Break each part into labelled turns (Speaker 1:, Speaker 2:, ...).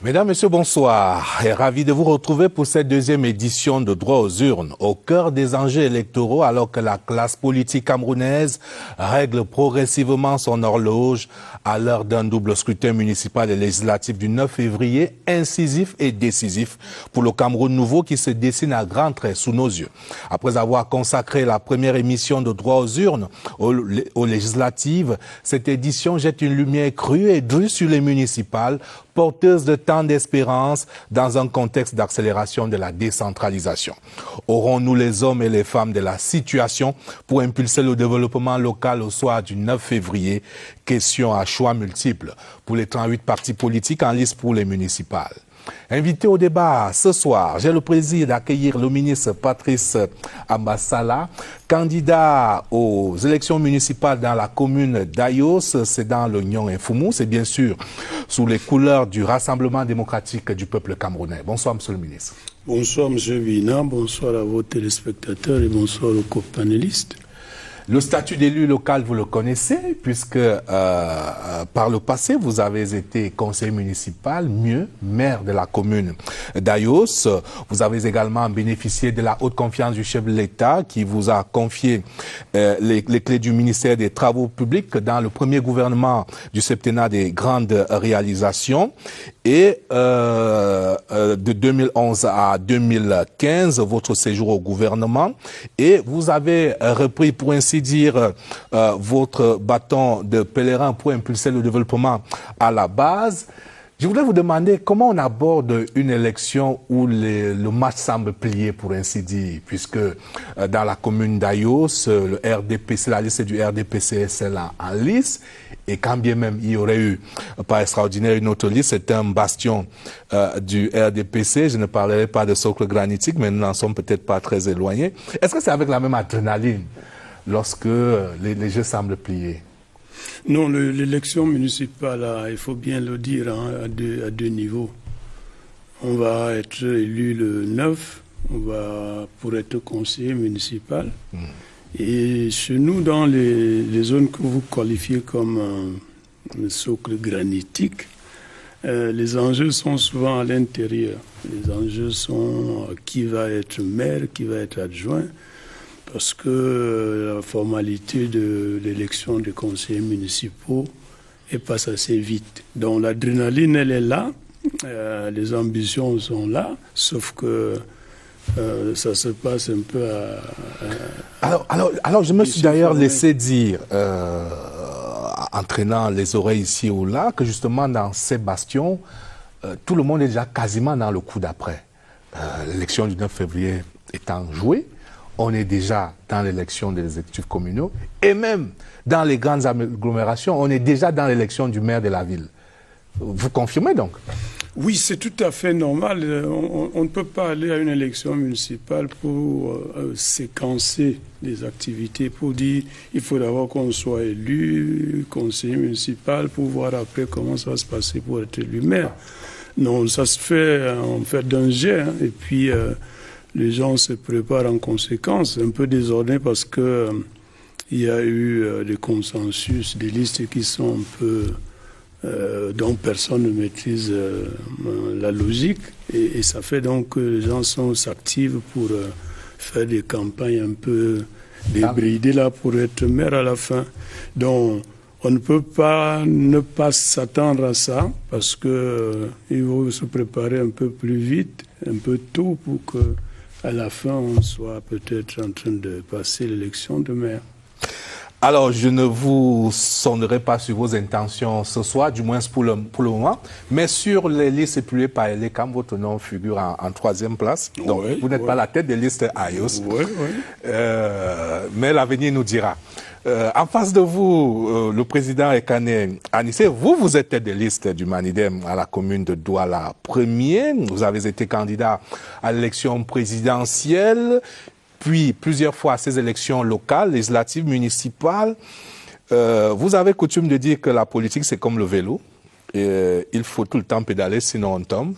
Speaker 1: Mesdames, Messieurs, bonsoir. Et ravi de vous retrouver pour cette deuxième édition de Droit aux urnes. Au cœur des enjeux électoraux, alors que la classe politique camerounaise règle progressivement son horloge à l'heure d'un double scrutin municipal et législatif du 9 février, incisif et décisif pour le Cameroun nouveau qui se dessine à grands traits sous nos yeux. Après avoir consacré la première émission de Droit aux urnes aux législatives, cette édition jette une lumière crue et drue sur les municipales, porteuse de tant d'espérance dans un contexte d'accélération de la décentralisation. Aurons-nous les hommes et les femmes de la situation pour impulser le développement local au soir du 9 février? Question à choix multiples pour les 38 partis politiques en lice pour les municipales. Invité au débat ce soir, j'ai le plaisir d'accueillir le ministre Patrice Ambassala, candidat aux élections municipales dans la commune d'Ayos, c'est dans le Nyon et Foumou, c'est bien sûr sous les couleurs du Rassemblement démocratique du peuple camerounais. Bonsoir, monsieur le ministre.
Speaker 2: Bonsoir, monsieur Vina, bonsoir à vos téléspectateurs et bonsoir aux copanélistes.
Speaker 1: Le statut d'élu local, vous le connaissez, puisque par le passé, vous avez été conseiller municipal, mieux, maire de la commune d'Ayos. Vous avez également bénéficié de la haute confiance du chef de l'État qui vous a confié les clés du ministère des Travaux publics dans le premier gouvernement du septennat des grandes réalisations. Et de 2011 à 2015, votre séjour au gouvernement. Et vous avez repris, pour ainsi dire, votre bâton de pèlerin pour impulser le développement à la base. Je voudrais vous demander comment on aborde une élection où le match semble plié, pour ainsi dire, puisque dans la commune d'Ayos, le RDPC, la liste du RDPC est celle en lice. Et quand bien même il y aurait eu, par extraordinaire, une autre liste, c'est un bastion du RDPC. Je ne parlerai pas de socle granitique, mais nous n'en sommes peut-être pas très éloignés. Est-ce que c'est avec la même adrénaline lorsque les jeux semblent plier?
Speaker 2: Non, l'élection municipale, il faut bien le dire, hein, à deux niveaux. On va être élu le 9, pour être conseiller municipal. Et chez nous, dans les zones que vous qualifiez comme un socle granitique, les enjeux sont souvent à l'intérieur. Les enjeux sont qui va être maire, qui va être adjoint, parce que la formalité de l'élection des conseillers municipaux passe assez vite. Donc l'adrénaline, elle est là, les ambitions sont là, sauf que ça se passe un peu
Speaker 1: Alors je me suis d'ailleurs laissé dire, en traînant les oreilles ici ou là, que justement dans ces bastions, tout le monde est déjà quasiment dans le coup d'après. L'élection du 9 février étant jouée, on est déjà dans l'élection des exécutifs communaux et même dans les grandes agglomérations, on est déjà dans l'élection du maire de la ville. Vous confirmez donc?
Speaker 2: Oui, c'est tout à fait normal. On ne peut pas aller à une élection municipale pour séquencer les activités, pour dire il faut d'abord qu'on soit élu, conseiller municipal, pour voir après comment ça va se passer pour être élu maire. Non, ça se fait en fait d'un jet, hein, et puis les gens se préparent en conséquence, un peu désordonnés parce que il y a eu des consensus, des listes qui sont un peu dont personne ne maîtrise la logique, et ça fait donc que les gens s'activent pour faire des campagnes un peu débridées là pour être maire à la fin. Donc on ne peut pas ne pas s'attendre à ça parce que il faut se préparer un peu plus vite, un peu tôt pour que à la fin on soit peut-être en train de passer l'élection de maire.
Speaker 1: Alors, je ne vous sonnerai pas sur vos intentions ce soir, du moins pour le moment, mais sur les listes publiées par l'ECAM, votre nom figure en troisième place. Donc, vous n'êtes pas la tête des listes AYOS. Mais l'avenir nous dira. En face de vous, le président Ekane Anissé, vous êtes tête de liste du Manidem à la commune de Douala premier. Vous avez été candidat à l'élection présidentielle, puis plusieurs fois à ces élections locales, législatives, municipales. Vous avez coutume de dire que la politique, c'est comme le vélo. Il faut tout le temps pédaler, sinon on tombe.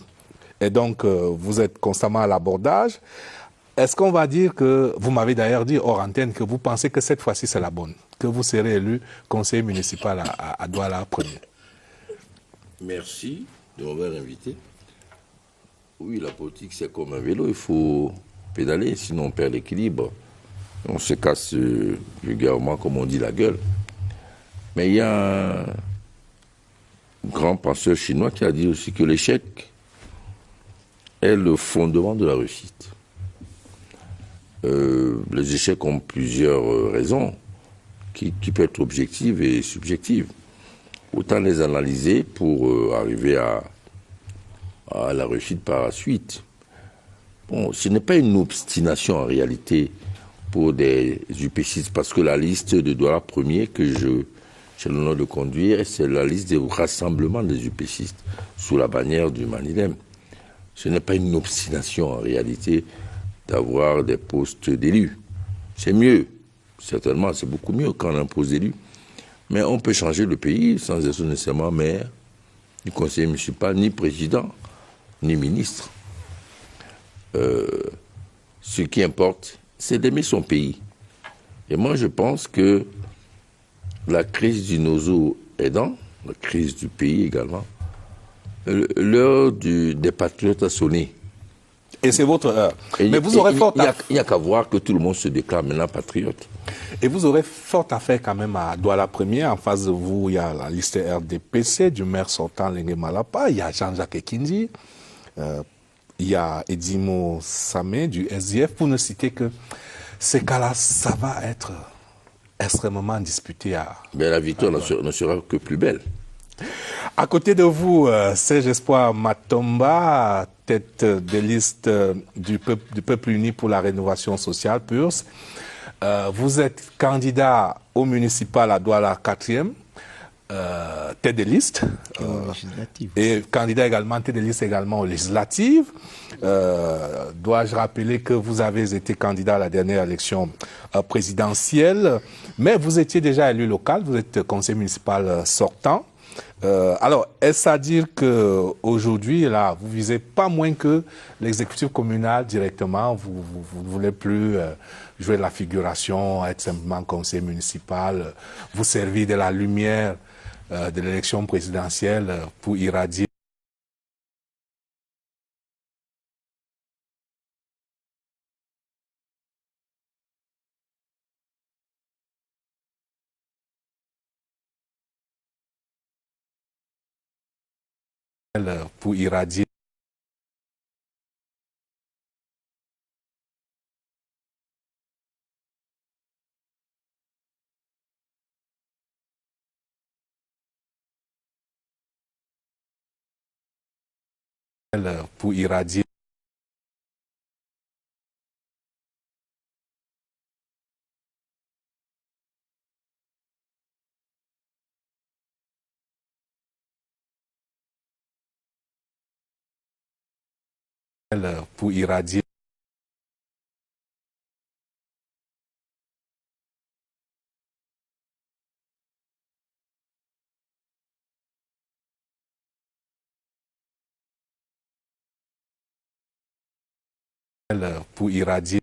Speaker 1: Et donc, vous êtes constamment à l'abordage. Est-ce qu'on va dire que, vous m'avez d'ailleurs dit hors antenne, que vous pensez que cette fois-ci, c'est la bonne, que vous serez élu conseiller municipal à Douala premier?
Speaker 3: Merci de m'avoir invité. Oui, la politique, c'est comme un vélo, il faut pédaler, sinon on perd l'équilibre. On se casse vulgairement, comme on dit, la gueule. Mais il y a un grand penseur chinois qui a dit aussi que l'échec est le fondement de la réussite. Les échecs ont plusieurs raisons qui peuvent être objectives et subjectives. Autant les analyser pour arriver à la réussite par la suite. Bon, ce n'est pas une obstination en réalité pour des UPCistes, parce que la liste de Douala Premier que j'ai l'honneur de conduire, c'est la liste des rassemblements des UPCistes sous la bannière du Manilem. Ce n'est pas une obstination en réalité d'avoir des postes d'élus. C'est mieux, certainement, c'est beaucoup mieux quand on a un poste d'élu. Mais on peut changer le pays sans être nécessairement maire, ni conseiller municipal, ni président, ni ministre. Ce qui importe, c'est d'aimer son pays. Et moi, je pense que la crise du nozo aidant, la crise du pays également, l'heure des patriotes a sonné.
Speaker 1: Et c'est votre heure.
Speaker 3: Mais vous aurez fort à... Il n'y a qu'à voir que tout le monde se déclare maintenant patriote.
Speaker 1: Et vous aurez fort à faire quand même à Douala Première. En face de vous, il y a la liste RDPC du maire sortant Lengue Malapa, il y a Jean-Jacques Ekindi, il y a Edimo Samé du SDF, pour ne citer que ces cas-là, ça va être extrêmement disputé.
Speaker 3: Mais la victoire ne sera que plus belle.
Speaker 1: À côté de vous, Serge Espoir Matomba, tête de liste du Peuple uni pour la rénovation sociale, PURS. Vous êtes candidat au municipal à Douala 4e, tête de liste, et candidat également, tête de liste également aux législatives. Dois-je rappeler que vous avez été candidat à la dernière élection présidentielle, mais vous étiez déjà élu local, vous êtes conseiller municipal sortant. Alors, est-ce à dire qu'aujourd'hui, là, vous visez pas moins que l'exécutif communal directement, vous ne voulez plus jouer de la figuration, être simplement conseiller municipal, vous servir de la lumière de l'élection présidentielle pour irradier pour irradier pour irradier pour irradier pour irradier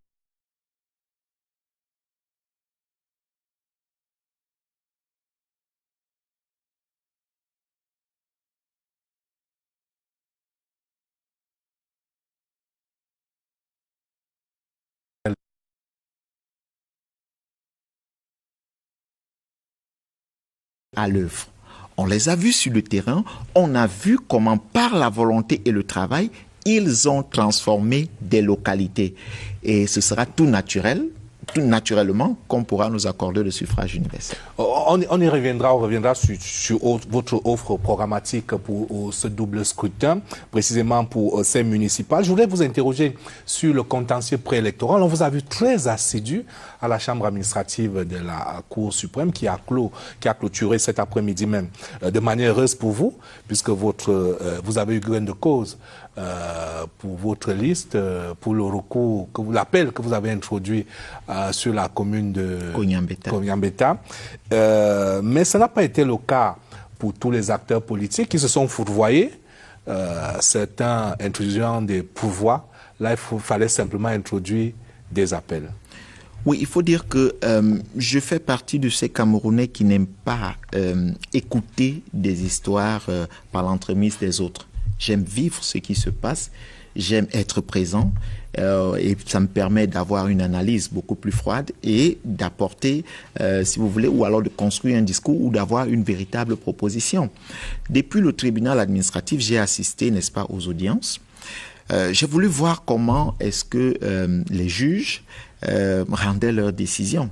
Speaker 4: à l'œuvre. On les a vus sur le terrain, on a vu comment par la volonté et le travail, ils ont transformé des localités. Et ce sera tout naturellement qu'on pourra nous accorder le suffrage universel.
Speaker 1: On y reviendra, sur votre offre programmatique pour ce double scrutin, précisément pour ces municipales. Je voulais vous interroger sur le contentieux préélectoral. On vous a vu très assidu à la Chambre administrative de la Cour suprême qui a clôturé cet après-midi même, de manière heureuse pour vous, puisque vous avez eu gain de cause pour votre liste, pour le recours, l'appel que vous avez introduit sur la commune de Konyambeta. Mais ça n'a pas été le cas pour tous les acteurs politiques qui se sont fourvoyés, certains introduisant des pouvoirs. Là, il fallait simplement introduire des appels.
Speaker 4: Oui, il faut dire que je fais partie de ces Camerounais qui n'aiment pas écouter des histoires par l'entremise des autres. J'aime vivre ce qui se passe. J'aime être présent et ça me permet d'avoir une analyse beaucoup plus froide et d'apporter, si vous voulez, ou alors de construire un discours ou d'avoir une véritable proposition. Depuis le tribunal administratif, j'ai assisté, n'est-ce pas, aux audiences. J'ai voulu voir comment est-ce que les juges rendaient leurs décisions.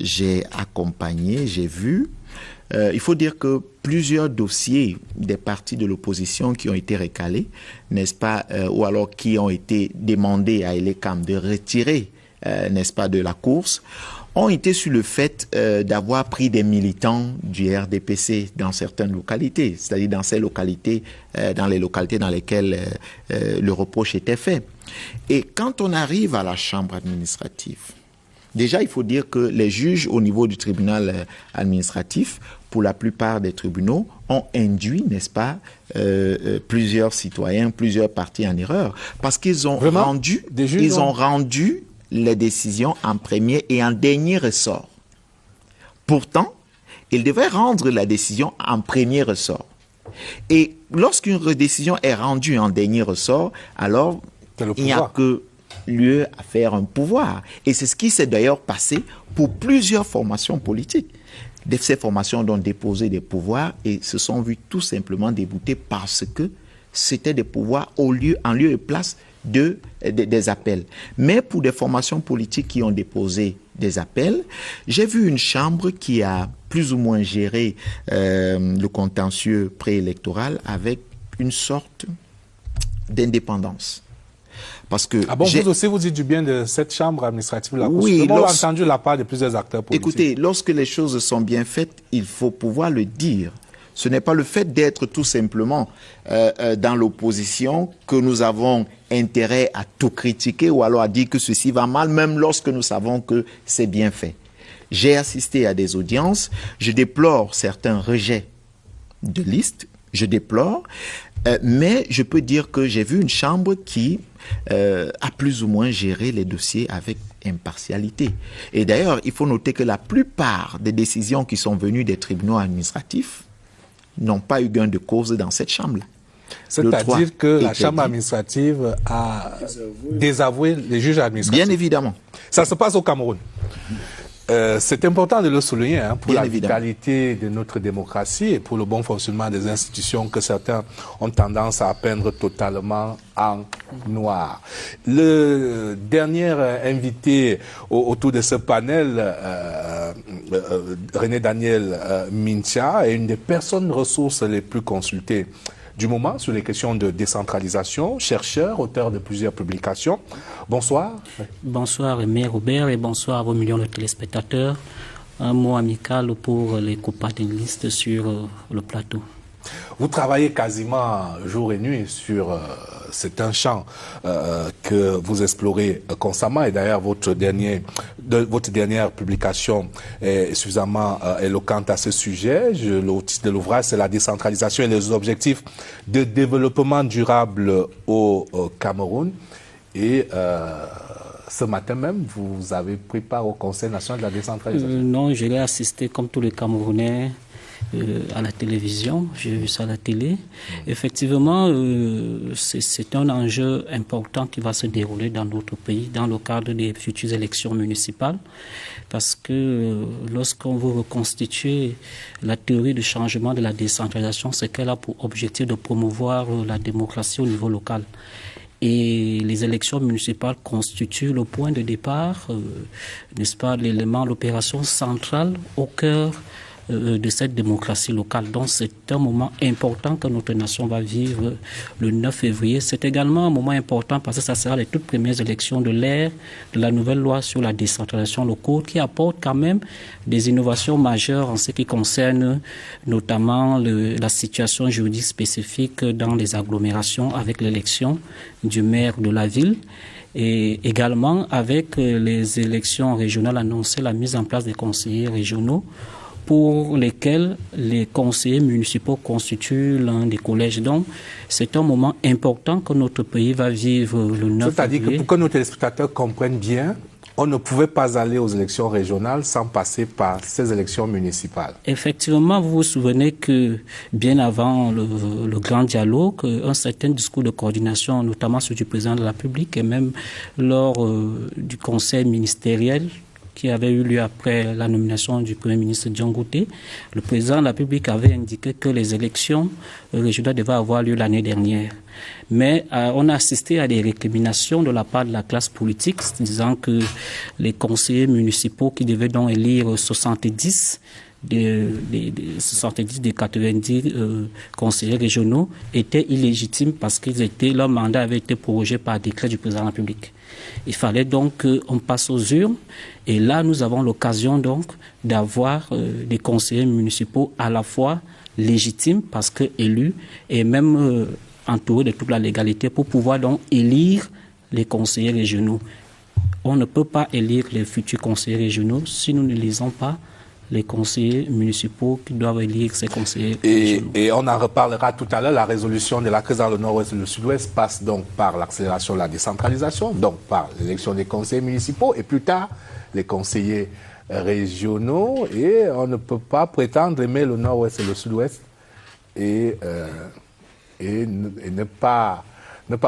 Speaker 4: J'ai accompagné, j'ai vu. Il faut dire que plusieurs dossiers des partis de l'opposition qui ont été recalés, n'est-ce pas, ou alors qui ont été demandés à Elecam de retirer, n'est-ce pas, de la course, ont été sur le fait d'avoir pris des militants du RDPC dans certaines localités, c'est-à-dire dans ces localités, dans les localités dans lesquelles le reproche était fait. Et quand on arrive à la chambre administrative, déjà, il faut dire que les juges au niveau du tribunal administratif, pour la plupart des tribunaux, ont induit, n'est-ce pas, plusieurs citoyens, plusieurs partis en erreur, parce qu'ils ont rendu les décisions en premier et en dernier ressort. Pourtant, ils devaient rendre la décision en premier ressort. Et lorsqu'une décision est rendue en dernier ressort, alors il n'y a que lieu à faire un pouvoir. Et c'est ce qui s'est d'ailleurs passé pour plusieurs formations politiques. Ces formations ont déposé des pouvoirs et se sont vues tout simplement déboutées parce que c'était des pouvoirs en lieu et place des appels. Mais pour des formations politiques qui ont déposé des appels, j'ai vu une chambre qui a plus ou moins géré le contentieux préélectoral avec une sorte d'indépendance. Parce que
Speaker 1: vous aussi, vous dites du bien de cette chambre administrative là.
Speaker 4: Oui,
Speaker 1: on a entendu la part de plusieurs acteurs politiques.
Speaker 4: Écoutez, lorsque les choses sont bien faites, il faut pouvoir le dire. Ce n'est pas le fait d'être tout simplement dans l'opposition que nous avons intérêt à tout critiquer ou alors à dire que ceci va mal, même lorsque nous savons que c'est bien fait. J'ai assisté à des audiences, je déplore certains rejets de listes, je déplore, mais je peux dire que j'ai vu une chambre qui a plus ou moins géré les dossiers avec impartialité. Et d'ailleurs, il faut noter que la plupart des décisions qui sont venues des tribunaux administratifs n'ont pas eu gain de cause dans cette chambre-là.
Speaker 1: C'est-à-dire que la chambre administrative a désavoué les juges administratifs.
Speaker 4: Bien évidemment.
Speaker 1: Ça se passe au Cameroun. C'est important de le souligner pour la vitalité de notre démocratie et pour le bon fonctionnement des institutions que certains ont tendance à peindre totalement en noir. Le dernier invité autour de ce panel, René Daniel Mincha, est une des personnes ressources les plus consultées du moment sur les questions de décentralisation, chercheur, auteur de plusieurs publications. Bonsoir.
Speaker 5: Bonsoir, Aimé Robert, et bonsoir à vos millions de téléspectateurs. Un mot amical pour les copanélistes sur le plateau.
Speaker 1: Vous travaillez quasiment jour et nuit sur... c'est un champ que vous explorez constamment et d'ailleurs votre dernière publication est suffisamment éloquente à ce sujet. Le titre de l'ouvrage, c'est la décentralisation et les objectifs de développement durable au Cameroun. Et ce matin même, vous avez pris part au Conseil national de la décentralisation.
Speaker 5: Non, je l'ai assisté comme tous les Camerounais à la télévision, j'ai vu ça à la télé. Effectivement, c'est un enjeu important qui va se dérouler dans notre pays dans le cadre des futures élections municipales, parce que lorsqu'on veut reconstituer la théorie du changement de la décentralisation, c'est qu'elle a pour objectif de promouvoir la démocratie au niveau local. Et les élections municipales constituent le point de départ, n'est-ce pas, l'élément, l'opération centrale au cœur de cette démocratie locale. Donc c'est un moment important que notre nation va vivre le 9 février. C'est également un moment important parce que ça sera les toutes premières élections de l'ère de la nouvelle loi sur la décentralisation locale qui apporte quand même des innovations majeures en ce qui concerne notamment la situation juridique spécifique dans les agglomérations avec l'élection du maire de la ville. Et également avec les élections régionales annoncées, la mise en place des conseillers régionaux pour lesquels les conseillers municipaux constituent l'un des collèges. Donc, c'est un moment important que notre pays va vivre le 9 février.
Speaker 1: C'est-à-dire que pour que nos téléspectateurs comprennent bien, on ne pouvait pas aller aux élections régionales sans passer par ces élections municipales.
Speaker 5: Effectivement, vous vous souvenez que bien avant le grand dialogue, un certain discours de coordination, notamment celui du président de la République et même lors du conseil ministériel qui avait eu lieu après la nomination du Premier ministre John Gouté, le président de la République avait indiqué que les élections régionales devaient avoir lieu l'année dernière. Mais on a assisté à des récriminations de la part de la classe politique, disant que les conseillers municipaux qui devaient donc élire 70 des 90 conseillers régionaux étaient illégitimes parce que leur mandat avait été prorogé par décret du président de la République. Il fallait donc qu'on passe aux urnes et là nous avons l'occasion donc d'avoir des conseillers municipaux à la fois légitimes parce que élus et même entourés de toute la légalité pour pouvoir donc élire les conseillers régionaux. On ne peut pas élire les futurs conseillers régionaux si nous ne lisons pas les conseillers municipaux qui doivent élire ces conseillers régionaux.
Speaker 1: Et on en reparlera tout à l'heure. La résolution de la crise dans le nord-ouest et le sud-ouest passe donc par l'accélération de la décentralisation, donc par l'élection des conseillers municipaux et plus tard les conseillers régionaux. Et on ne peut pas prétendre aimer le nord-ouest et le sud-ouest et ne pas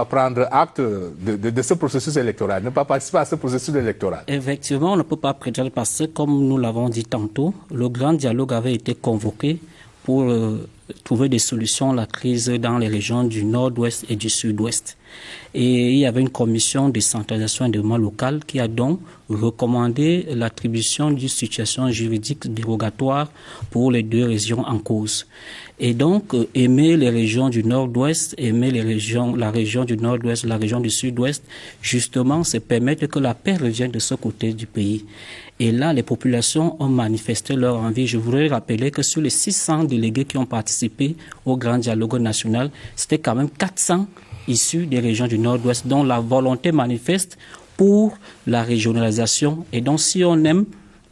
Speaker 1: prendre acte de ce processus électoral, ne pas participer à ce processus électoral.
Speaker 5: Effectivement, on ne peut pas prétendre parce que, comme nous l'avons dit tantôt, le grand dialogue avait été convoqué pour trouver des solutions à la crise dans les régions du nord-ouest et du sud-ouest. Et il y avait une commission de décentralisation et de développement local qui a donc recommandé l'attribution d'une situation juridique dérogatoire pour les deux régions en cause. Et donc, aimer les régions du nord-ouest, aimer la région du nord-ouest, la région du sud-ouest, justement, c'est permettre que la paix revienne de ce côté du pays. Et là, les populations ont manifesté leur envie. Je voudrais rappeler que sur les 600 délégués qui ont participé au grand dialogue national, c'était quand même 400 issus des régions du nord-ouest, dont la volonté manifeste pour la régionalisation. Et donc, si on aime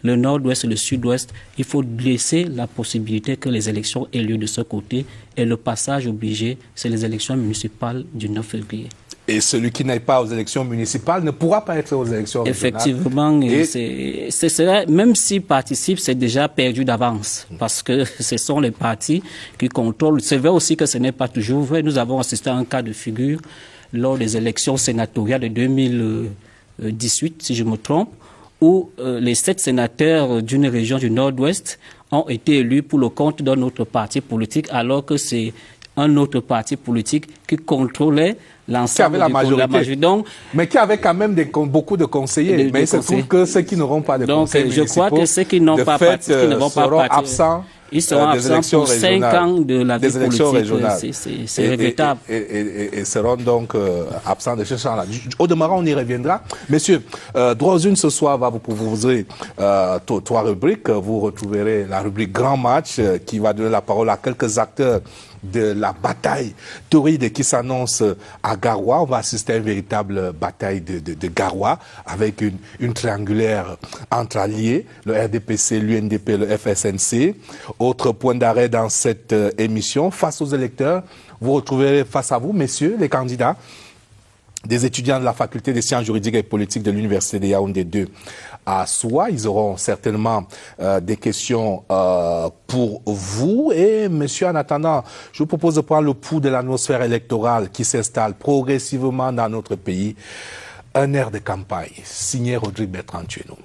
Speaker 5: le nord-ouest et le sud-ouest, il faut laisser la possibilité que les élections aient lieu de ce côté. Et le passage obligé, c'est les élections municipales du 9 février.
Speaker 1: Et celui qui n'aille pas aux élections municipales ne pourra pas être aux élections régionales.
Speaker 5: Effectivement, même s'il participe, c'est déjà perdu d'avance, parce que ce sont les partis qui contrôlent. C'est vrai aussi que ce n'est pas toujours vrai. Nous avons assisté à un cas de figure lors des élections sénatoriales de 2018, si je me trompe, où les 7 sénateurs d'une région du Nord-Ouest ont été élus pour le compte d'un autre parti politique, alors que c'est un autre parti politique qui contrôlait l'ensemble
Speaker 1: de la majorité. Donc, mais qui avait quand même beaucoup de conseillers. Mais il se trouve que ceux qui n'auront pas de conseillers municipaux,
Speaker 5: je crois que ceux qui n'ont pas parti, qui ne vont pas
Speaker 1: seront absents.
Speaker 5: Ils seront absents pour 5 ans de la vie politique. C'est regrettable.
Speaker 1: Et seront donc absents de ce champ-là. Au demeurant, on y reviendra. Messieurs, Droits Une ce soir va vous proposer 3 rubriques. Vous retrouverez la rubrique Grand Match qui va donner la parole à quelques acteurs de la bataille torride qui s'annonce à Garoua. On va assister à une véritable bataille de Garoua avec une triangulaire entre alliés, le RDPC, l'UNDP, le FSNC. Autre point d'arrêt dans cette émission, face aux électeurs, vous retrouverez face à vous, messieurs, les candidats, des étudiants de la faculté des sciences juridiques et politiques de l'Université de Yaoundé 2 à Soua. Ils auront certainement des questions pour vous. Et monsieur, en attendant, je vous propose de prendre le pouls de l'atmosphère électorale qui s'installe progressivement dans notre pays. Un air de campagne, signé Rodrigue Bertrand Tueno.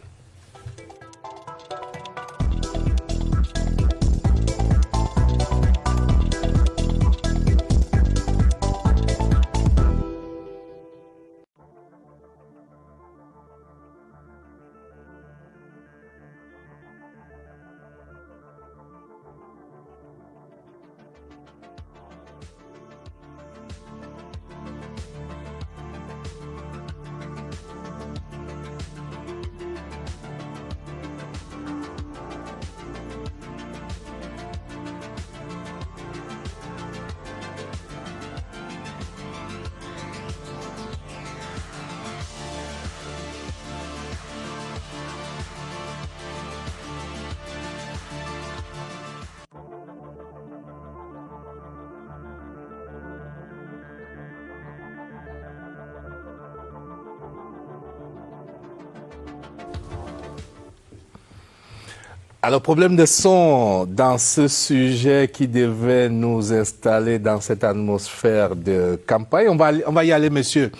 Speaker 1: Alors, problème de son dans ce sujet qui devait nous installer dans cette atmosphère de campagne. On va y aller, monsieur,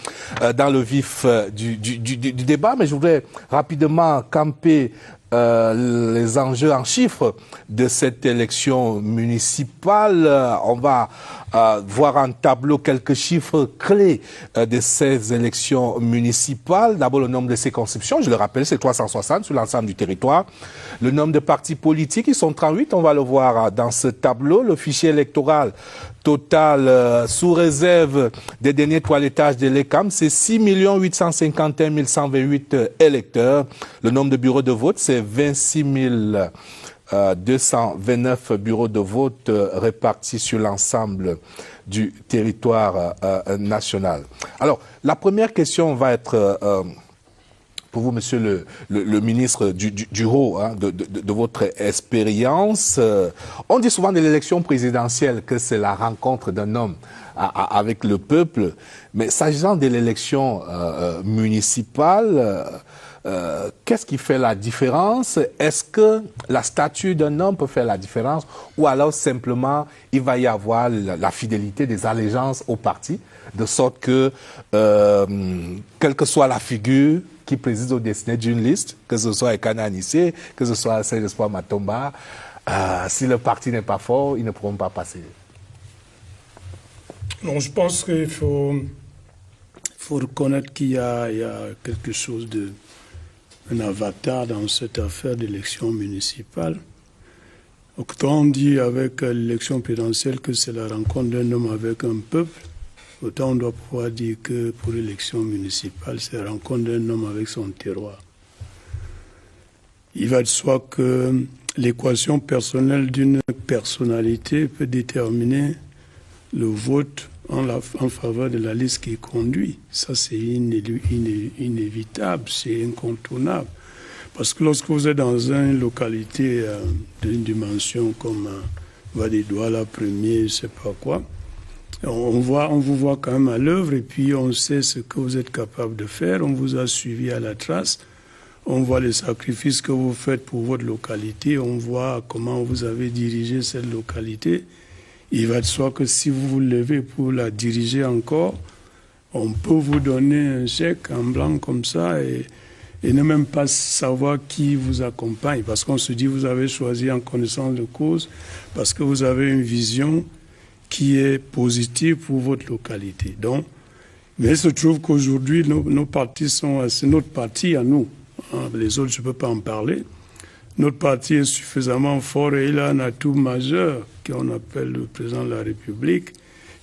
Speaker 1: dans le vif du débat, mais je voudrais rapidement camper les enjeux en chiffres de cette élection municipale. On va voir en tableau quelques chiffres clés de ces élections municipales. D'abord, le nombre de circonscriptions, je le rappelle, c'est 360 sur l'ensemble du territoire. Le nombre de partis politiques, ils sont 38, on va le voir dans ce tableau. Le fichier électoral total, sous réserve des derniers toilettages de l'ECAM, c'est 6 851 128 électeurs. Le nombre de bureaux de vote, c'est 26 229 bureaux de vote répartis sur l'ensemble du territoire national. Alors, la première question va être pour vous, monsieur le ministre du haut, hein, de votre expérience. On dit souvent de l'élection présidentielle que c'est la rencontre d'un homme avec le peuple, mais s'agissant de l'élection municipale, qu'est-ce qui fait la différence? Est-ce que la stature d'un homme peut faire la différence, ou alors simplement il va y avoir la fidélité des allégeances au parti, de sorte que, quelle que soit la figure qui préside au destiné d'une liste, que ce soit Ekana Anissé, que ce soit Serge Espoir Matomba, si le parti n'est pas fort, ils ne pourront pas passer.
Speaker 2: Non, je pense qu'il faut reconnaître qu'il y a quelque chose un avatar dans cette affaire d'élection municipale. Autant on dit avec l'élection présidentielle que c'est la rencontre d'un homme avec un peuple, autant on doit pouvoir dire que pour l'élection municipale, c'est la rencontre d'un homme avec son terroir. Il va de soi que l'équation personnelle d'une personnalité peut déterminer le vote en faveur de la liste qui conduit. Ça, c'est inévitable, c'est incontournable. Parce que lorsque vous êtes dans une localité d'une dimension comme Vadidouala, Premier, je ne sais pas quoi, on vous voit quand même à l'œuvre et puis on sait ce que vous êtes capable de faire. On vous a suivi à la trace. On voit les sacrifices que vous faites pour votre localité. On voit comment vous avez dirigé cette localité. Il va de soi que si vous vous levez pour la diriger encore, on peut vous donner un chèque en blanc comme ça et ne même pas savoir qui vous accompagne. Parce qu'on se dit, vous avez choisi en connaissance de cause, parce que vous avez une vision qui est positive pour votre localité. Donc, mais il se trouve qu'aujourd'hui, nos partis c'est notre parti à nous. Les autres, je ne peux pas en parler. Notre parti est suffisamment fort et il a un atout majeur qu'on appelle le président de la République,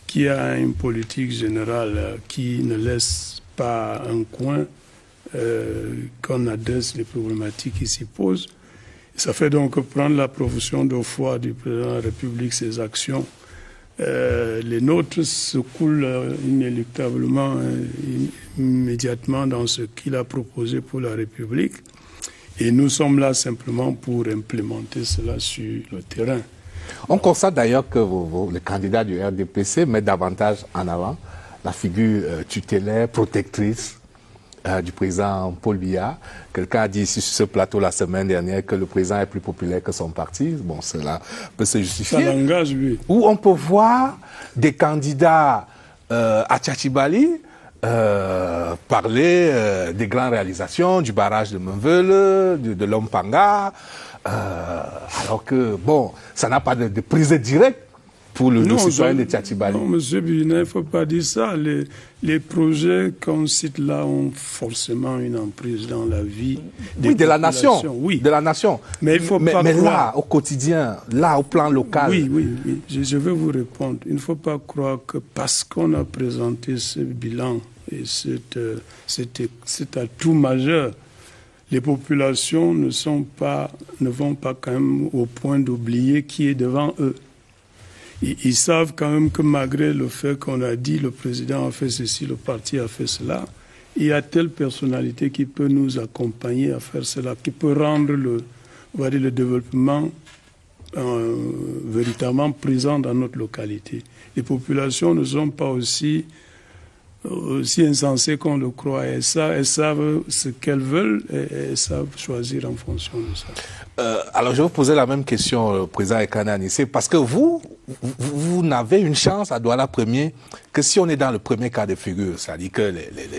Speaker 2: qui a une politique générale qui ne laisse pas un coin qu'on adresse les problématiques qui s'y posent. Ça fait donc prendre la profession de foi du président de la République, ses actions. Les nôtres se coulent inéluctablement, immédiatement dans ce qu'il a proposé pour la République. Et nous sommes là simplement pour implémenter cela sur le terrain.
Speaker 1: On constate d'ailleurs que les candidats du RDPC mettent davantage en avant la figure tutélaire, protectrice du président Paul Biya. Quelqu'un a dit ici sur ce plateau la semaine dernière que le président est plus populaire que son parti. Bon, cela peut se justifier.
Speaker 2: Ça l'engage, lui.
Speaker 1: Où on peut voir des candidats à Tchatchibali parler des grandes réalisations, du barrage de Menvele, de Lompanga, alors que, bon, ça n'a pas de prise directe pour le citoyen de Tchatchibali.
Speaker 2: Non, M. Binet, il ne faut pas dire ça. Les projets qu'on cite là ont forcément une emprise dans la vie
Speaker 1: des de la nation.
Speaker 2: Oui,
Speaker 1: de la nation.
Speaker 2: Mais il faut pas
Speaker 1: mais
Speaker 2: croire...
Speaker 1: là, au quotidien, là, au plan local.
Speaker 2: Oui. Je vais vous répondre. Il ne faut pas croire que parce qu'on a présenté ce bilan et cet atout majeur, les populations ne vont pas quand même au point d'oublier qui est devant eux. Ils savent quand même que malgré le fait qu'on a dit le président a fait ceci, le parti a fait cela, il y a telle personnalité qui peut nous accompagner à faire cela, qui peut rendre le développement véritablement présent dans notre localité. Les populations ne sont pas aussi aussi insensées qu'on le croit. Elles savent ce qu'elles veulent et elles savent choisir en fonction de ça.
Speaker 1: Alors, je vais vous poser la même question, président Ekana Anissé, parce que vous n'avez une chance à Douala Premier que si on est dans le premier cas de figure, c'est-à-dire que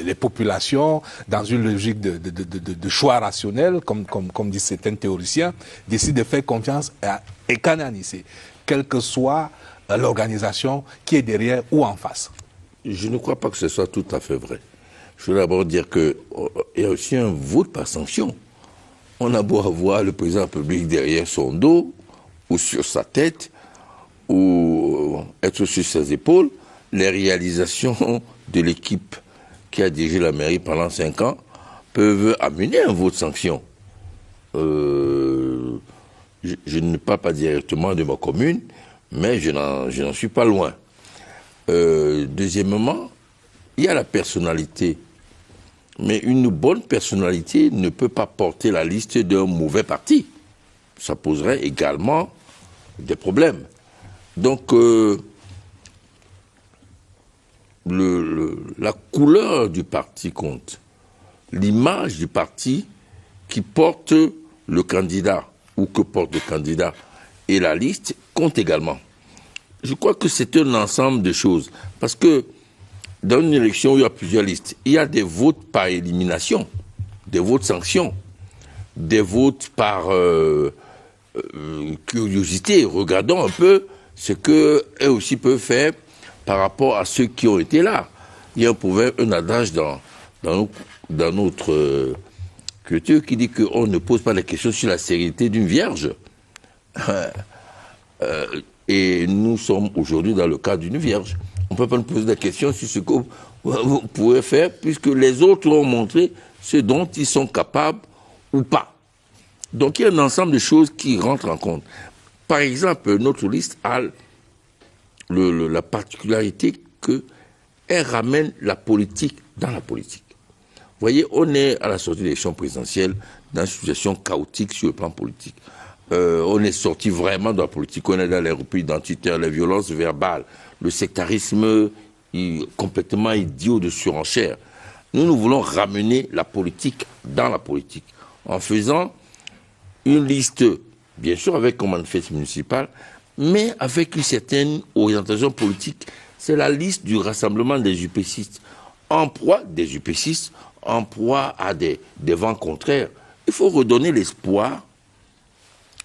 Speaker 1: les populations, dans une logique de choix rationnel, comme disent certains théoriciens, décident de faire confiance à Ekana Anissé, quelle que soit l'organisation qui est derrière ou en face.
Speaker 3: Je ne crois pas que ce soit tout à fait vrai. Je veux d'abord dire qu'il y a aussi un vote par sanction. On a beau avoir le président de la République derrière son dos, ou sur sa tête, ou être sur ses épaules, les réalisations de l'équipe qui a dirigé la mairie pendant 5 ans peuvent amener un vote sanction. Je ne parle pas directement de ma commune, mais je n'en suis pas loin. Deuxièmement, il y a la personnalité. Mais une bonne personnalité ne peut pas porter la liste d'un mauvais parti. Ça poserait également des problèmes. Donc, la couleur du parti compte. L'image du parti qui porte le candidat ou que porte le candidat et la liste compte également. Je crois que c'est un ensemble de choses. Parce que dans une élection où il y a plusieurs listes, il y a des votes par élimination, des votes sanctions, des votes par curiosité. Regardons un peu ce qu'eux aussi peuvent faire par rapport à ceux qui ont été là. Il y a un adage dans notre culture qui dit qu'on ne pose pas la question sur la sérénité d'une vierge. Et nous sommes aujourd'hui dans le cas d'une vierge. On ne peut pas nous poser la question sur ce que vous pouvez faire, puisque les autres ont montré ce dont ils sont capables ou pas. Donc il y a un ensemble de choses qui rentrent en compte. Par exemple, notre liste a la particularité qu'elle ramène la politique dans la politique. Vous voyez, on est à la sortie de l'élection présidentielle dans une situation chaotique sur le plan politique. On est sorti vraiment de la politique, on est dans les repris identitaires, les violences verbales, le sectarisme complètement idiot de surenchère. Nous voulons ramener la politique dans la politique, en faisant une liste, bien sûr avec un manifeste municipal, mais avec une certaine orientation politique. C'est la liste du rassemblement des UPCistes, en proie des UPCistes, en proie à des vents contraires. Il faut redonner l'espoir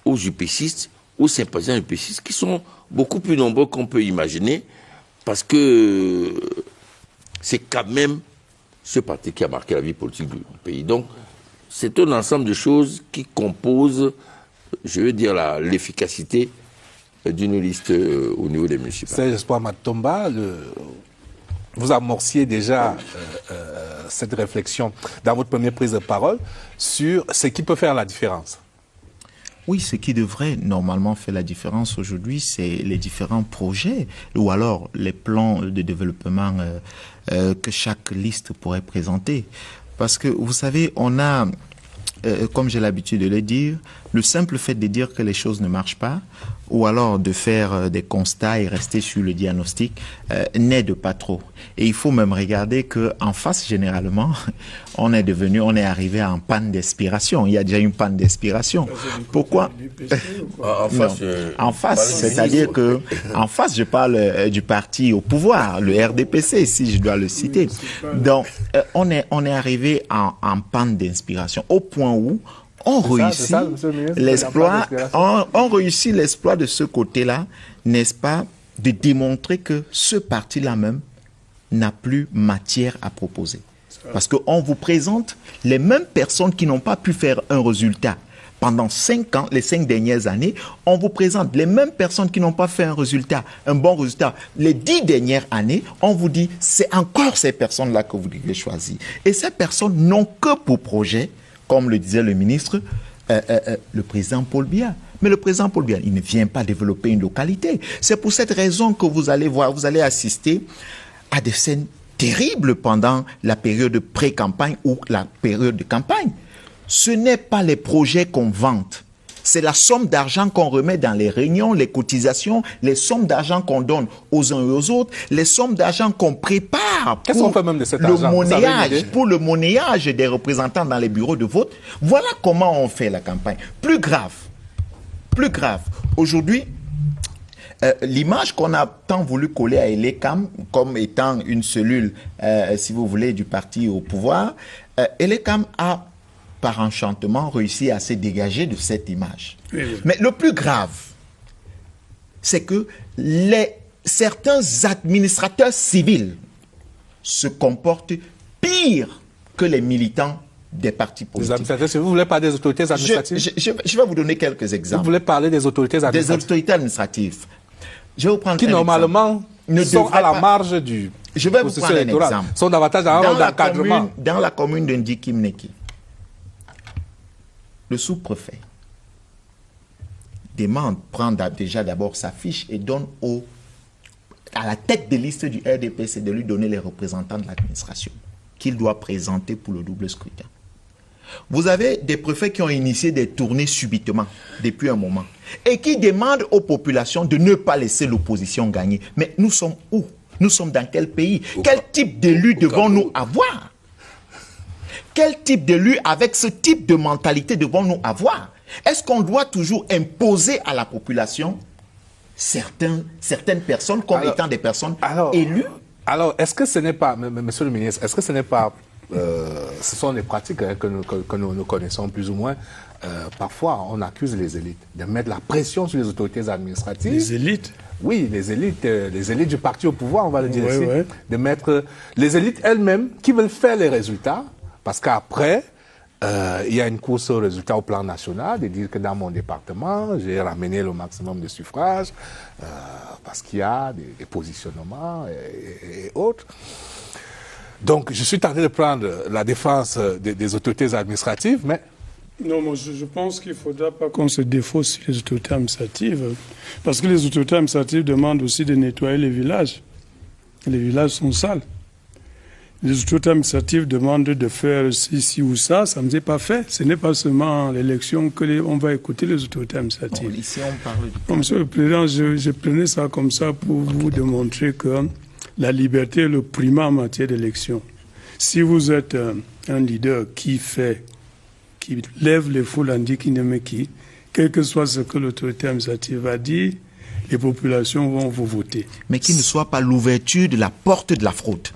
Speaker 3: aux UPCistes, aux sympathisants UPCistes, qui sont beaucoup plus nombreux qu'on peut imaginer, parce que c'est quand même ce parti qui a marqué la vie politique du pays. Donc, c'est un ensemble de choses qui composent, je veux dire, l'efficacité d'une liste au niveau des municipales.
Speaker 1: Serge Espoir Matomba, vous amorciez déjà cette réflexion dans votre première prise de parole sur ce qui peut faire la différence.
Speaker 4: Oui, ce qui devrait normalement faire la différence aujourd'hui, c'est les différents projets ou alors les plans de développement que chaque liste pourrait présenter. Parce que, vous savez, on a, comme j'ai l'habitude de le dire, le simple fait de dire que les choses ne marchent pas ou alors de faire des constats et rester sur le diagnostic n'aide pas trop. Et il faut même regarder que en face, généralement, on est arrivé en panne d'inspiration. Il y a déjà une panne d'inspiration. Pourquoi? En face, c'est-à-dire que en face, je parle du parti au pouvoir, le RDPC, si je dois le citer. Donc, on est arrivé en panne d'inspiration au point où on réussit l'exploit, on réussit l'exploit de ce côté-là, n'est-ce pas, de démontrer que ce parti-là même n'a plus matière à proposer. Parce qu'on vous présente les mêmes personnes qui n'ont pas pu faire un résultat pendant 5 ans, les 5 dernières années. On vous présente les mêmes personnes qui n'ont pas fait un bon résultat, les 10 dernières années. On vous dit, c'est encore ces personnes-là que vous devez choisir. Et ces personnes n'ont que pour projet, comme le disait le ministre, le président Paul Biya. Mais le président Paul Biya, il ne vient pas développer une localité. C'est pour cette raison que vous allez assister à des scènes terribles pendant la période de pré-campagne ou la période de campagne. Ce n'est pas les projets qu'on vante, C'est la somme d'argent qu'on remet dans les réunions, les cotisations, les sommes d'argent qu'on donne aux uns et aux autres, les sommes d'argent qu'on prépare
Speaker 1: Qu'est-ce qu'on fait même de cet argent?
Speaker 4: pour le monnayage des représentants dans les bureaux de vote. Voilà comment on fait la campagne. Plus grave, aujourd'hui, l'image qu'on a tant voulu coller à Elekam comme étant une cellule, si vous voulez, du parti au pouvoir, Elekam a, par enchantement, réussi à se dégager de cette image.
Speaker 2: Oui.
Speaker 4: Mais le plus grave, c'est que certains administrateurs civils se comportent pire que les militants des partis politiques.
Speaker 1: Vous ne voulez pas des autorités administratives?
Speaker 4: Je vais vous donner quelques exemples.
Speaker 1: Vous voulez parler des autorités administratives?
Speaker 4: Des autorités administratives. Je vais vous prendre
Speaker 1: qui normalement sont à la marge du
Speaker 4: Je vais vous prendre un exemple.
Speaker 1: Sont davantage dans un rôle d'encadrement.
Speaker 4: Dans la commune de Ndikimneki, le sous-préfet prend déjà d'abord sa fiche et donne à la tête de liste du RDPC de lui donner les représentants de l'administration qu'il doit présenter pour le double scrutin. Vous avez des préfets qui ont initié des tournées subitement, depuis un moment, et qui demandent aux populations de ne pas laisser l'opposition gagner. Mais nous sommes où? Nous sommes dans quel pays? Quel type d'élu devons-nous avoir? Quel type d'élu avec ce type de mentalité devons-nous avoir? Est-ce qu'on doit toujours imposer à la population certaines personnes comme étant des personnes élues?
Speaker 1: Alors, est-ce que ce n'est pas, monsieur le ministre, est-ce que ce n'est pas... ce sont des pratiques que nous connaissons plus ou moins. Parfois, on accuse les élites de mettre la pression sur les autorités administratives.
Speaker 2: Les élites?
Speaker 1: Oui, les élites du parti au pouvoir, on va le dire ici.
Speaker 2: Ouais.
Speaker 1: De mettre les élites elles-mêmes qui veulent faire les résultats, parce qu'après, il y a une course aux résultats au plan national, de dire que dans mon département, j'ai ramené le maximum de suffrages, parce qu'il y a des positionnements et autres. Donc, je suis tenté de prendre la défense des autorités administratives, mais...
Speaker 2: Non, moi, je pense qu'il ne faudra pas qu'on se défausse sur les autorités administratives, parce que les autorités administratives demandent aussi de nettoyer les villages. Les villages sont sales. Les autorités administratives demandent de faire ci ou ça ne s'est pas fait. Ce n'est pas seulement l'élection qu'on va écouter les autorités administratives.
Speaker 4: Bon, ici, on parle du...
Speaker 2: Monsieur le Président, je prenais ça comme ça pour vous démontrer que la liberté est le primat en matière d'élection. Si vous êtes un leader qui lève les foules en Ndikimneki, quel que soit ce que l'autorité administrative va dire, les populations vont vous voter.
Speaker 4: Mais qu'il ne soit pas l'ouverture de la porte de la fraude.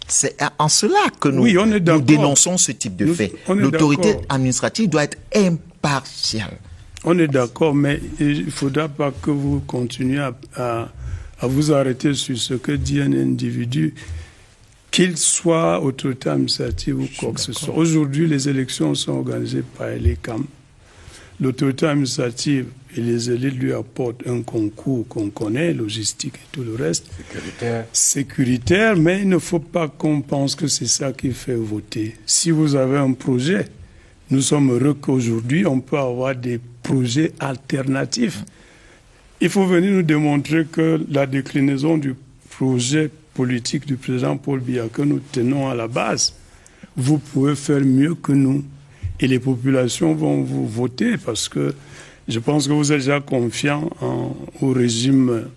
Speaker 4: C'est en cela que nous dénonçons ce type de fait. L'autorité administrative doit être impartiale.
Speaker 2: On est d'accord, mais il ne faudra pas que vous continuiez à vous arrêter sur ce que dit un individu, qu'il soit autorité administrative ou quoi que ce soit. Aujourd'hui, les élections sont organisées par Elekam. L'autorité administrative et les élites lui apportent un concours qu'on connaît, logistique et tout le reste. Sécuritaire, mais il ne faut pas qu'on pense que c'est ça qui fait voter. Si vous avez un projet, nous sommes heureux qu'aujourd'hui, on peut avoir des projets alternatifs. Il faut venir nous démontrer que la déclinaison du projet politique du président Paul Biya que nous tenons à la base, vous pouvez faire mieux que nous. Et les populations vont vous voter parce que je pense que vous êtes déjà confiant au régime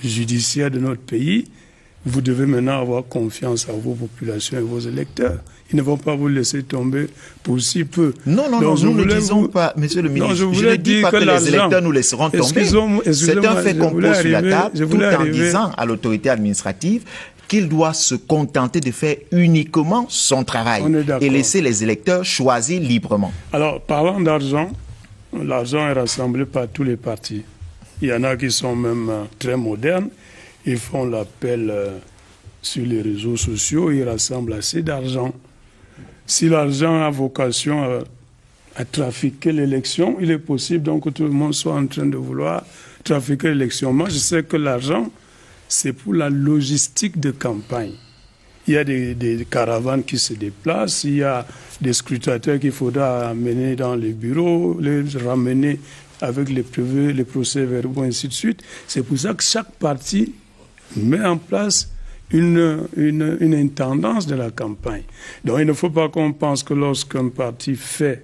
Speaker 2: judiciaire de notre pays. Vous devez maintenant avoir confiance en vos populations et vos électeurs. Ils ne vont pas vous laisser tomber pour si peu.
Speaker 4: Non, nous ne disons pas, monsieur le ministre, je ne dis pas que les électeurs nous laisseront tomber. C'est un fait qu'on pose sur la table, tout en disant à l'autorité administrative qu'il doit se contenter de faire uniquement son travail et laisser les électeurs choisir librement.
Speaker 2: Alors, parlant d'argent, l'argent est rassemblé par tous les partis. Il y en a qui sont même très modernes. Ils font l'appel sur les réseaux sociaux, ils rassemblent assez d'argent. Si l'argent a vocation à trafiquer l'élection, il est possible donc que tout le monde soit en train de vouloir trafiquer l'élection. Moi, je sais que l'argent, c'est pour la logistique de campagne. Il y a des caravanes qui se déplacent, il y a des scrutateurs qu'il faudra amener dans les bureaux, les ramener avec les procès-verbaux, ainsi de suite. C'est pour ça que chaque parti met en place une intendance de la campagne. Donc il ne faut pas qu'on pense que lorsqu'un parti fait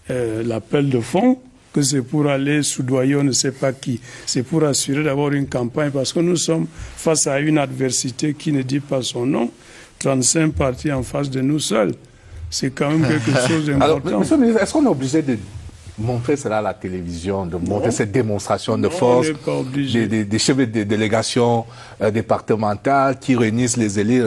Speaker 2: l'appel de fonds, que c'est pour aller soudoyer on ne sait pas qui. C'est pour assurer d'avoir une campagne parce que nous sommes face à une adversité qui ne dit pas son nom. 35 partis en face de nous seuls. C'est quand même quelque chose d'important.
Speaker 1: Alors, monsieur le ministre, est-ce qu'on est obligé de montrer cela à la télévision, de montrer cette démonstration de force des chefs de délégation départementale qui réunissent les élus,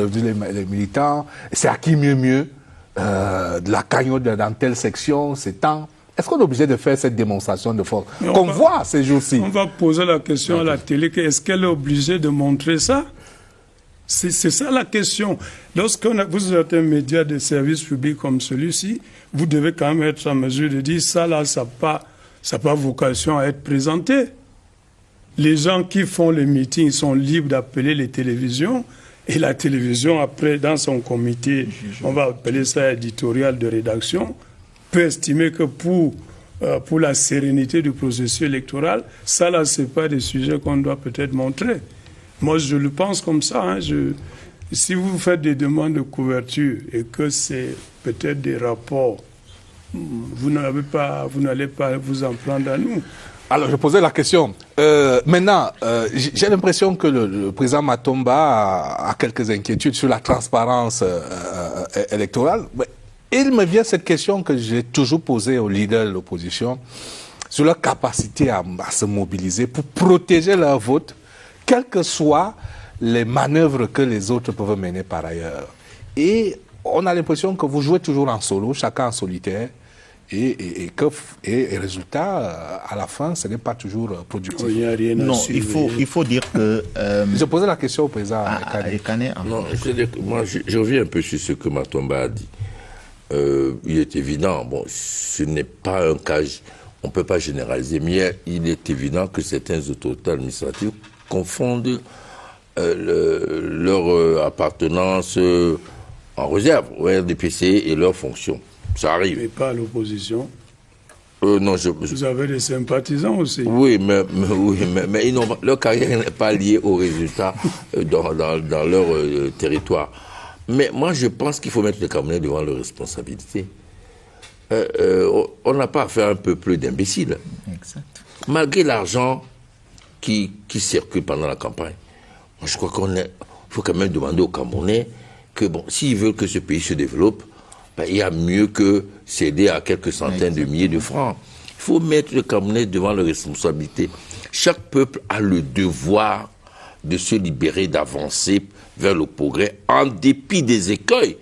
Speaker 1: les militants? C'est à qui mieux de la cagnotte dans telle section, c'est tant. Est-ce qu'on est obligé de faire cette démonstration de force qu'on voit ces jours-ci?
Speaker 2: On va poser la question à la télé, est-ce qu'elle est obligée de montrer ça? C'est ça la question. Lorsque vous êtes un média de service public comme celui-ci, vous devez quand même être en mesure de dire ça là, ça n'a pas vocation à être présenté. Les gens qui font les meetings sont libres d'appeler les télévisions et la télévision, après, dans son comité, on va appeler ça éditorial de rédaction, peut estimer que pour la sérénité du processus électoral, ça là, ce n'est pas des sujets qu'on doit peut-être montrer. Moi, je le pense comme ça. Hein. Si vous faites des demandes de couverture et que c'est peut-être des rapports, vous n'allez pas vous en prendre à nous.
Speaker 1: Alors, je posais la question. Maintenant, j'ai l'impression que le président Matomba a quelques inquiétudes sur la transparence électorale. Il me vient cette question que j'ai toujours posée aux leaders de l'opposition sur leur capacité à se mobiliser pour protéger leur vote, quelles que soient les manœuvres que les autres peuvent mener par ailleurs. Et on a l'impression que vous jouez toujours en solo, chacun en solitaire, et résultat, à la fin, ce n'est pas toujours productif.
Speaker 2: Il n'y a rien à
Speaker 4: Non,
Speaker 2: suivre.
Speaker 4: il faut dire que...
Speaker 1: Je posais la question au président
Speaker 4: Kane.
Speaker 3: Non, moi, je reviens un peu sur ce que Matomba a dit. Il est évident, bon, ce n'est pas un cas, on ne peut pas généraliser, mais il est évident que certaines autorités administratives confondent leur appartenance en réserve au RDPC et leurs fonctions. Ça arrive.
Speaker 2: Mais pas à l'opposition.
Speaker 3: Non,
Speaker 2: Vous avez des sympathisants aussi.
Speaker 3: Oui, mais leur carrière n'est pas liée aux résultats dans leur territoire. Mais moi, je pense qu'il faut mettre les Camerounais devant leurs responsabilités. On n'a pas affaire à un peuple d'imbéciles. Malgré l'argent qui circule pendant la campagne, moi, je crois faut quand même demander aux Camerounais que, bon, s'ils veulent que ce pays se développe, il y a mieux que céder à quelques centaines de milliers de francs. Il faut mettre les Camerounais devant leurs responsabilités. Chaque peuple a le devoir de se libérer, d'avancer vers le progrès, en dépit des écueils,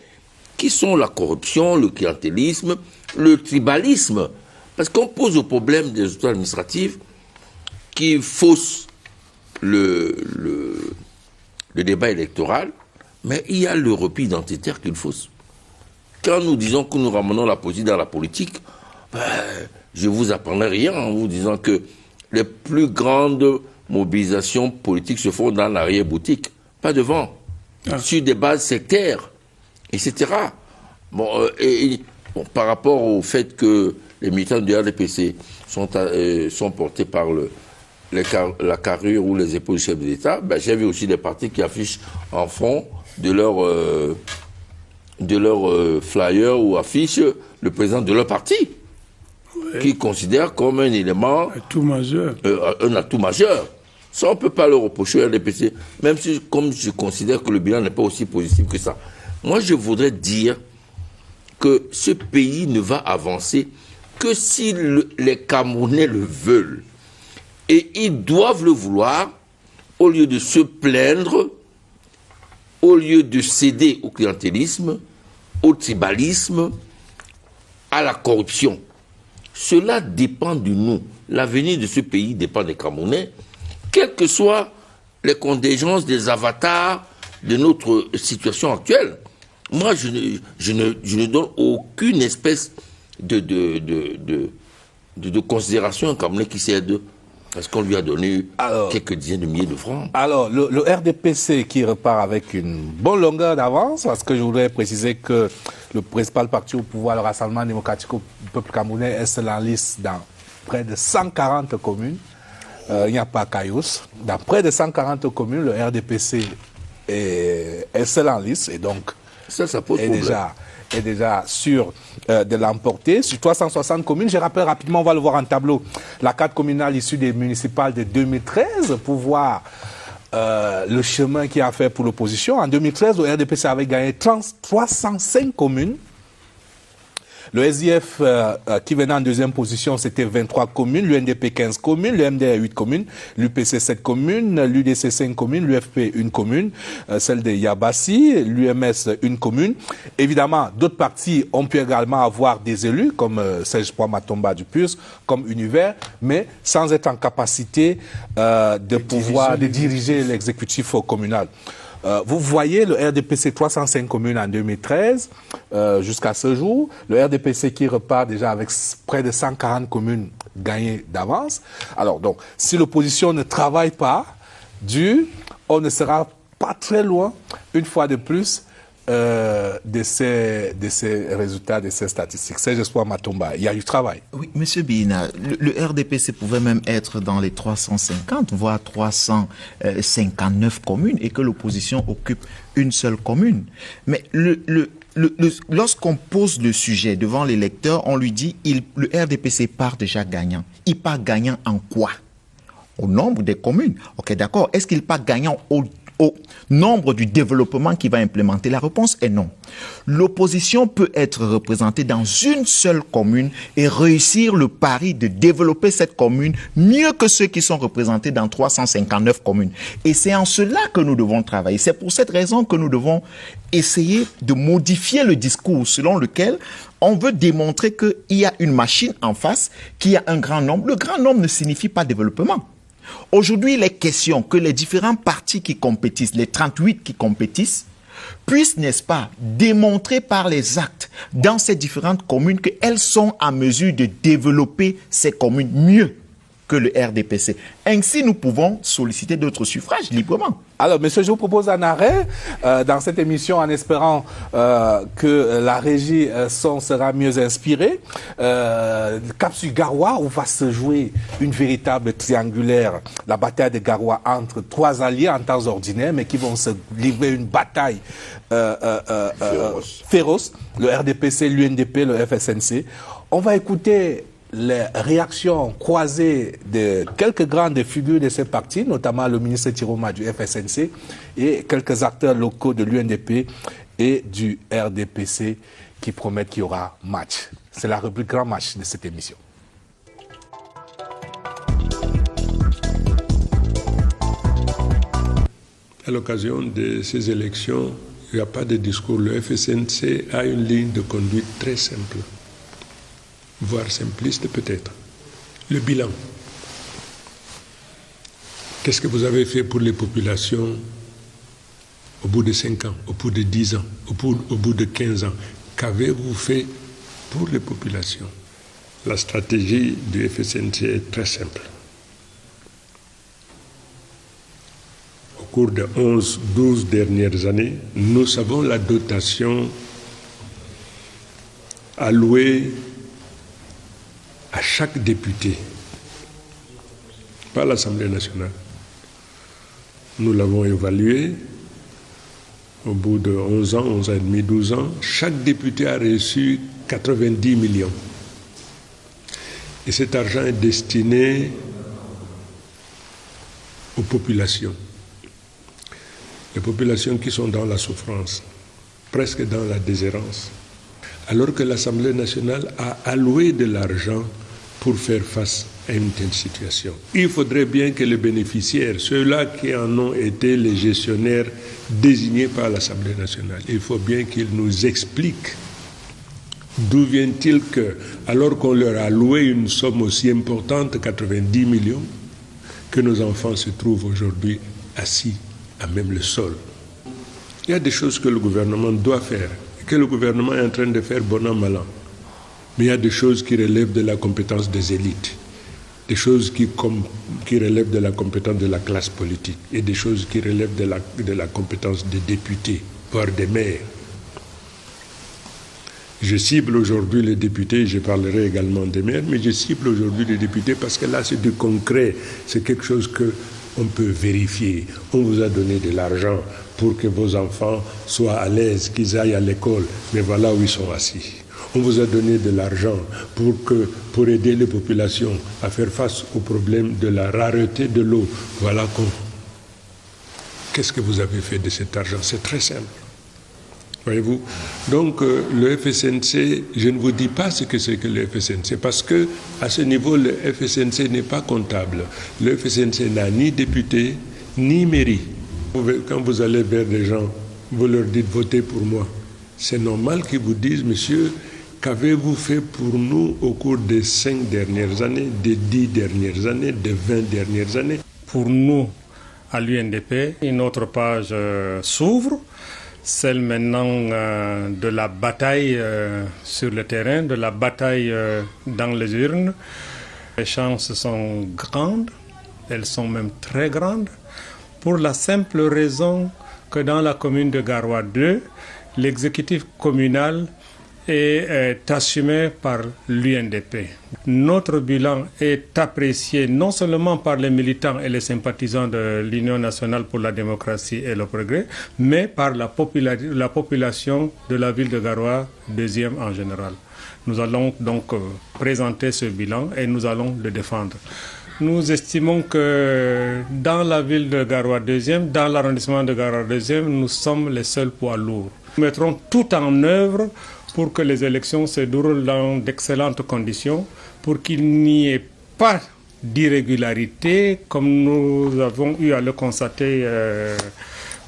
Speaker 3: qui sont la corruption, le clientélisme, le tribalisme. Parce qu'on pose au problème des autorités administratives qui faussent le débat électoral, mais il y a le repli identitaire qu'il fausse. Quand nous disons que nous ramenons la politique dans la politique, je ne vous apprendrai rien en vous disant que les plus grandes mobilisations politiques se font dans l'arrière-boutique, pas devant, sur des bases sectaires, etc. Par rapport au fait que les militants du RDPC sont portés par la carrure ou les épaules du chef de l'État, j'ai vu aussi des partis qui affichent en fond de leur flyer ou affiche le président de leur parti, qui considère comme un élément...
Speaker 2: atout majeur.
Speaker 3: Un atout majeur. Ça, on ne peut pas le reprocher au RDPC, même si, comme je considère que le bilan n'est pas aussi positif que ça. Moi, je voudrais dire que ce pays ne va avancer que si les Camerounais le veulent. Et ils doivent le vouloir, au lieu de se plaindre, au lieu de céder au clientélisme, au tribalisme, à la corruption. Cela dépend de nous. L'avenir de ce pays dépend des Camerounais, quelles que soient les contingences des avatars de notre situation actuelle. Moi, je ne donne aucune espèce de considération à un Camerounais qui cède parce qu'on lui a donné quelques dizaines de milliers de francs.
Speaker 1: Alors, le RDPC qui repart avec une bonne longueur d'avance, parce que je voudrais préciser que le principal parti au pouvoir, le Rassemblement démocratique au peuple camerounais, est seul en liste dans près de 140 communes. Il n'y a pas Cayos. Dans près de 140 communes, le RDPC est seul en liste. Et donc,
Speaker 3: Ça pose problème.
Speaker 1: Est déjà sûr de l'emporter. Sur 360 communes, je rappelle rapidement, on va le voir en tableau, la carte communale issue des municipales de 2013 pour voir le chemin qu'il a fait pour l'opposition. En 2013, le RDPC avait gagné 305 communes. Le SDF qui venait en deuxième position, c'était 23 communes, l'UNDP 15 communes, le MDR 8 communes, l'UPC 7 communes, l'UDC 5 communes, l'UFP 1 commune, celle de Yabassi, l'UMS 1 commune. Évidemment, d'autres partis ont pu également avoir des élus, comme Serge Matomba du PUS, comme Univers, mais sans être en capacité de diriger l'exécutif communal. Vous voyez le RDPC 305 communes en 2013 jusqu'à ce jour. Le RDPC qui repart déjà avec près de 140 communes gagnées d'avance. Alors donc, si l'opposition ne travaille pas, on ne sera pas très loin, une fois de plus, de ces résultats, de ces statistiques. C'est Espoir Matomba. Il y a du travail.
Speaker 4: Oui, Monsieur Bina, le RDPC pouvait même être dans les 350, voire 359 communes et que l'opposition occupe une seule commune. Mais lorsqu'on pose le sujet devant l'électeur, on lui dit le RDPC part déjà gagnant. Il part gagnant en quoi? Au nombre des communes. Ok, d'accord. Est-ce qu'il part gagnant au nombre du développement qu'il va implémenter? La réponse est non. L'opposition peut être représentée dans une seule commune et réussir le pari de développer cette commune mieux que ceux qui sont représentés dans 359 communes. Et c'est en cela que nous devons travailler. C'est pour cette raison que nous devons essayer de modifier le discours selon lequel on veut démontrer qu'il y a une machine en face, qu'il y a un grand nombre. Le grand nombre ne signifie pas développement. Aujourd'hui, il est question que les différents partis qui compétissent, les 38 qui compétissent, puissent, n'est-ce pas, démontrer par les actes dans ces différentes communes qu'elles sont en mesure de développer ces communes mieux que le RDPC. Ainsi, nous pouvons solliciter d'autres suffrages librement.
Speaker 1: Alors, monsieur, je vous propose un arrêt dans cette émission en espérant que la régie son sera mieux inspirée. Cap sur Garoua, où va se jouer une véritable triangulaire, la bataille de Garoua entre trois alliés en temps ordinaire, mais qui vont se livrer une bataille féroce, le RDPC, l'UNDP, le FSNC. On va écouter les réactions croisées de quelques grandes figures de ces partis, notamment le ministre Tiroma du FSNC et quelques acteurs locaux de l'UNDP et du RDPC qui promettent qu'il y aura match. C'est la rubrique grand match de cette émission.
Speaker 2: À l'occasion de ces élections, il n'y a pas de discours. Le FSNC a une ligne de conduite très simple, voire simpliste peut-être. Le bilan. Qu'est-ce que vous avez fait pour les populations au bout de 5 ans, au bout de 10 ans, au bout de 15 ans? Qu'avez-vous fait pour les populations? La stratégie du FSNC est très simple. Au cours des 11-12 dernières années, nous savons la dotation allouée à chaque député par l'Assemblée nationale. Nous l'avons évalué au bout de 11 ans, 11 ans et demi, 12 ans. Chaque député a reçu 90 millions. Et cet argent est destiné aux populations. Les populations qui sont dans la souffrance, presque dans la déshérence. Alors que l'Assemblée nationale a alloué de l'argent pour faire face à une telle situation. Il faudrait bien que les bénéficiaires, ceux-là qui en ont été les gestionnaires désignés par l'Assemblée nationale, il faut bien qu'ils nous expliquent d'où vient-il que, alors qu'on leur a alloué une somme aussi importante, 90 millions, que nos enfants se trouvent aujourd'hui assis à même le sol. Il y a des choses que le gouvernement doit faire, que le gouvernement est en train de faire bon an, mal an. Mais il y a des choses qui relèvent de la compétence des élites, des choses qui relèvent de la compétence de la classe politique et des choses qui relèvent de la compétence des députés, voire des maires. Je cible aujourd'hui les députés, je parlerai également des maires, mais je cible aujourd'hui les députés parce que là c'est du concret, c'est quelque chose que
Speaker 6: on peut vérifier. On vous a donné de l'argent pour que vos enfants soient à l'aise, qu'ils aillent à l'école, mais voilà où ils sont assis. On vous a donné de l'argent pour aider les populations à faire face au problème de la rareté de l'eau. Voilà qu'est-ce que vous avez fait de cet argent? C'est très simple. Voyez-vous? Donc, le FSNC, je ne vous dis pas ce que c'est que le FSNC, parce que à ce niveau, le FSNC n'est pas comptable. Le FSNC n'a ni député, ni mairie. Quand vous allez vers des gens, vous leur dites votez pour moi. C'est normal qu'ils vous disent, monsieur, qu'avez-vous fait pour nous au cours des 5 dernières années, des 10 dernières années, des 20 dernières années?
Speaker 7: Pour nous, à l'UNDP, une autre page s'ouvre, celle maintenant de la bataille sur le terrain, de la bataille dans les urnes. Les chances sont grandes, elles sont même très grandes, pour la simple raison que dans la commune de Garoua 2, l'exécutif communal est assumé par l'UNDP. Notre bilan est apprécié non seulement par les militants et les sympathisants de l'Union nationale pour la démocratie et le progrès, mais par la population de la ville de Garoua, 2e en général. Nous allons donc présenter ce bilan et nous allons le défendre. Nous estimons que dans la ville de Garoua 2e, dans l'arrondissement de Garoua 2e, nous sommes les seuls poids lourds. Nous mettrons tout en œuvre pour que les élections se déroulent dans d'excellentes conditions, pour qu'il n'y ait pas d'irrégularité comme nous avons eu à le constater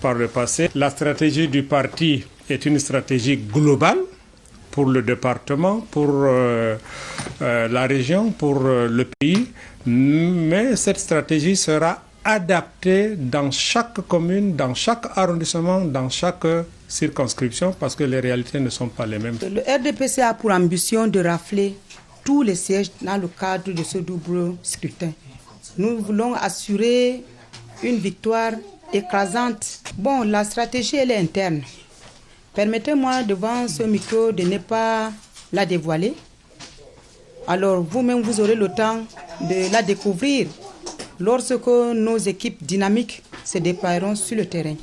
Speaker 7: par le passé. La stratégie du parti est une stratégie globale pour le département, pour la région, pour le pays, mais cette stratégie sera adaptée dans chaque commune, dans chaque arrondissement, dans chaque circonscription, parce que les réalités ne sont pas les mêmes.
Speaker 8: Le RDPC a pour ambition de rafler tous les sièges dans le cadre de ce double scrutin. Nous voulons assurer une victoire écrasante. Bon, la stratégie, elle est interne. Permettez-moi devant ce micro de ne pas la dévoiler. Alors vous-même, vous aurez le temps de la découvrir lorsque nos équipes dynamiques se déploieront sur le terrain.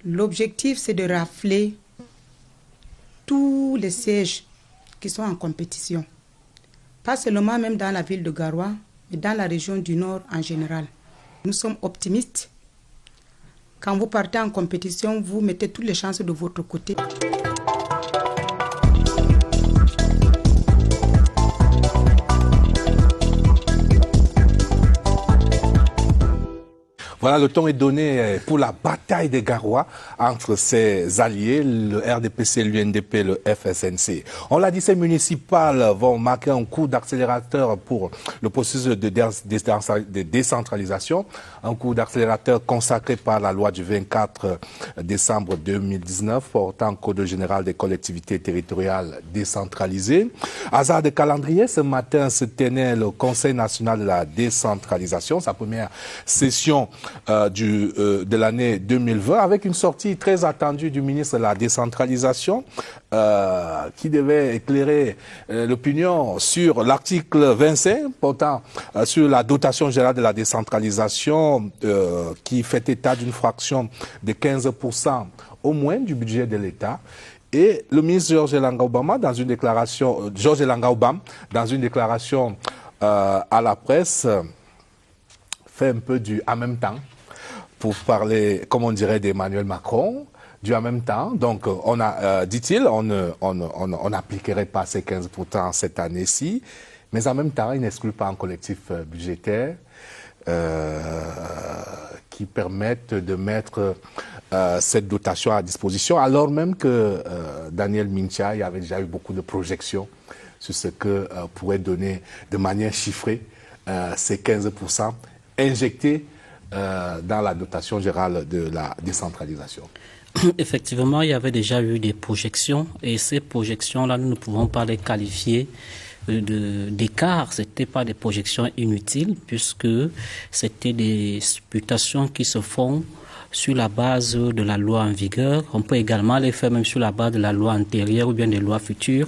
Speaker 8: L'objectif, c'est de rafler tous les sièges qui sont en compétition. Pas seulement même dans la ville de Garoua, mais dans la région du Nord en général. Nous sommes optimistes. Quand vous partez en compétition, vous mettez toutes les chances de votre côté.
Speaker 1: Voilà, le ton est donné pour la bataille des Garoua entre ses alliés, le RDPC, l'UNDP, le FSNC. On l'a dit, ces municipales vont marquer un coup d'accélérateur pour le processus de décentralisation, un coup d'accélérateur consacré par la loi du 24 décembre 2019 portant Code général des collectivités territoriales décentralisées. Hasard de calendrier, ce matin se tenait le Conseil national de la décentralisation, sa première session de l'année 2020, avec une sortie très attendue du ministre de la décentralisation qui devait éclairer l'opinion sur l'article 25 portant sur la dotation générale de la décentralisation qui fait état d'une fraction de 15% au moins du budget de l'État. Et le ministre Georges Elanga Obama, dans une déclaration à la presse, fait un peu du « en même temps » pour parler, comme on dirait, d'Emmanuel Macron, du « en même temps ». Donc, on a, dit-il, on n'appliquerait pas ces 15% cette année-ci, mais en même temps, il n'exclut pas un collectif budgétaire qui permette de mettre cette dotation à disposition, alors même que Daniel Mintia, il y avait déjà eu beaucoup de projections sur ce que pourrait donner de manière chiffrée ces 15% injectés dans la dotation générale de la décentralisation.
Speaker 5: Effectivement, il y avait déjà eu des projections et ces projections-là, nous ne pouvons pas les qualifier d'écart. Ce n'étaient pas des projections inutiles puisque c'était des supputations qui se font sur la base de la loi en vigueur. On peut également les faire même sur la base de la loi antérieure ou bien des lois futures.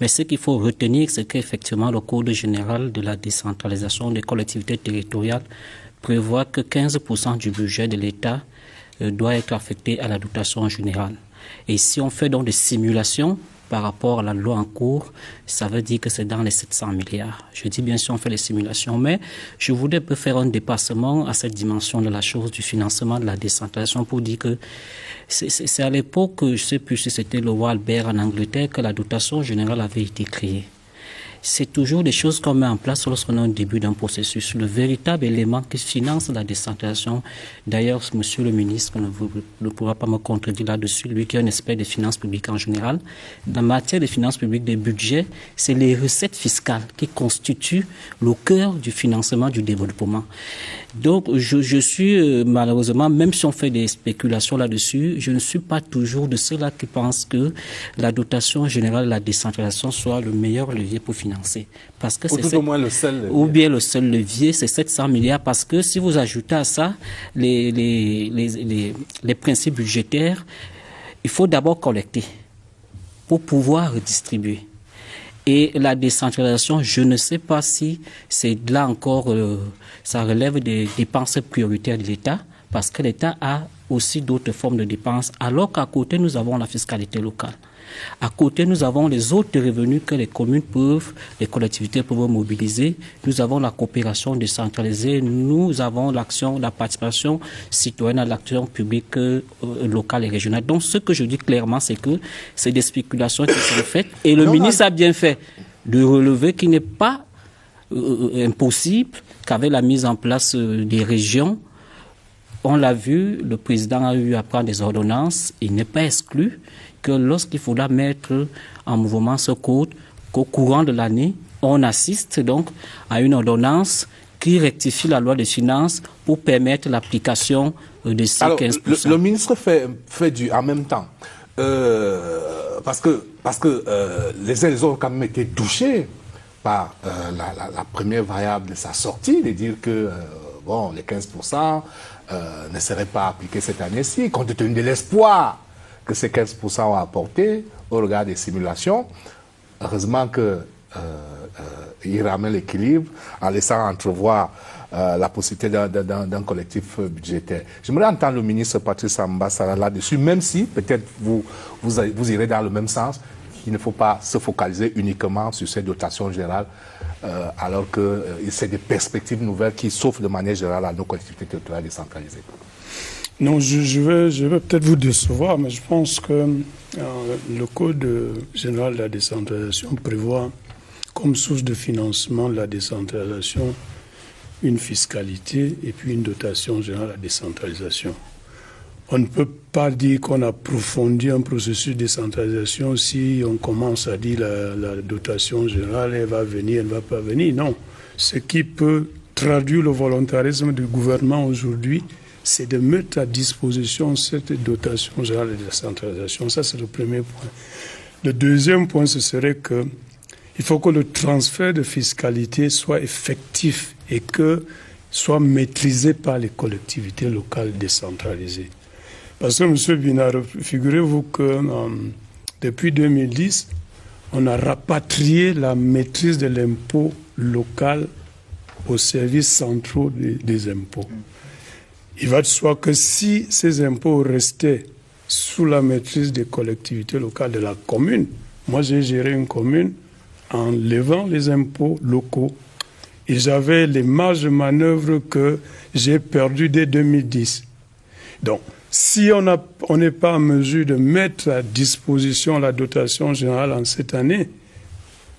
Speaker 5: Mais ce qu'il faut retenir, c'est qu'effectivement, le Code général de la décentralisation des collectivités territoriales prévoit que 15% du budget de l'État doit être affecté à la dotation générale. Et si on fait donc des simulations par rapport à la loi en cours, ça veut dire que c'est dans les 700 milliards. Je dis bien sûr on fait les simulations, mais je voudrais faire un dépassement à cette dimension de la chose, du financement, de la décentralisation, pour dire que c'est à l'époque, je ne sais plus si c'était le roi Albert en Angleterre, que la dotation générale avait été créée. C'est toujours des choses qu'on met en place lorsqu'on a un début d'un processus. Le véritable élément qui finance la décentralisation, d'ailleurs, monsieur le ministre ne pourra pas me contredire là-dessus, lui qui est un expert des finances publiques en général. En matière de finances publiques, des budgets, c'est les recettes fiscales qui constituent le cœur du financement du développement. Donc, je suis malheureusement, même si on fait des spéculations là-dessus, je ne suis pas toujours de ceux-là qui pensent que la dotation générale, la décentralisation soit le meilleur levier pour financer. Parce que c'est
Speaker 1: au moins le seul levier.
Speaker 5: Ou bien le seul levier, c'est 700 milliards, parce que si vous ajoutez à ça les principes budgétaires, il faut d'abord collecter pour pouvoir redistribuer. Et la décentralisation, je ne sais pas si c'est là encore, ça relève des dépenses prioritaires de l'État, parce que l'État a aussi d'autres formes de dépenses, alors qu'à côté, nous avons la fiscalité locale. À côté, nous avons les autres revenus que les communes peuvent, les collectivités peuvent mobiliser. Nous avons la coopération décentralisée. Nous avons l'action, la participation citoyenne à l'action publique locale et régionale. Donc, ce que je dis clairement, c'est que c'est des spéculations qui sont faites. Et le ministre a bien fait de relever qu'il n'est pas impossible qu'avec la mise en place des régions, on l'a vu, le président a eu à prendre des ordonnances. Il n'est pas exclu que lorsqu'il faudra mettre en mouvement ce code, qu'au courant de l'année, on assiste donc à une ordonnance qui rectifie la loi des finances pour permettre l'application de ces 15%.
Speaker 1: Le ministre fait du en même temps. Parce que les uns et les autres ont quand même été touchés par la première variable de sa sortie, de dire que les 15% ne seraient pas appliqués cette année-ci, compte tenu de l'espoir que ces 15% ont apporté au regard des simulations. Heureusement qu'il ramène l'équilibre en laissant entrevoir la possibilité d'un collectif budgétaire. J'aimerais entendre le ministre Patrice Ambassa là-dessus, même si peut-être vous irez dans le même sens. Il ne faut pas se focaliser uniquement sur ces dotations générales, alors que c'est des perspectives nouvelles qui s'offrent de manière générale à nos collectivités territoriales décentralisées.
Speaker 2: Non, je vais peut-être vous décevoir, mais je pense que le Code général de la décentralisation prévoit comme source de financement de la décentralisation une fiscalité et puis une dotation générale de la décentralisation. On ne peut pas dire qu'on approfondit un processus de décentralisation si on commence à dire la dotation générale, elle va venir, elle ne va pas venir. Non. Ce qui peut traduire le volontarisme du gouvernement aujourd'hui, c'est de mettre à disposition cette dotation générale de décentralisation. Ça, c'est le premier point. Le deuxième point, ce serait qu'il faut que le transfert de fiscalité soit effectif et que soit maîtrisé par les collectivités locales décentralisées. Parce que, M. Binard, figurez-vous que depuis 2010, on a rapatrié la maîtrise de l'impôt local aux services centraux des impôts. Il va de soi que si ces impôts restaient sous la maîtrise des collectivités locales de la commune, moi j'ai géré une commune en levant les impôts locaux et j'avais les marges de manœuvre que j'ai perdues dès 2010. Donc, si on n'est pas en mesure de mettre à disposition la dotation générale en cette année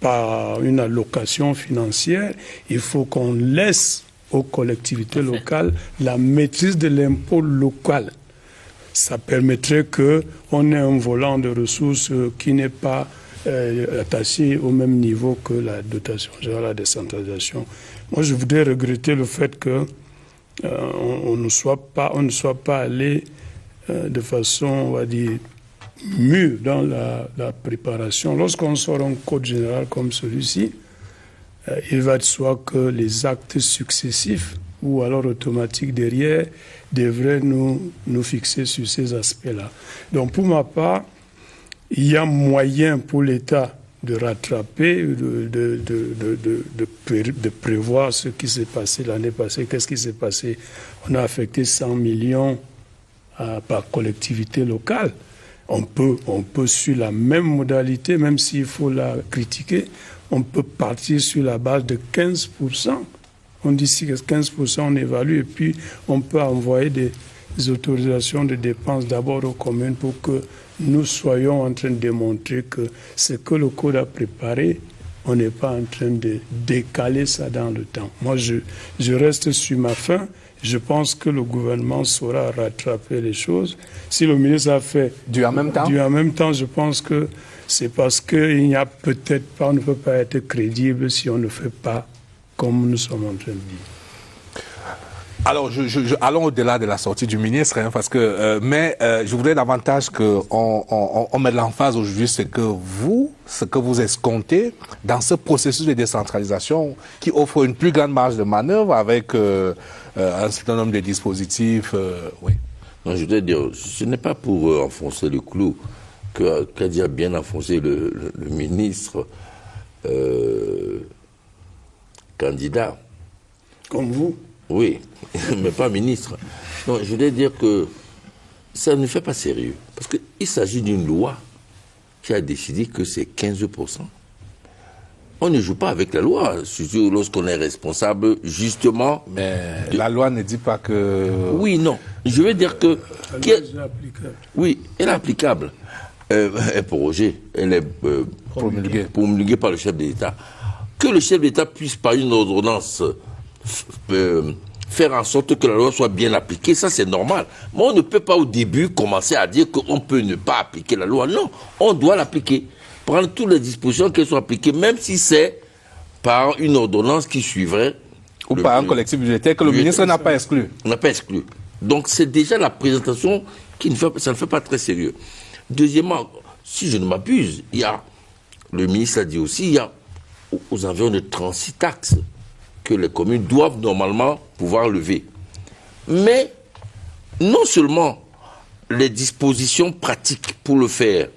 Speaker 2: par une allocation financière, il faut qu'on laisse aux collectivités locales la maîtrise de l'impôt local. Ça permettrait qu'on ait un volant de ressources qui n'est pas attaché au même niveau que la dotation générale à la décentralisation. Moi, je voudrais regretter le fait que on ne soit pas allé de façon, on va dire, mûre dans la préparation. Lorsqu'on sort un code général comme celui-ci, il va de soi que les actes successifs ou alors automatiques derrière devraient nous fixer sur ces aspects-là. Donc pour ma part, il y a moyen pour l'État de rattraper, de prévoir ce qui s'est passé l'année passée. Qu'est-ce qui s'est passé? On a affecté 100 millions par collectivité locale. On peut, sur la même modalité, même s'il faut la critiquer, on peut partir sur la base de 15%. On dit si 15%, on évalue, et puis on peut envoyer des autorisations de dépenses d'abord aux communes pour que nous soyons en train de démontrer que ce que le code a préparé, on n'est pas en train de décaler ça dans le temps. Moi, je reste sur ma faim. Je pense que le gouvernement saura rattraper les choses. Si le ministre a fait
Speaker 1: du en même temps,
Speaker 2: je pense que c'est parce qu'il n'y a peut-être pas, on ne peut pas être crédible si on ne fait pas comme nous sommes en train de dire.
Speaker 1: Alors, allons au-delà de la sortie du ministre, hein, parce que, je voudrais davantage qu'on mette l'emphase aujourd'hui ce que vous escomptez dans ce processus de décentralisation qui offre une plus grande marge de manœuvre avec un certain nombre de dispositifs. Oui.
Speaker 3: Non, je voudrais dire, ce n'est pas pour enfoncer le clou qu'a dit bien enfoncé le ministre candidat.
Speaker 2: Comme vous?
Speaker 3: Oui, mais pas ministre. Non, je voulais dire que ça ne fait pas sérieux. Parce qu'il s'agit d'une loi qui a décidé que c'est 15%. On ne joue pas avec la loi, surtout lorsqu'on est responsable, justement.
Speaker 1: Mais la loi ne dit pas que...
Speaker 3: Oui, non. Je veux dire que...
Speaker 2: La loi est applicable.
Speaker 3: Oui, elle est applicable. Elle est prorogée. Elle est promulguée par le chef de l'État. Que le chef de l'État puisse, par une ordonnance... faire en sorte que la loi soit bien appliquée, ça c'est normal. Mais on ne peut pas au début commencer à dire qu'on peut ne pas appliquer la loi. Non, on doit l'appliquer. Prendre toutes les dispositions qu'elles soient appliquées, même si c'est par une ordonnance qui suivrait.
Speaker 1: Ou par un collectif budgétaire que le ministre n'a pas exclu.
Speaker 3: N'a pas exclu. Donc c'est déjà la présentation ça ne fait pas très sérieux. Deuxièmement, si je ne m'abuse, le ministre a dit aussi, il y a aux environs de 36 taxes que les communes doivent normalement pouvoir lever. Mais non seulement les dispositions pratiques pour le faire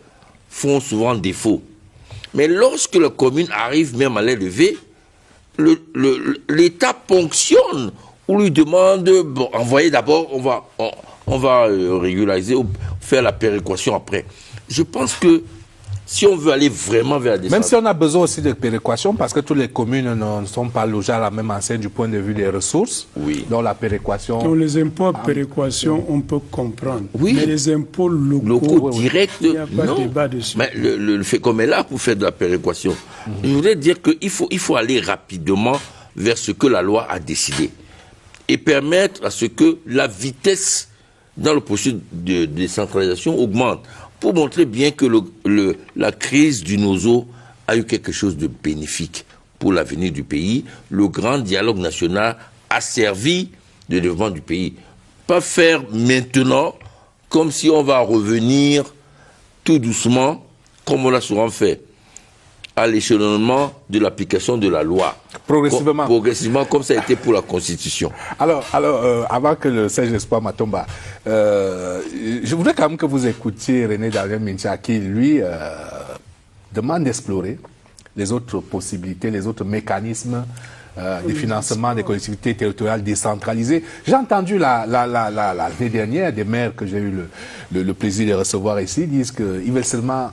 Speaker 3: font souvent défaut, mais lorsque la commune arrive même à les lever, l'État ponctionne ou lui demande, bon, envoyez d'abord, on va régulariser ou faire la péréquation après. Je pense que si on veut aller vraiment vers la décentralisation...
Speaker 1: Même si on a besoin aussi de péréquation, parce que toutes les communes ne sont pas logées à la même enseigne du point de vue des ressources.
Speaker 3: Oui.
Speaker 1: Donc la péréquation...
Speaker 2: Donc les impôts péréquation, on peut comprendre.
Speaker 3: Oui.
Speaker 2: Mais les impôts locaux
Speaker 3: directs,
Speaker 2: il n'y a pas de débat dessus.
Speaker 3: Mais le fait qu'on est là pour faire de la péréquation. Je voudrais dire qu'il faut aller rapidement vers ce que la loi a décidé. Et permettre à ce que la vitesse dans le processus de décentralisation augmente. Pour montrer bien que la crise du Nozo a eu quelque chose de bénéfique pour l'avenir du pays. Le grand dialogue national a servi de développement du pays. Pas faire maintenant comme si on va revenir tout doucement, comme on l'a souvent fait, à l'échelonnement de l'application de la loi.
Speaker 1: Progressivement.
Speaker 3: Progressivement, comme ça a été pour la Constitution.
Speaker 1: Alors, avant que le Serge Espoir Matomba, je voudrais quand même que vous écoutiez René Daniel Mincha qui, lui, demande d'explorer les autres possibilités, les autres mécanismes de financement des collectivités territoriales décentralisées. J'ai entendu l'année dernière des maires que j'ai eu le plaisir de recevoir ici disent qu'ils veulent seulement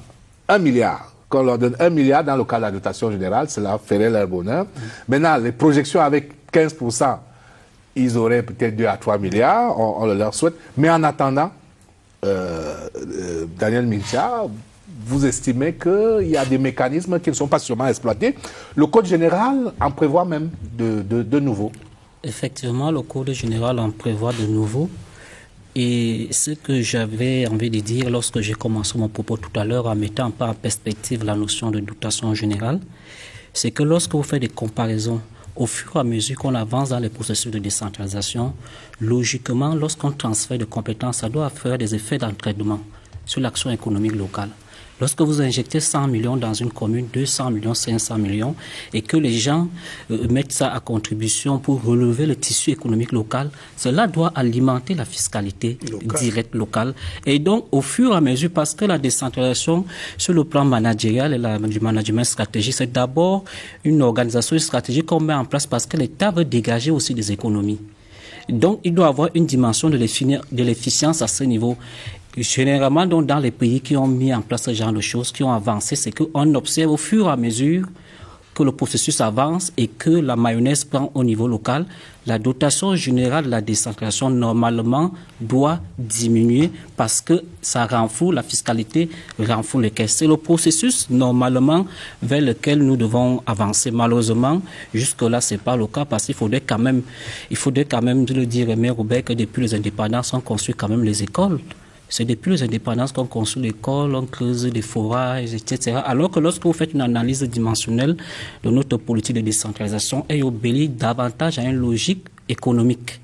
Speaker 1: 1 milliard. Qu'on leur donne 1 milliard dans le cadre de la dotation générale, cela ferait leur bonheur. Maintenant, les projections avec 15%, ils auraient peut-être 2 à 3 milliards, on le leur souhaite. Mais en attendant, Daniel Mincha, vous estimez qu'il y a des mécanismes qui ne sont pas sûrement exploités. Le Code général en prévoit même de nouveaux.
Speaker 5: Effectivement, le Code général en prévoit de nouveaux. Et ce que j'avais envie de dire lorsque j'ai commencé mon propos tout à l'heure en mettant en perspective la notion de dotation générale, c'est que lorsque vous faites des comparaisons au fur et à mesure qu'on avance dans les processus de décentralisation, logiquement, lorsqu'on transfère de compétences, ça doit faire des effets d'entraînement sur l'action économique locale. Lorsque vous injectez 100 millions dans une commune, 200 millions, 500 millions, et que les gens mettent ça à contribution pour relever le tissu économique local, cela doit alimenter la fiscalité directe locale. Et donc, au fur et à mesure, parce que la décentralisation sur le plan managérial et du management stratégique, c'est d'abord une organisation stratégique qu'on met en place parce que l'État veut dégager aussi des économies. Donc, il doit avoir une dimension de l'efficience à ce niveau. Généralement, donc, dans les pays qui ont mis en place ce genre de choses, qui ont avancé, c'est qu'on observe au fur et à mesure que le processus avance et que la mayonnaise prend au niveau local, la dotation générale de la décentralisation, normalement, doit diminuer parce que ça renfloue, la fiscalité renfloue les caisses. C'est le processus, normalement, vers lequel nous devons avancer. Malheureusement, jusque-là, c'est pas le cas parce qu'il faudrait quand même le dire, mais Robert, que depuis les indépendances, on construit quand même les écoles. C'est depuis les indépendances qu'on construit l'école, on creuse des forages, etc. Alors que lorsque vous faites une analyse dimensionnelle de notre politique de décentralisation, elle obéit davantage à une logique économique.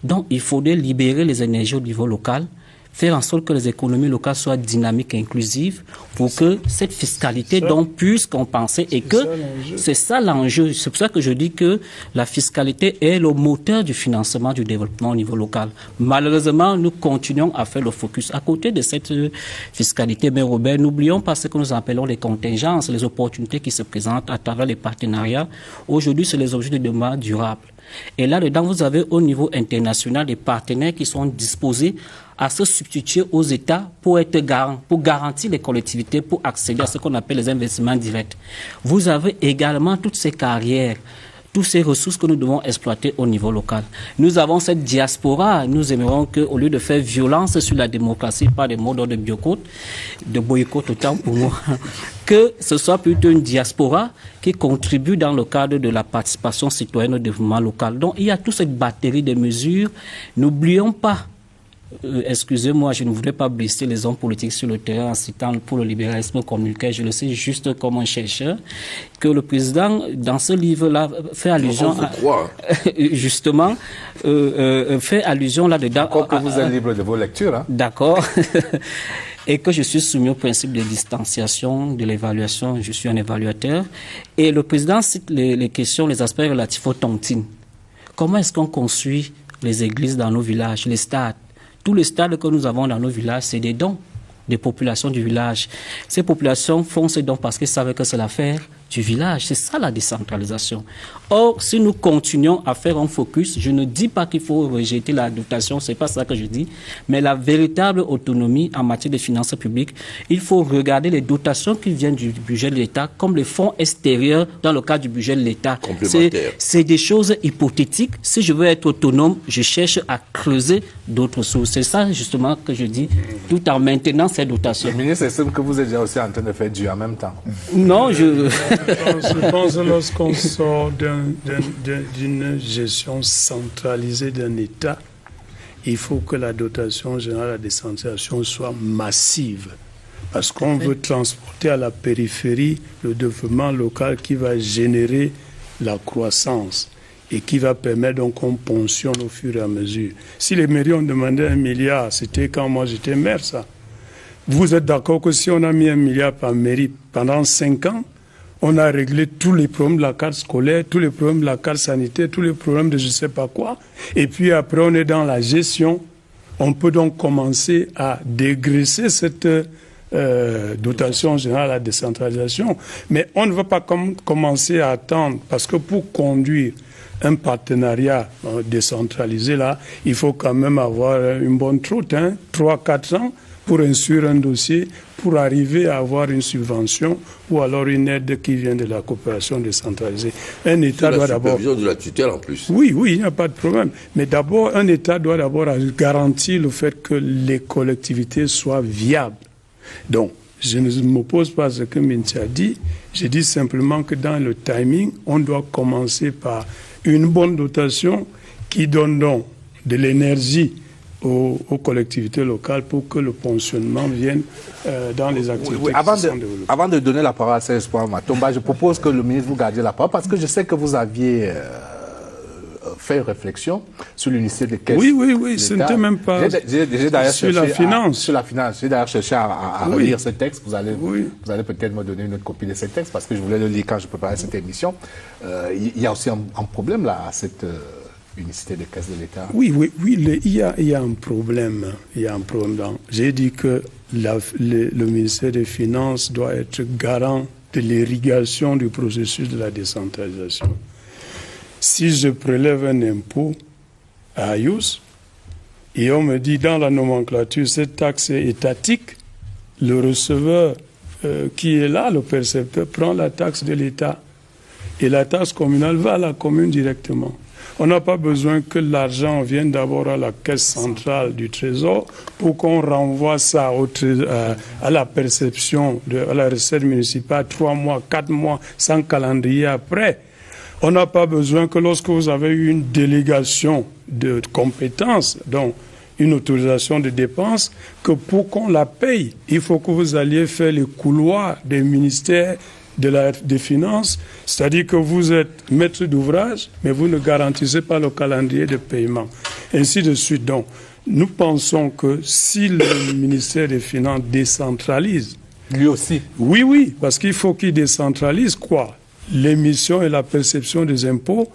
Speaker 5: Donc, il faudrait libérer les énergies au niveau local, faire en sorte que les économies locales soient dynamiques et inclusives pour que cette fiscalité donc puisse compenser et que c'est ça l'enjeu. C'est pour ça que je dis que la fiscalité est le moteur du financement du développement au niveau local. Malheureusement, nous continuons à faire le focus. À côté de cette fiscalité, mais Robert, n'oublions pas ce que nous appelons les contingences, les opportunités qui se présentent à travers les partenariats. Aujourd'hui, c'est les objets de développement durable. Et là-dedans, vous avez au niveau international des partenaires qui sont disposés à se substituer aux États pour être garants, pour garantir les collectivités, pour accéder à ce qu'on appelle les investissements directs. Vous avez également toutes ces carrières, toutes ces ressources que nous devons exploiter au niveau local. Nous avons cette diaspora. Nous aimerions qu'au lieu de faire violence sur la démocratie par des mots de boycott autant pour moi, que ce soit plutôt une diaspora qui contribue dans le cadre de la participation citoyenne au développement local. Donc il y a toute cette batterie de mesures. N'oublions pas, excusez-moi, je ne voudrais pas blesser les hommes politiques sur le terrain en citant pour le libéralisme communautaire, je le sais juste comme un chercheur, que le président, dans ce livre-là, fait allusion justement, fait allusion là-dedans.
Speaker 1: Comme que vous êtes libre de vos lectures. Hein.
Speaker 5: D'accord. Et que je suis soumis au principe de distanciation, de l'évaluation, je suis un évaluateur. Et le président cite les questions, les aspects relatifs aux tontines. Comment est-ce qu'on construit les églises dans nos villages, les stades? Tous les stades que nous avons dans nos villages, c'est des dons des populations du village. Ces populations font ces dons parce qu'elles savent que c'est l'affaire du village. C'est ça la décentralisation. Or, si nous continuons à faire un focus, je ne dis pas qu'il faut rejeter la dotation, c'est pas ça que je dis, mais la véritable autonomie en matière de finances publiques, il faut regarder les dotations qui viennent du budget de l'État comme les fonds extérieurs dans le cadre du budget de l'État. C'est des choses hypothétiques. Si je veux être autonome, je cherche à creuser d'autres sources. C'est ça justement que je dis, tout en maintenant ces dotations.
Speaker 1: Le ministre estime que vous êtes déjà aussi en train de faire du en même temps.
Speaker 5: Non, je
Speaker 2: pense que lorsqu'on sort d'une gestion centralisée d'un État, il faut que la dotation générale à la décentralisation soit massive. Parce qu'on veut transporter à la périphérie le développement local qui va générer la croissance et qui va permettre donc qu'on pensionne au fur et à mesure. Si les mairies ont demandé 1 milliard, c'était quand moi j'étais maire, ça. Vous êtes d'accord que si on a mis 1 milliard par mairie pendant 5 ans, on a réglé tous les problèmes de la carte scolaire, tous les problèmes de la carte sanitaire, tous les problèmes de je ne sais pas quoi. Et puis après, on est dans la gestion. On peut donc commencer à dégraisser cette dotation générale à la décentralisation. Mais on ne va pas commencer à attendre, parce que pour conduire un partenariat décentralisé, là, il faut quand même avoir une bonne troute, 3-4 ans, pour instruire un dossier, pour arriver à avoir une subvention ou alors une aide qui vient de la coopération décentralisée. Un État doit d'abord...
Speaker 3: La supervision de la tutelle en plus.
Speaker 2: Oui, il n'y a pas de problème. Mais d'abord, un État doit d'abord garantir le fait que les collectivités soient viables. Donc, je ne m'oppose pas à ce que Minty a dit. Je dis simplement que dans le timing, on doit commencer par une bonne dotation qui donne donc de l'énergie aux collectivités locales pour que le pensionnement vienne dans les activités qui sont développées.
Speaker 1: Avant de donner la parole à Serge Matomba, je propose que le ministre vous gardiez la parole parce que je sais que vous aviez fait une réflexion sur l'unicité des caisses.
Speaker 2: Oui, ce n'était même pas
Speaker 1: j'ai d'ailleurs
Speaker 2: sur la finance.
Speaker 1: Sur la finance. J'ai d'ailleurs cherché à relire ce texte. Vous allez peut-être me donner une autre copie de ce texte parce que je voulais le lire quand je préparais cette émission. Il y a aussi un problème là à cette unicité des caisses de l'État.
Speaker 2: Oui, il y a un problème. Il y a un problème. J'ai dit que le ministère des Finances doit être garant de l'irrigation du processus de la décentralisation. Si je prélève un impôt à Ayus et on me dit dans la nomenclature cette taxe est étatique, le receveur qui est là, le percepteur, prend la taxe de l'État et la taxe communale va à la commune directement. On n'a pas besoin que l'argent vienne d'abord à la caisse centrale du Trésor pour qu'on renvoie ça à la perception, à la recette municipale 3 mois, 4 mois, sans calendrier après. On n'a pas besoin que lorsque vous avez eu une délégation de compétences, donc une autorisation de dépenses, que pour qu'on la paye, il faut que vous alliez faire les couloirs des ministères des Finances, c'est-à-dire que vous êtes maître d'ouvrage, mais vous ne garantissez pas le calendrier de paiement. Ainsi de suite. Donc, nous pensons que si le ministère des Finances décentralise...
Speaker 1: Lui aussi.
Speaker 2: Oui, parce qu'il faut qu'il décentralise quoi? L'émission et la perception des impôts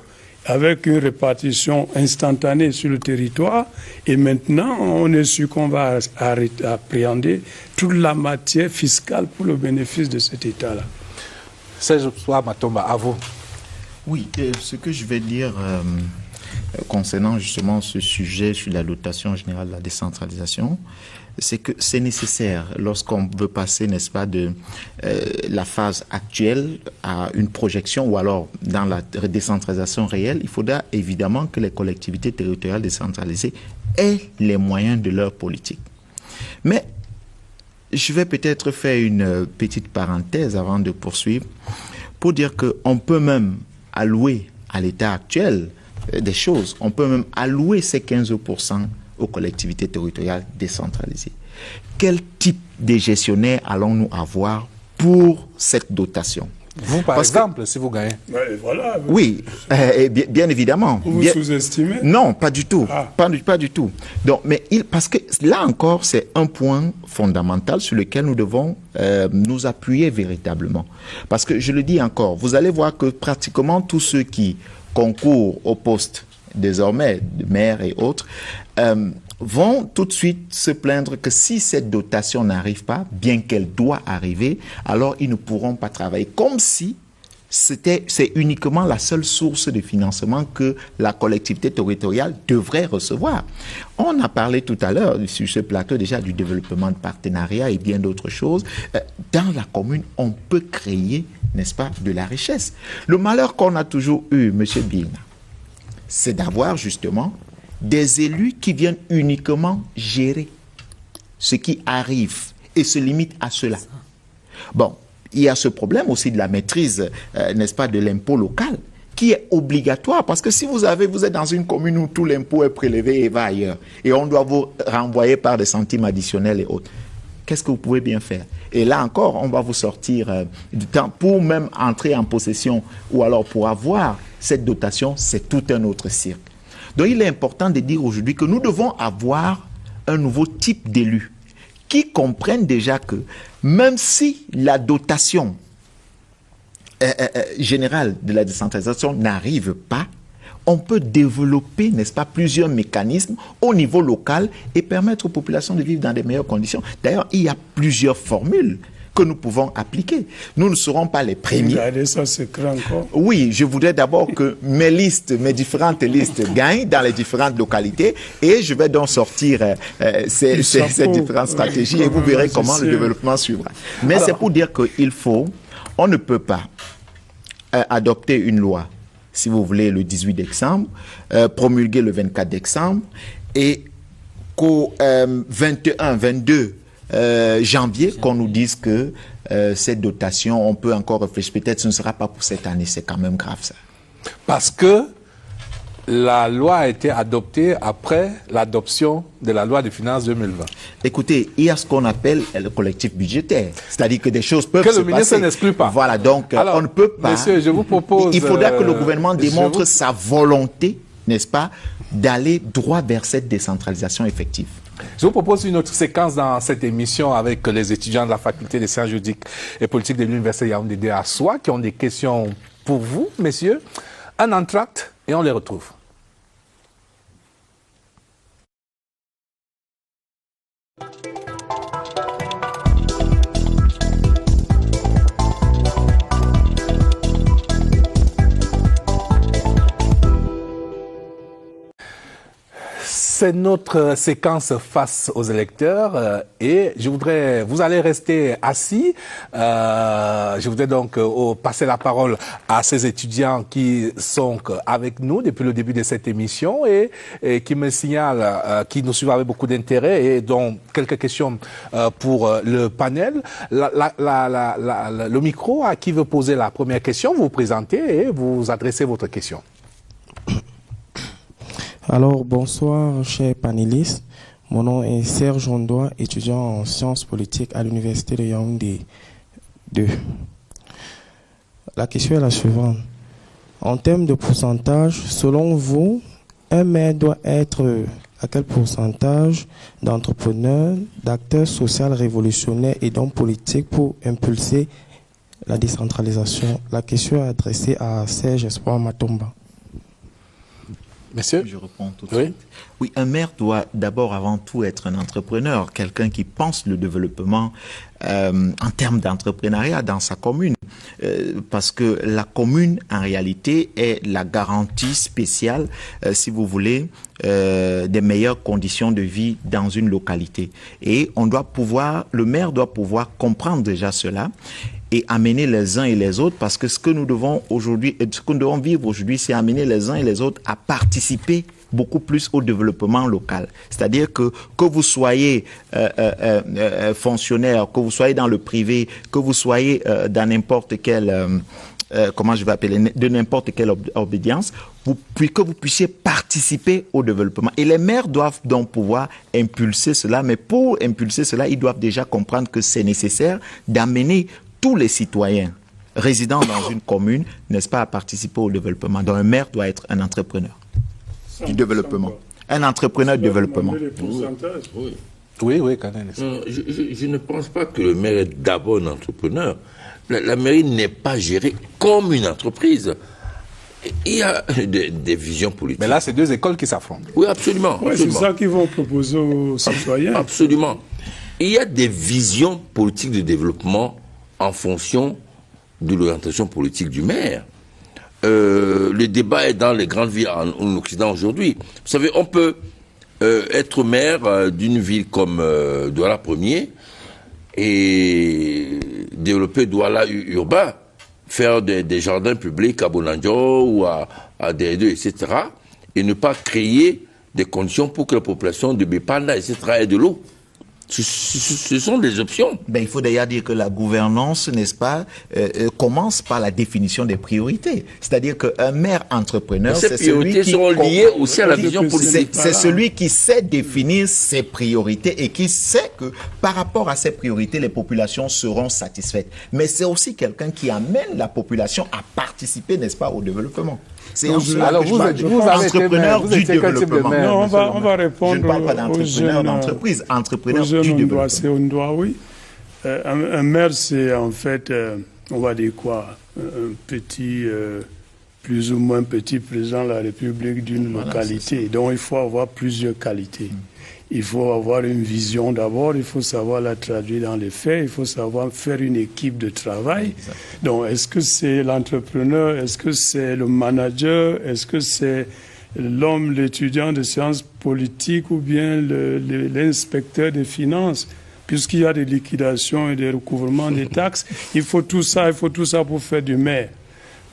Speaker 2: avec une répartition instantanée sur le territoire. Et maintenant, on est sûr qu'on va appréhender toute la matière fiscale pour le bénéfice de cet État-là.
Speaker 1: Serge Matomba, à vous.
Speaker 4: Oui, ce que je vais dire concernant justement ce sujet sur la dotation générale de la décentralisation, c'est que c'est nécessaire lorsqu'on veut passer, n'est-ce pas, de la phase actuelle à une projection ou alors dans la décentralisation réelle, il faudra évidemment que les collectivités territoriales décentralisées aient les moyens de leur politique. Mais je vais peut-être faire une petite parenthèse avant de poursuivre pour dire qu'on peut même allouer à l'état actuel des choses. On peut même allouer ces 15% aux collectivités territoriales décentralisées. Quel type de gestionnaire allons-nous avoir pour cette dotation?
Speaker 1: Vous, par exemple, si vous gagnez.
Speaker 2: Voilà.
Speaker 4: Oui, bien évidemment.
Speaker 2: Vous sous-estimez?
Speaker 4: Non, pas du tout. Pas du tout. Donc, parce que là encore, c'est un point fondamental sur lequel nous devons nous appuyer véritablement. Parce que, je le dis encore, vous allez voir que pratiquement tous ceux qui concourent au poste désormais de maire et autres vont tout de suite se plaindre que si cette dotation n'arrive pas, bien qu'elle doit arriver, alors ils ne pourront pas travailler. Comme si c'est uniquement la seule source de financement que la collectivité territoriale devrait recevoir. On a parlé tout à l'heure sur ce plateau déjà du développement de partenariats et bien d'autres choses. Dans la commune, on peut créer, n'est-ce pas, de la richesse. Le malheur qu'on a toujours eu, M. Bilna, c'est d'avoir justement des élus qui viennent uniquement gérer ce qui arrive et se limitent à cela. Bon, il y a ce problème aussi de la maîtrise, n'est-ce pas, de l'impôt local, qui est obligatoire, parce que si vous êtes dans une commune où tout l'impôt est prélevé et va ailleurs, et on doit vous renvoyer par des centimes additionnels et autres, qu'est-ce que vous pouvez bien faire? Et là encore, on va vous sortir du temps pour même entrer en possession ou alors pour avoir cette dotation, c'est tout un autre cirque. Donc il est important de dire aujourd'hui que nous devons avoir un nouveau type d'élus qui comprennent déjà que même si la dotation générale de la décentralisation n'arrive pas, on peut développer, n'est-ce pas, plusieurs mécanismes au niveau local et permettre aux populations de vivre dans de meilleures conditions. D'ailleurs, il y a plusieurs formules que nous pouvons appliquer. Nous ne serons pas les premiers.
Speaker 2: Regardez ça, c'est grand encore.
Speaker 4: Oui, je voudrais d'abord que mes différentes listes gagnent dans les différentes localités et je vais donc sortir ces différentes stratégies et vous verrez comment le développement suivra. Mais c'est pour dire on ne peut pas adopter une loi, si vous voulez, le 18 décembre, promulguer le 24 décembre et qu'au 21, 22 janvier, qu'on nous dise que cette dotation, on peut encore réfléchir, peut-être ce ne sera pas pour cette année, c'est quand même grave ça.
Speaker 1: Parce que la loi a été adoptée après l'adoption de la loi de finances 2020.
Speaker 4: Écoutez, il y a ce qu'on appelle le collectif budgétaire, c'est-à-dire que des choses peuvent se passer.
Speaker 1: Que le ministre n'exclut pas.
Speaker 4: Voilà, donc alors, on ne peut pas.
Speaker 1: Monsieur, je vous propose...
Speaker 4: Il faudra que le gouvernement démontre sa volonté n'est-ce pas, d'aller droit vers cette décentralisation effective.
Speaker 1: Je vous propose une autre séquence dans cette émission avec les étudiants de la faculté des sciences juridiques et politiques de l'Université Yaoundé de Assoua qui ont des questions pour vous, messieurs. Un entracte et on les retrouve. C'est notre séquence face aux électeurs et vous allez rester assis. Je voudrais donc passer la parole à ces étudiants qui sont avec nous depuis le début de cette émission et qui me signalent, qui nous suivent avec beaucoup d'intérêt et dont quelques questions pour le panel. Le micro, à qui veut poser la première question, vous vous présentez et vous adressez votre question.
Speaker 9: Alors, bonsoir, chers panélistes. Mon nom est Serge Ondoa, étudiant en sciences politiques à l'Université de Yaoundé 2. La question est la suivante. En termes de pourcentage, selon vous, un maire doit être à quel pourcentage d'entrepreneurs, d'acteurs sociaux révolutionnaires et d'hommes politiques pour impulser la décentralisation? La question est adressée à Serge Espoir Matomba.
Speaker 1: Monsieur?
Speaker 4: Je réponds tout de suite. Oui, un maire doit d'abord, avant tout, être un entrepreneur, quelqu'un qui pense le développement en termes d'entrepreneuriat dans sa commune. Parce que la commune, en réalité, est la garantie spéciale, si vous voulez, des meilleures conditions de vie dans une localité. Et le maire doit pouvoir comprendre déjà cela et amener les uns et les autres, parce que ce que nous devons vivre aujourd'hui, c'est amener les uns et les autres à participer beaucoup plus au développement local. C'est-à-dire que vous soyez fonctionnaire, que vous soyez dans le privé, que vous soyez dans n'importe quel de n'importe quelle obédience, que vous puissiez participer au développement. Et les maires doivent donc pouvoir impulser cela, mais pour impulser cela, ils doivent déjà comprendre que c'est nécessaire d'amener tous les citoyens résidant dans une commune, n'est-ce pas, à participer au développement. Donc un maire doit être un entrepreneur du développement. Un entrepreneur de développement.
Speaker 3: Oui, quand même. Je ne pense pas que le maire est d'abord un entrepreneur. La mairie n'est pas gérée comme une entreprise. Il y a des visions politiques.
Speaker 1: Mais là, c'est deux écoles qui s'affrontent.
Speaker 3: Oui, absolument.
Speaker 2: Ouais, c'est ça qu'ils vont proposer aux citoyens.
Speaker 3: Absolument. Il y a des visions politiques de développement en fonction de l'orientation politique du maire. Le débat est dans les grandes villes en Occident aujourd'hui. Vous savez, on peut être maire d'une ville comme Douala 1er et développer Douala urbain, faire des jardins publics à Bonanjo ou à D2, etc. et ne pas créer des conditions pour que la population de Bépanda, etc. ait de l'eau. Ce sont des options.
Speaker 4: Il faut d'ailleurs dire que la gouvernance, n'est-ce pas, commence par la définition des priorités. C'est-à-dire qu'un maire entrepreneur,
Speaker 3: c'est celui qui seront liées aussi à la vision politique.
Speaker 4: C'est celui qui sait définir ses priorités et qui sait que par rapport à ses priorités, les populations seront satisfaites. Mais c'est aussi quelqu'un qui amène la population à participer, n'est-ce pas, au développement. C'est
Speaker 1: alors vous avez
Speaker 4: entrepreneur du développement.
Speaker 2: Non, on va répondre.
Speaker 4: Je ne parle pas d'entrepreneur d'entreprise, entrepreneur du développement.
Speaker 2: Oui. Un maire, c'est en fait, on va dire quoi, un petit, plus ou moins petit président de la République d'une localité. Donc il faut avoir plusieurs qualités. Il faut avoir une vision d'abord, il faut savoir la traduire dans les faits, il faut savoir faire une équipe de travail. Exact. Donc, est-ce que c'est l'entrepreneur, est-ce que c'est le manager, est-ce que c'est l'homme, l'étudiant de sciences politiques ou bien l'inspecteur des finances? Puisqu'il y a des liquidations et des recouvrements des taxes, il faut tout ça pour faire du maire.